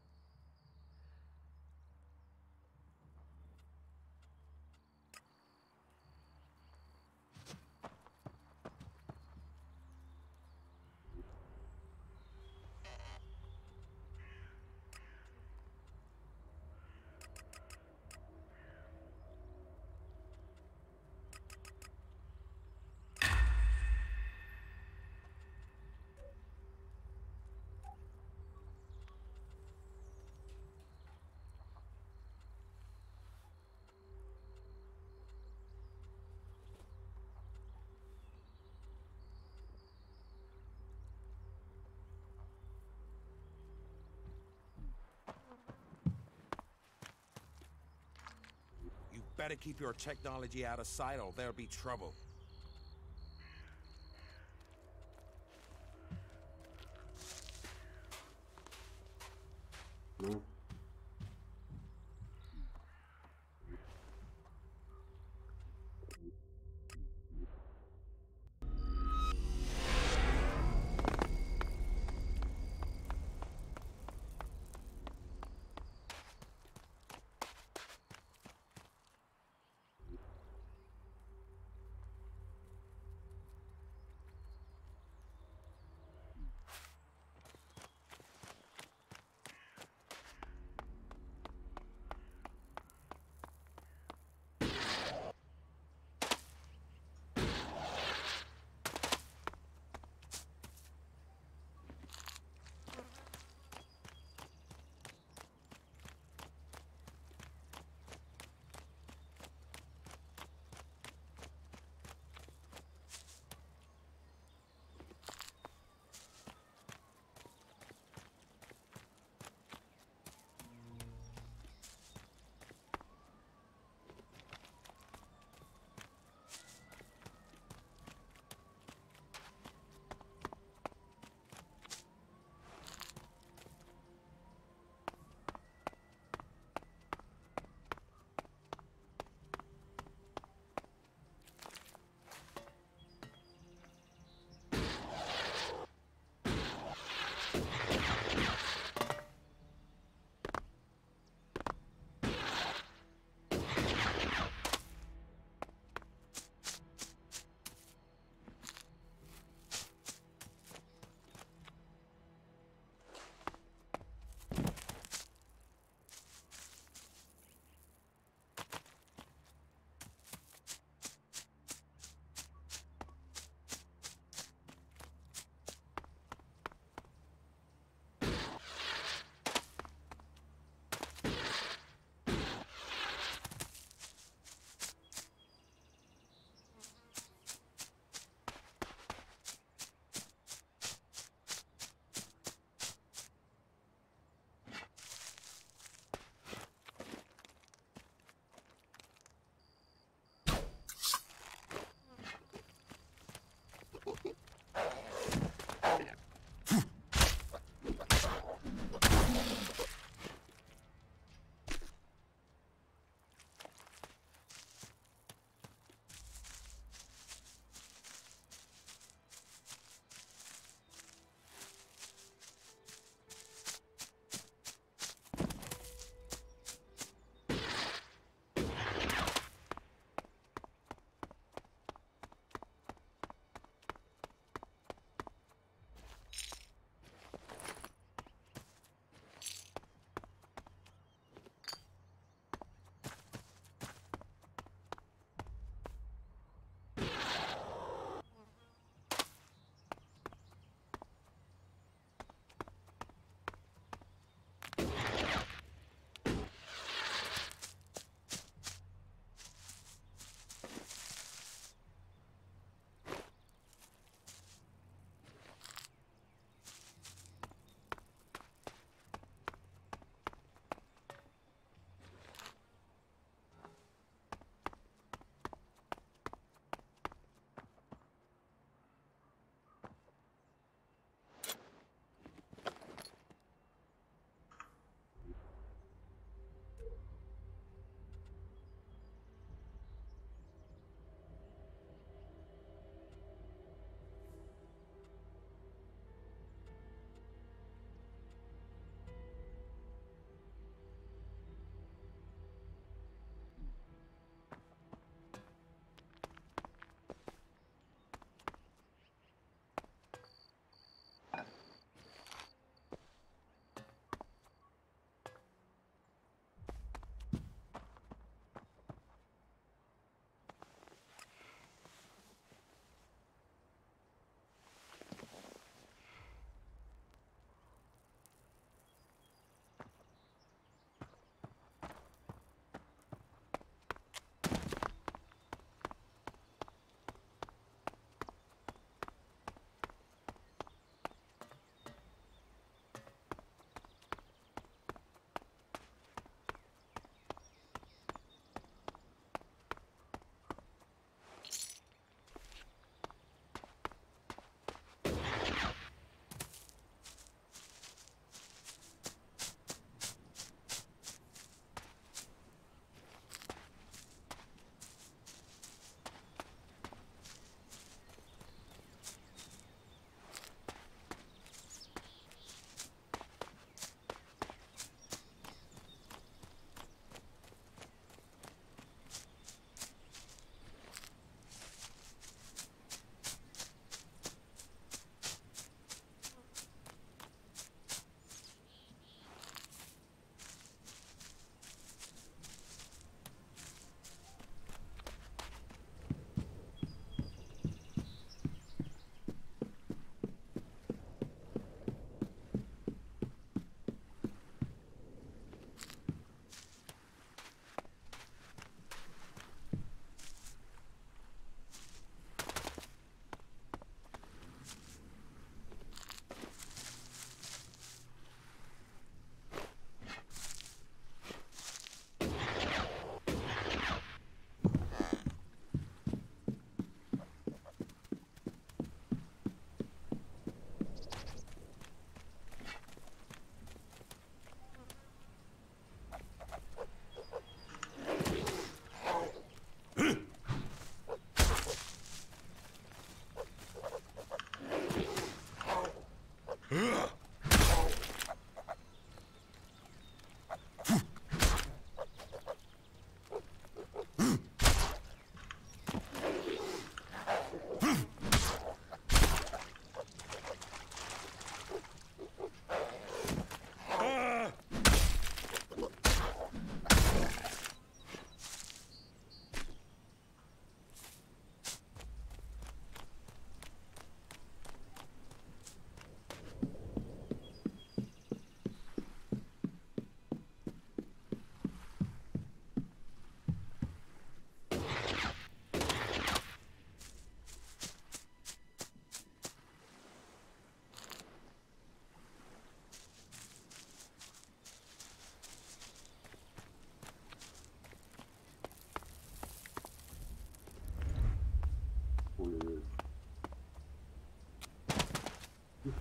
Better keep your technology out of sight or there'll be trouble.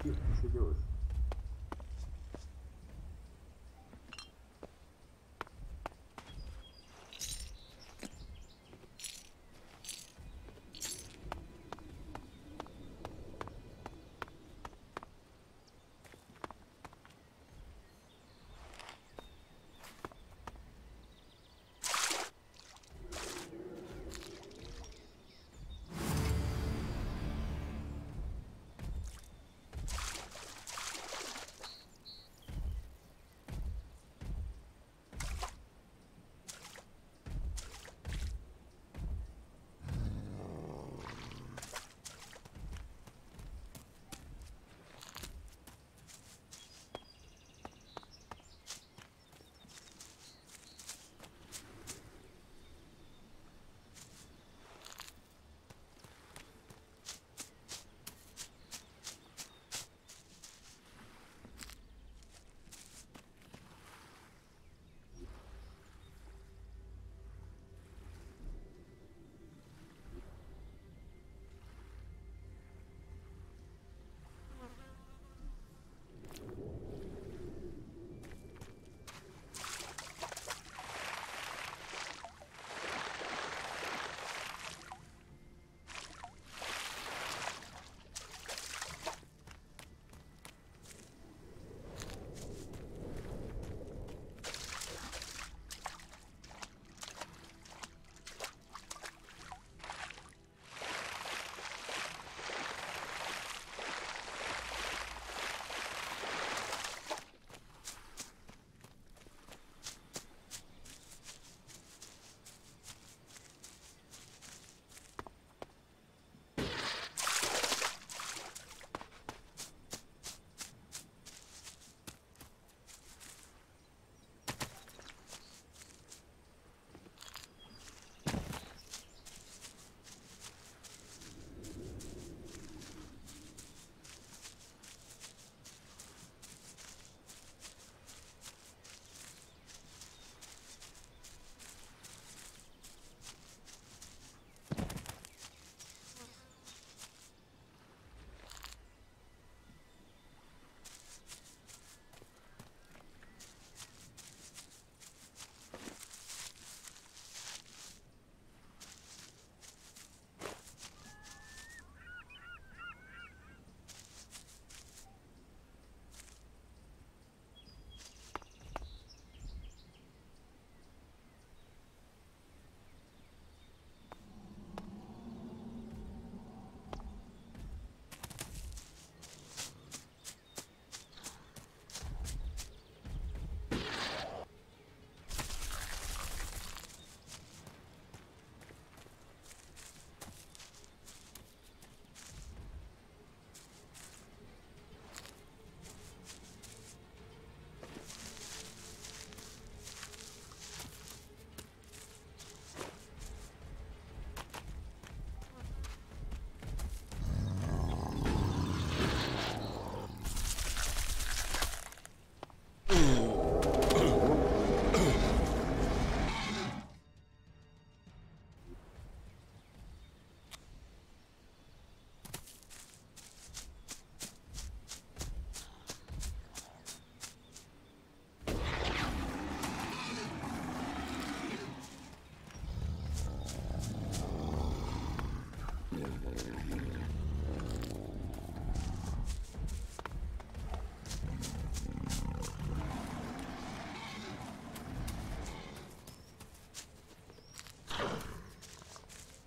каких присоединилось.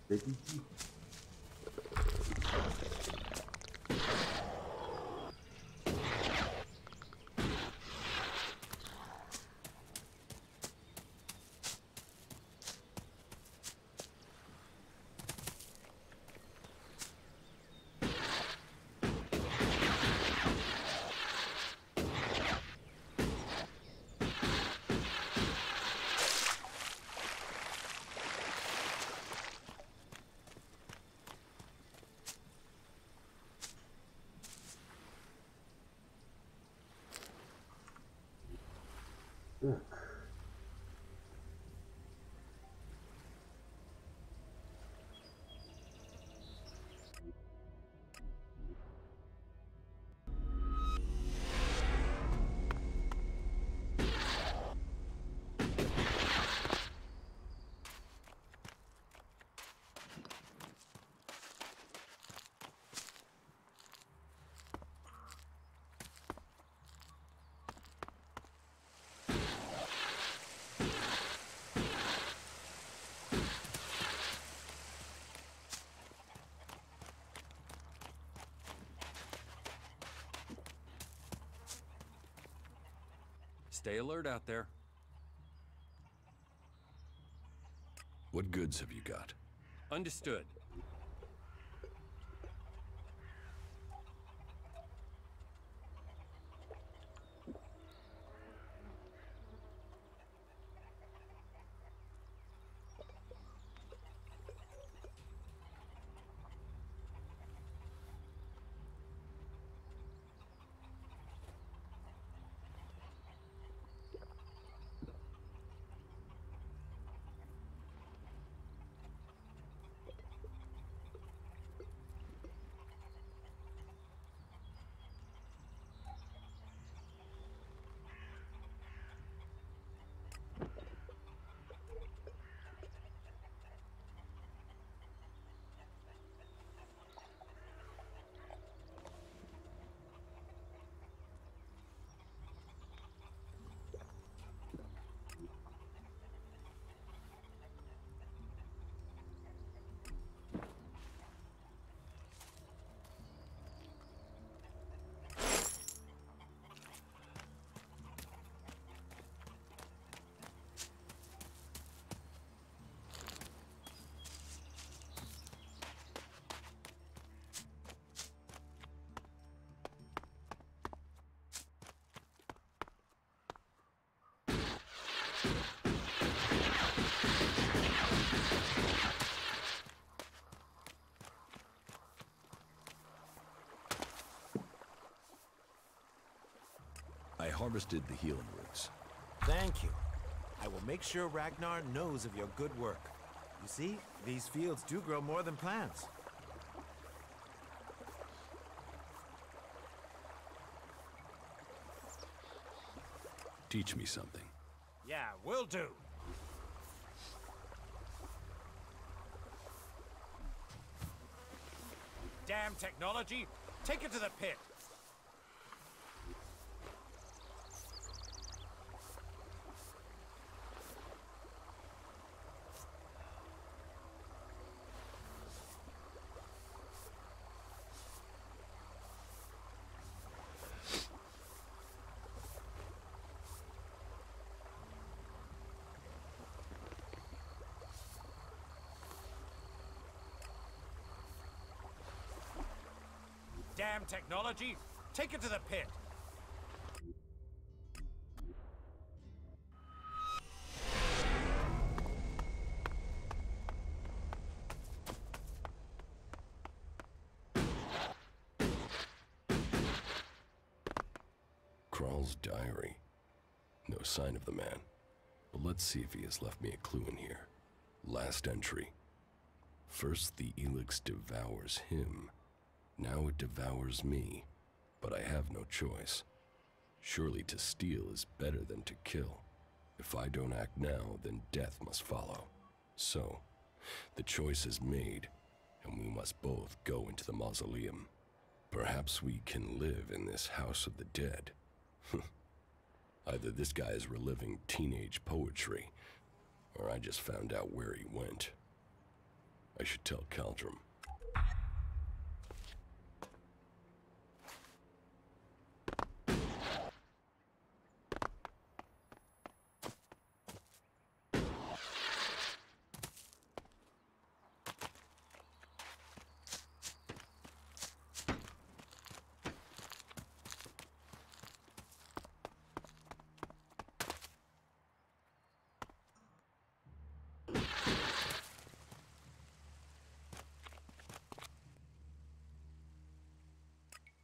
Definitiv. Так. Stay alert out there. What goods have you got? Understood. I harvested the healing roots. Thank you. I will make sure Ragnar knows of your good work. You see, these fields do grow more than plants. Teach me something. Yeah, will do. Damn technology! Take it to the pit! Damn technology! Take it to the pit! Kral's diary. No sign of the man. But let's see if he has left me a clue in here. Last entry. First the Elex devours him. Now it devours me, but I have no choice. Surely to steal is better than to kill. If I don't act now, then death must follow. So, the choice is made, and we must both go into the mausoleum. Perhaps we can live in this house of the dead. Either this guy is reliving teenage poetry, or I just found out where he went. I should tell Caldrum.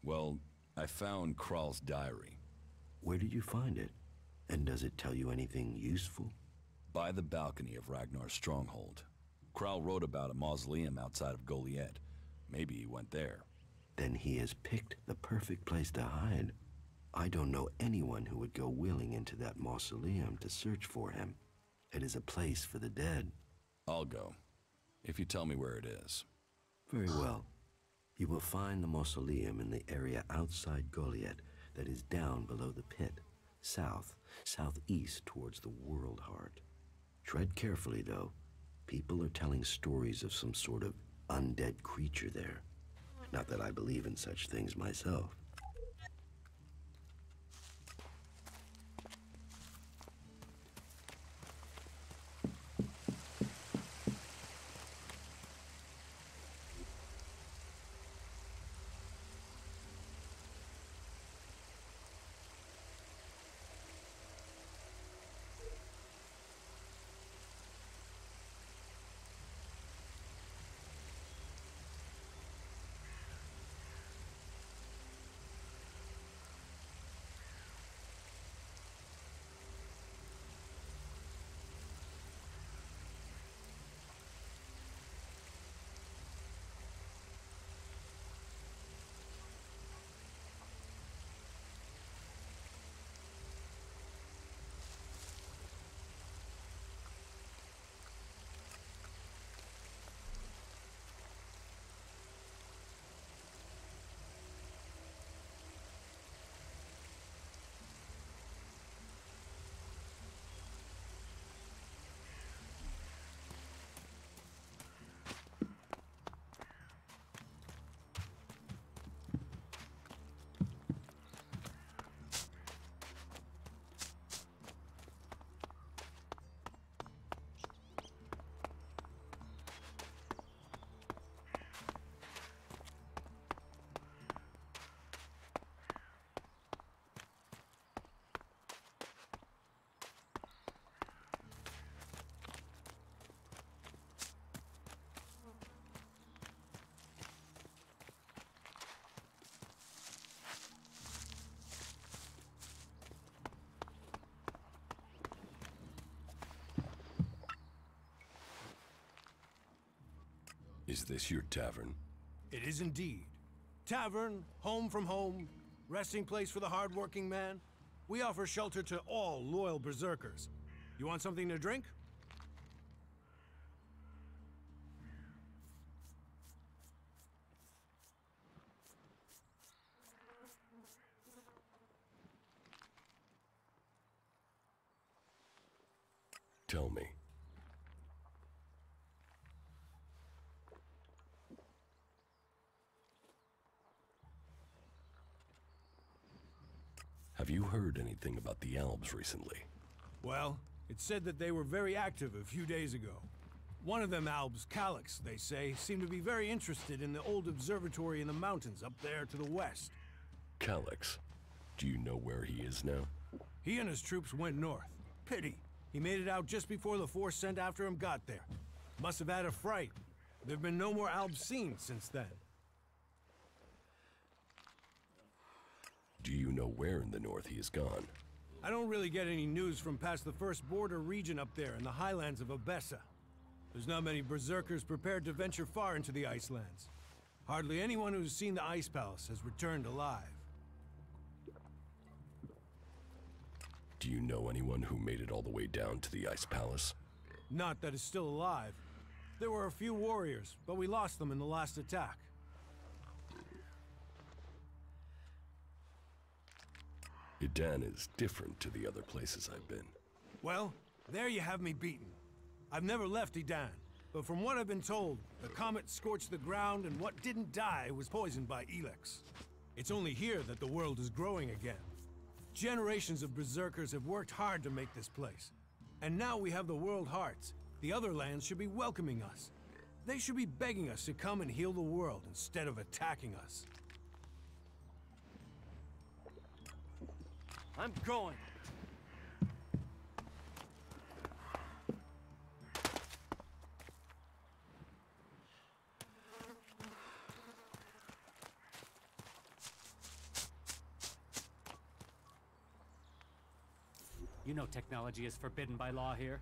Well, I found Kral's diary. Where did you find it? And does it tell you anything useful? By the balcony of Ragnar's stronghold. Kral wrote about a mausoleum outside of Goliet. Maybe he went there. Then he has picked the perfect place to hide. I don't know anyone who would go willing into that mausoleum to search for him. It is a place for the dead. I'll go, if you tell me where it is. Very well. You will find the mausoleum in the area outside Goliet that is down below the pit, southeast towards the World Heart. Tread carefully, though. People are telling stories of some sort of undead creature there. Not that I believe in such things myself. Is this your tavern? It is indeed. Tavern, home from home, resting place for the hard-working man. We offer shelter to all loyal berserkers. You want something to drink? Tell me. Have you heard anything about the Albs recently? Well, it's said that they were very active a few days ago. One of them Albs, Elex, they say, seemed to be very interested in the old observatory in the mountains up there to the west. Elex? Do you know where he is now? He and his troops went north. Pity. He made it out just before the force sent after him got there. Must have had a fright. There have been no more Albs seen since then. Do you know where in the north he has gone? I don't really get any news from past the first border region up there in the highlands of Abessa. There's not many berserkers prepared to venture far into the Icelands. Hardly anyone who's seen the Ice Palace has returned alive. Do you know anyone who made it all the way down to the Ice Palace? Not that is still alive. There were a few warriors, but we lost them in the last attack. Idan is different to the other places I've been. Well, there you have me beaten. I've never left Idan, but from what I've been told, the comet scorched the ground and what didn't die was poisoned by Elex. It's only here that the world is growing again. Generations of berserkers have worked hard to make this place. And now we have the World Hearts. The other lands should be welcoming us. They should be begging us to come and heal the world instead of attacking us. I'm going. You know technology is forbidden by law here.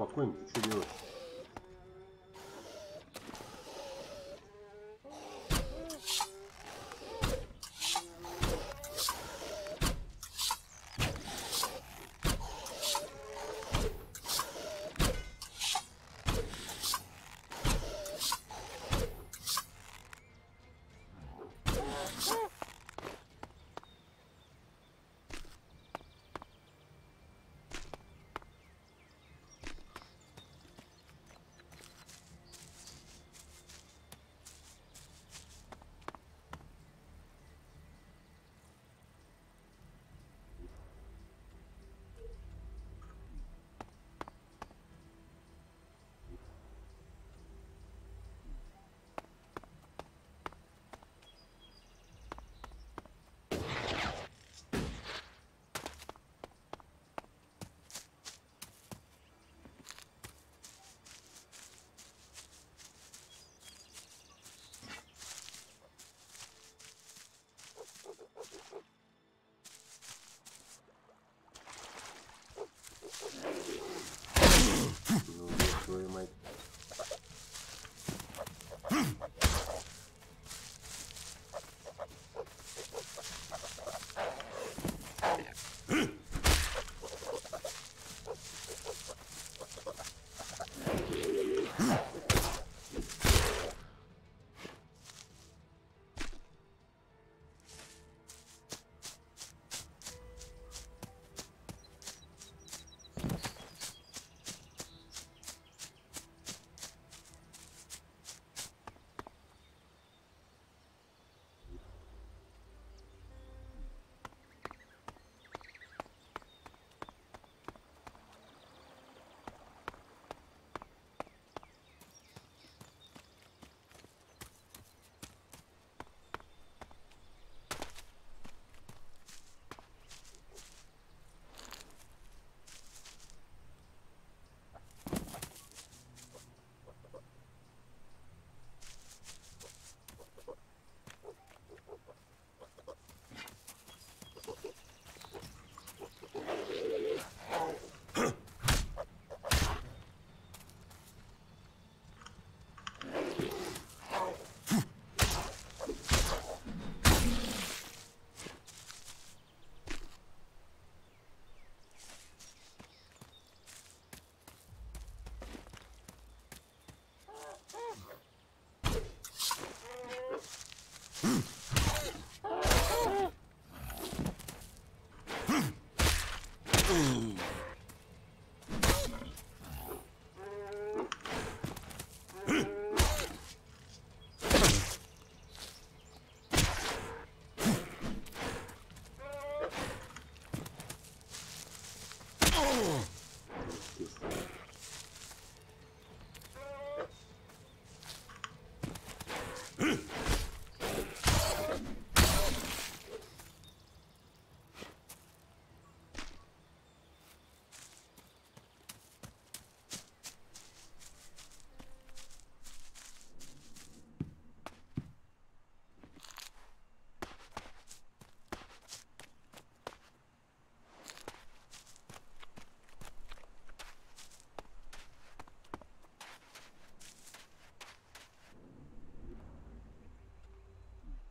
Спокойно, ты что делаешь? Твою мать.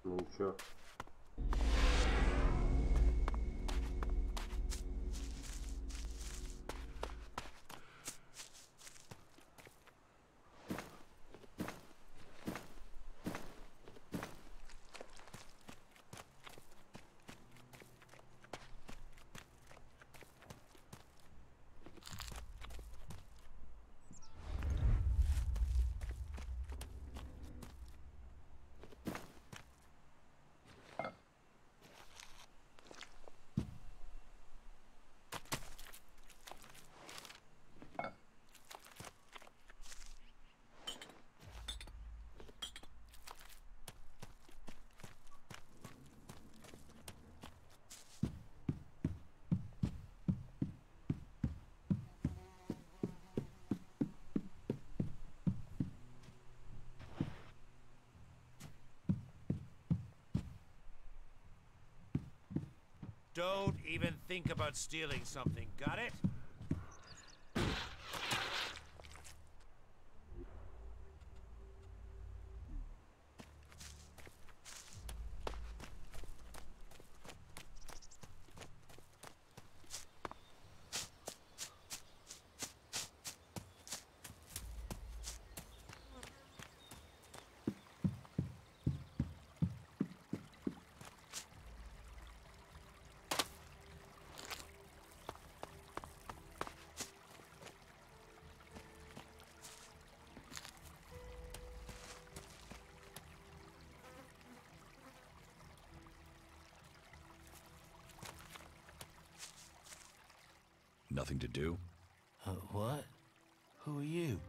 Ну и чё? Don't even think about stealing something, got it? Nothing to do? What? Who are you?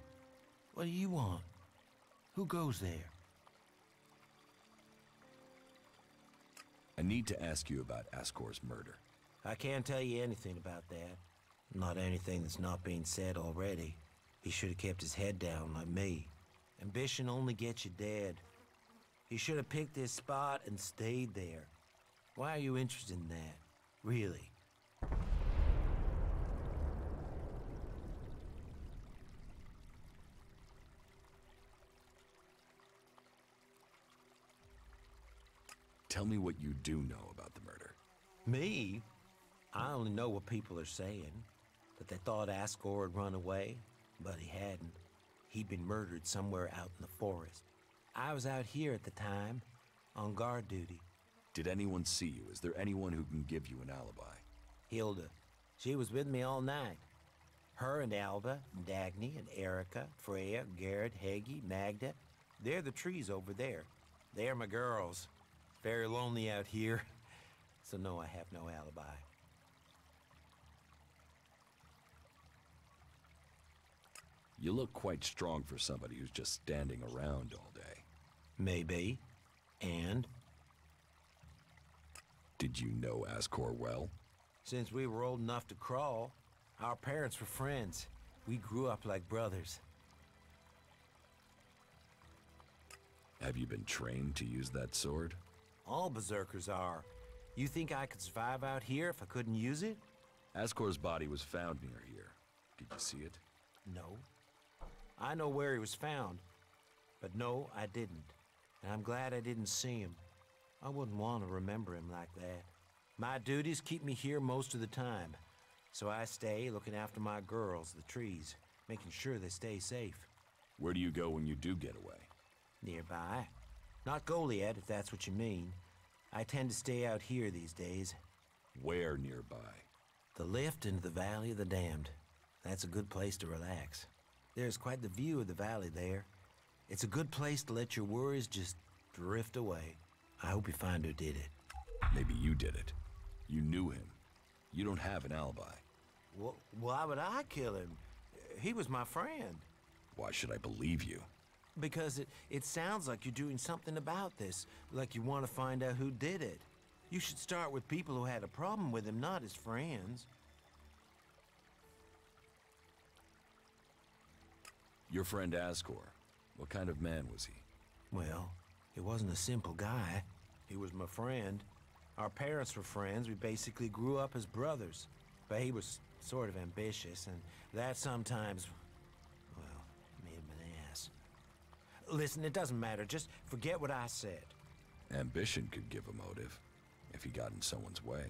What do you want? Who goes there? I need to ask you about Ascor's murder. I can't tell you anything about that. Not anything that's not being said already. He should have kept his head down like me. Ambition only gets you dead. He should have picked his spot and stayed there. Why are you interested in that? Really? Tell me what you do know about the murder. Me? I only know what people are saying. That they thought Ascor had run away, but he hadn't. He'd been murdered somewhere out in the forest. I was out here at the time, on guard duty. Did anyone see you? Is there anyone who can give you an alibi? Hilda. She was with me all night. Her and Alba, and Dagny, and Erica, Freya, Garrett, Heggie, Magda. They're the trees over there. They're my girls. Very lonely out here. So no, I have no alibi. You look quite strong for somebody who's just standing around all day. Maybe. And? Did you know Ascor well? Since we were old enough to crawl, our parents were friends. We grew up like brothers. Have you been trained to use that sword? All berserkers are. You think I could survive out here if I couldn't use it? Ascor's body was found near here. Did you see it? No. I know where he was found. But no, I didn't. And I'm glad I didn't see him. I wouldn't want to remember him like that. My duties keep me here most of the time. So I stay looking after my girls, the trees, making sure they stay safe. Where do you go when you do get away? Nearby. Not Goliad, if that's what you mean. I tend to stay out here these days. Where nearby? The lift into the Valley of the Damned. That's a good place to relax. There's quite the view of the valley there. It's a good place to let your worries just drift away. I hope you find who did it. Maybe you did it. You knew him. You don't have an alibi. Why would I kill him? He was my friend. Why should I believe you? Because it sounds like you're doing something about this, like you want to find out who did it. You should start with people who had a problem with him, not his friends. Your friend Ascor, what kind of man was he? Well, he wasn't a simple guy. He was my friend. Our parents were friends. We basically grew up as brothers. But he was sort of ambitious, and that sometimes, well, made him an ass. Listen, it doesn't matter. Just forget what I said. Ambition could give a motive, if he got in someone's way.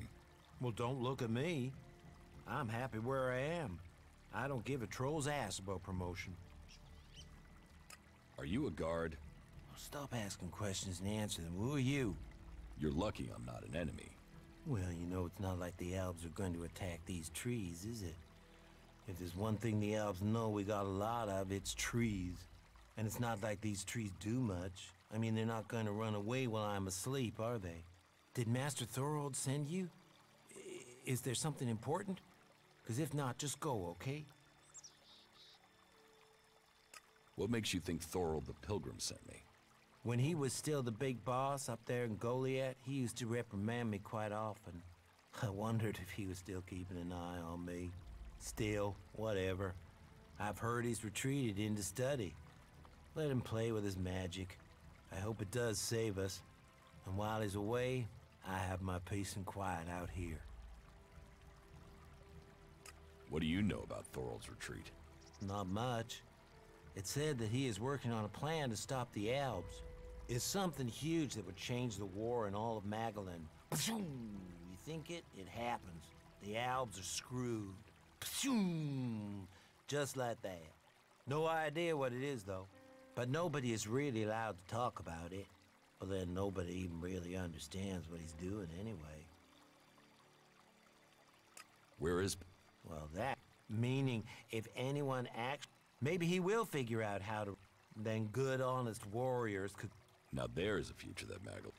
Well, don't look at me. I'm happy where I am. I don't give a troll's ass about promotion. Are you a guard? Stop asking questions and answer them. Who are you? You're lucky I'm not an enemy. Well, you know, it's not like the Albs are going to attack these trees, is it? If there's one thing the Albs know we got a lot of, it's trees. And it's not like these trees do much. I mean, they're not going to run away while I'm asleep, are they? Did Master Thorold send you? Is there something important? Because if not, just go, okay? What makes you think Thorold the Pilgrim sent me? When he was still the big boss up there in Goliath, he used to reprimand me quite often. I wondered if he was still keeping an eye on me. Still, whatever. I've heard he's retreated into study. Let him play with his magic. I hope it does save us. And while he's away, I have my peace and quiet out here. What do you know about Thorold's retreat? Not much. It said that he is working on a plan to stop the Albs. It's something huge that would change the war in all of Magellan. You think it? It happens. The Albs are screwed. Just like that. No idea what it is, though. But nobody is really allowed to talk about it. Well, then nobody even really understands what he's doing anyway. Where is... Well, that... Meaning, if anyone actually... Maybe he will figure out how to... Then good, honest warriors could... Now there's a future that Magellan...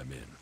I'm in.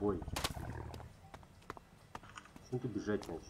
бой. Почему ты бежать начал?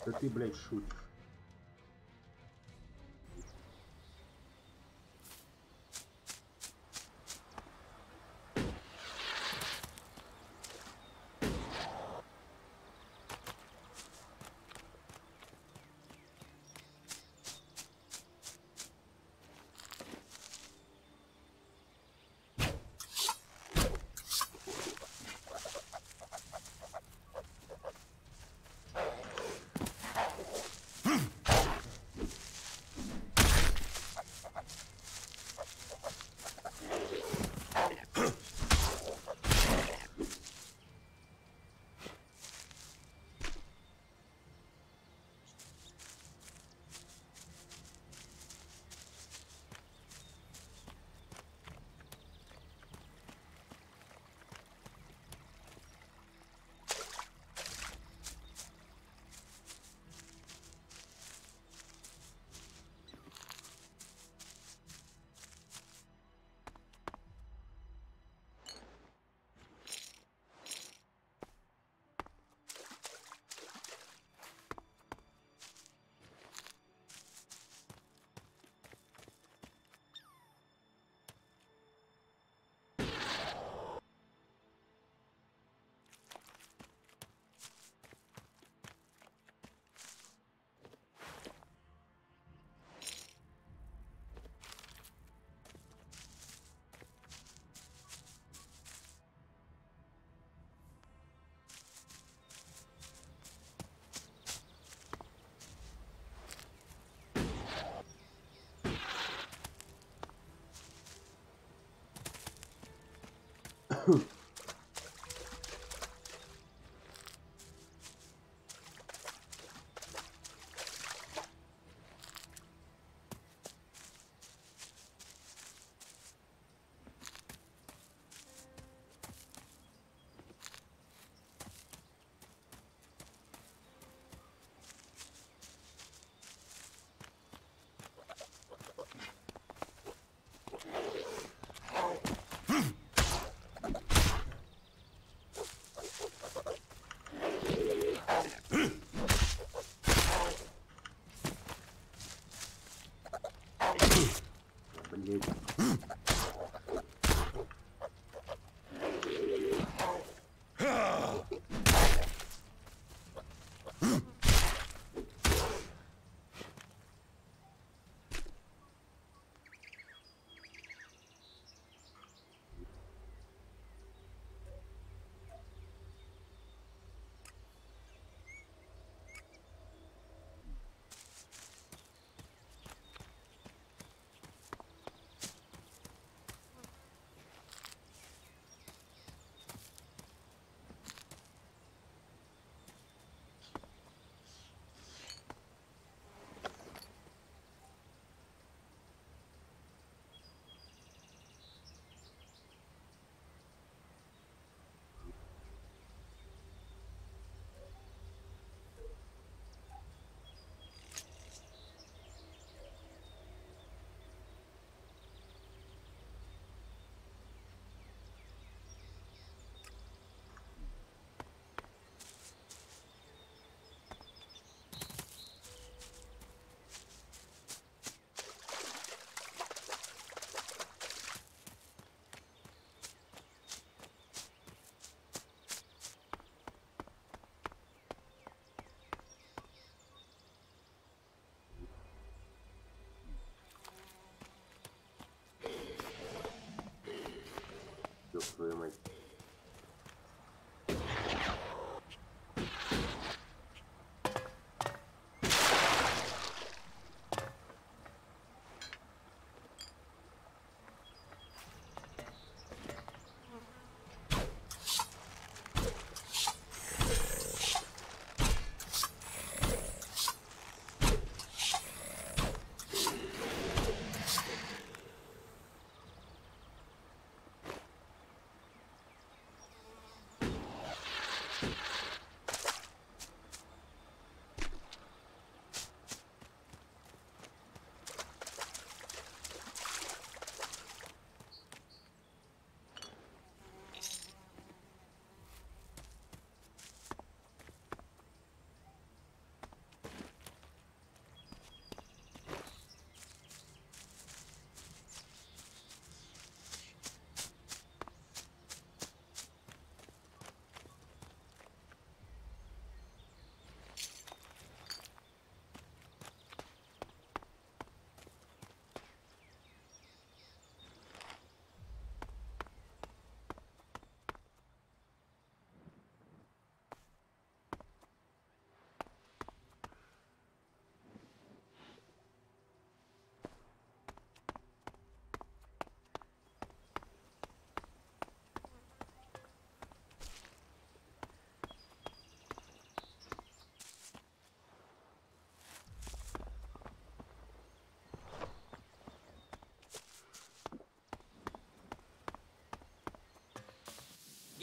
Да ты, блядь, шутишь.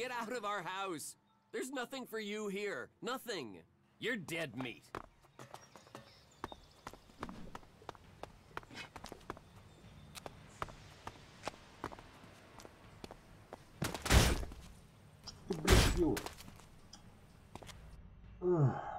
Get out of our house! There's nothing for you here. Nothing. You're dead meat. Ugh.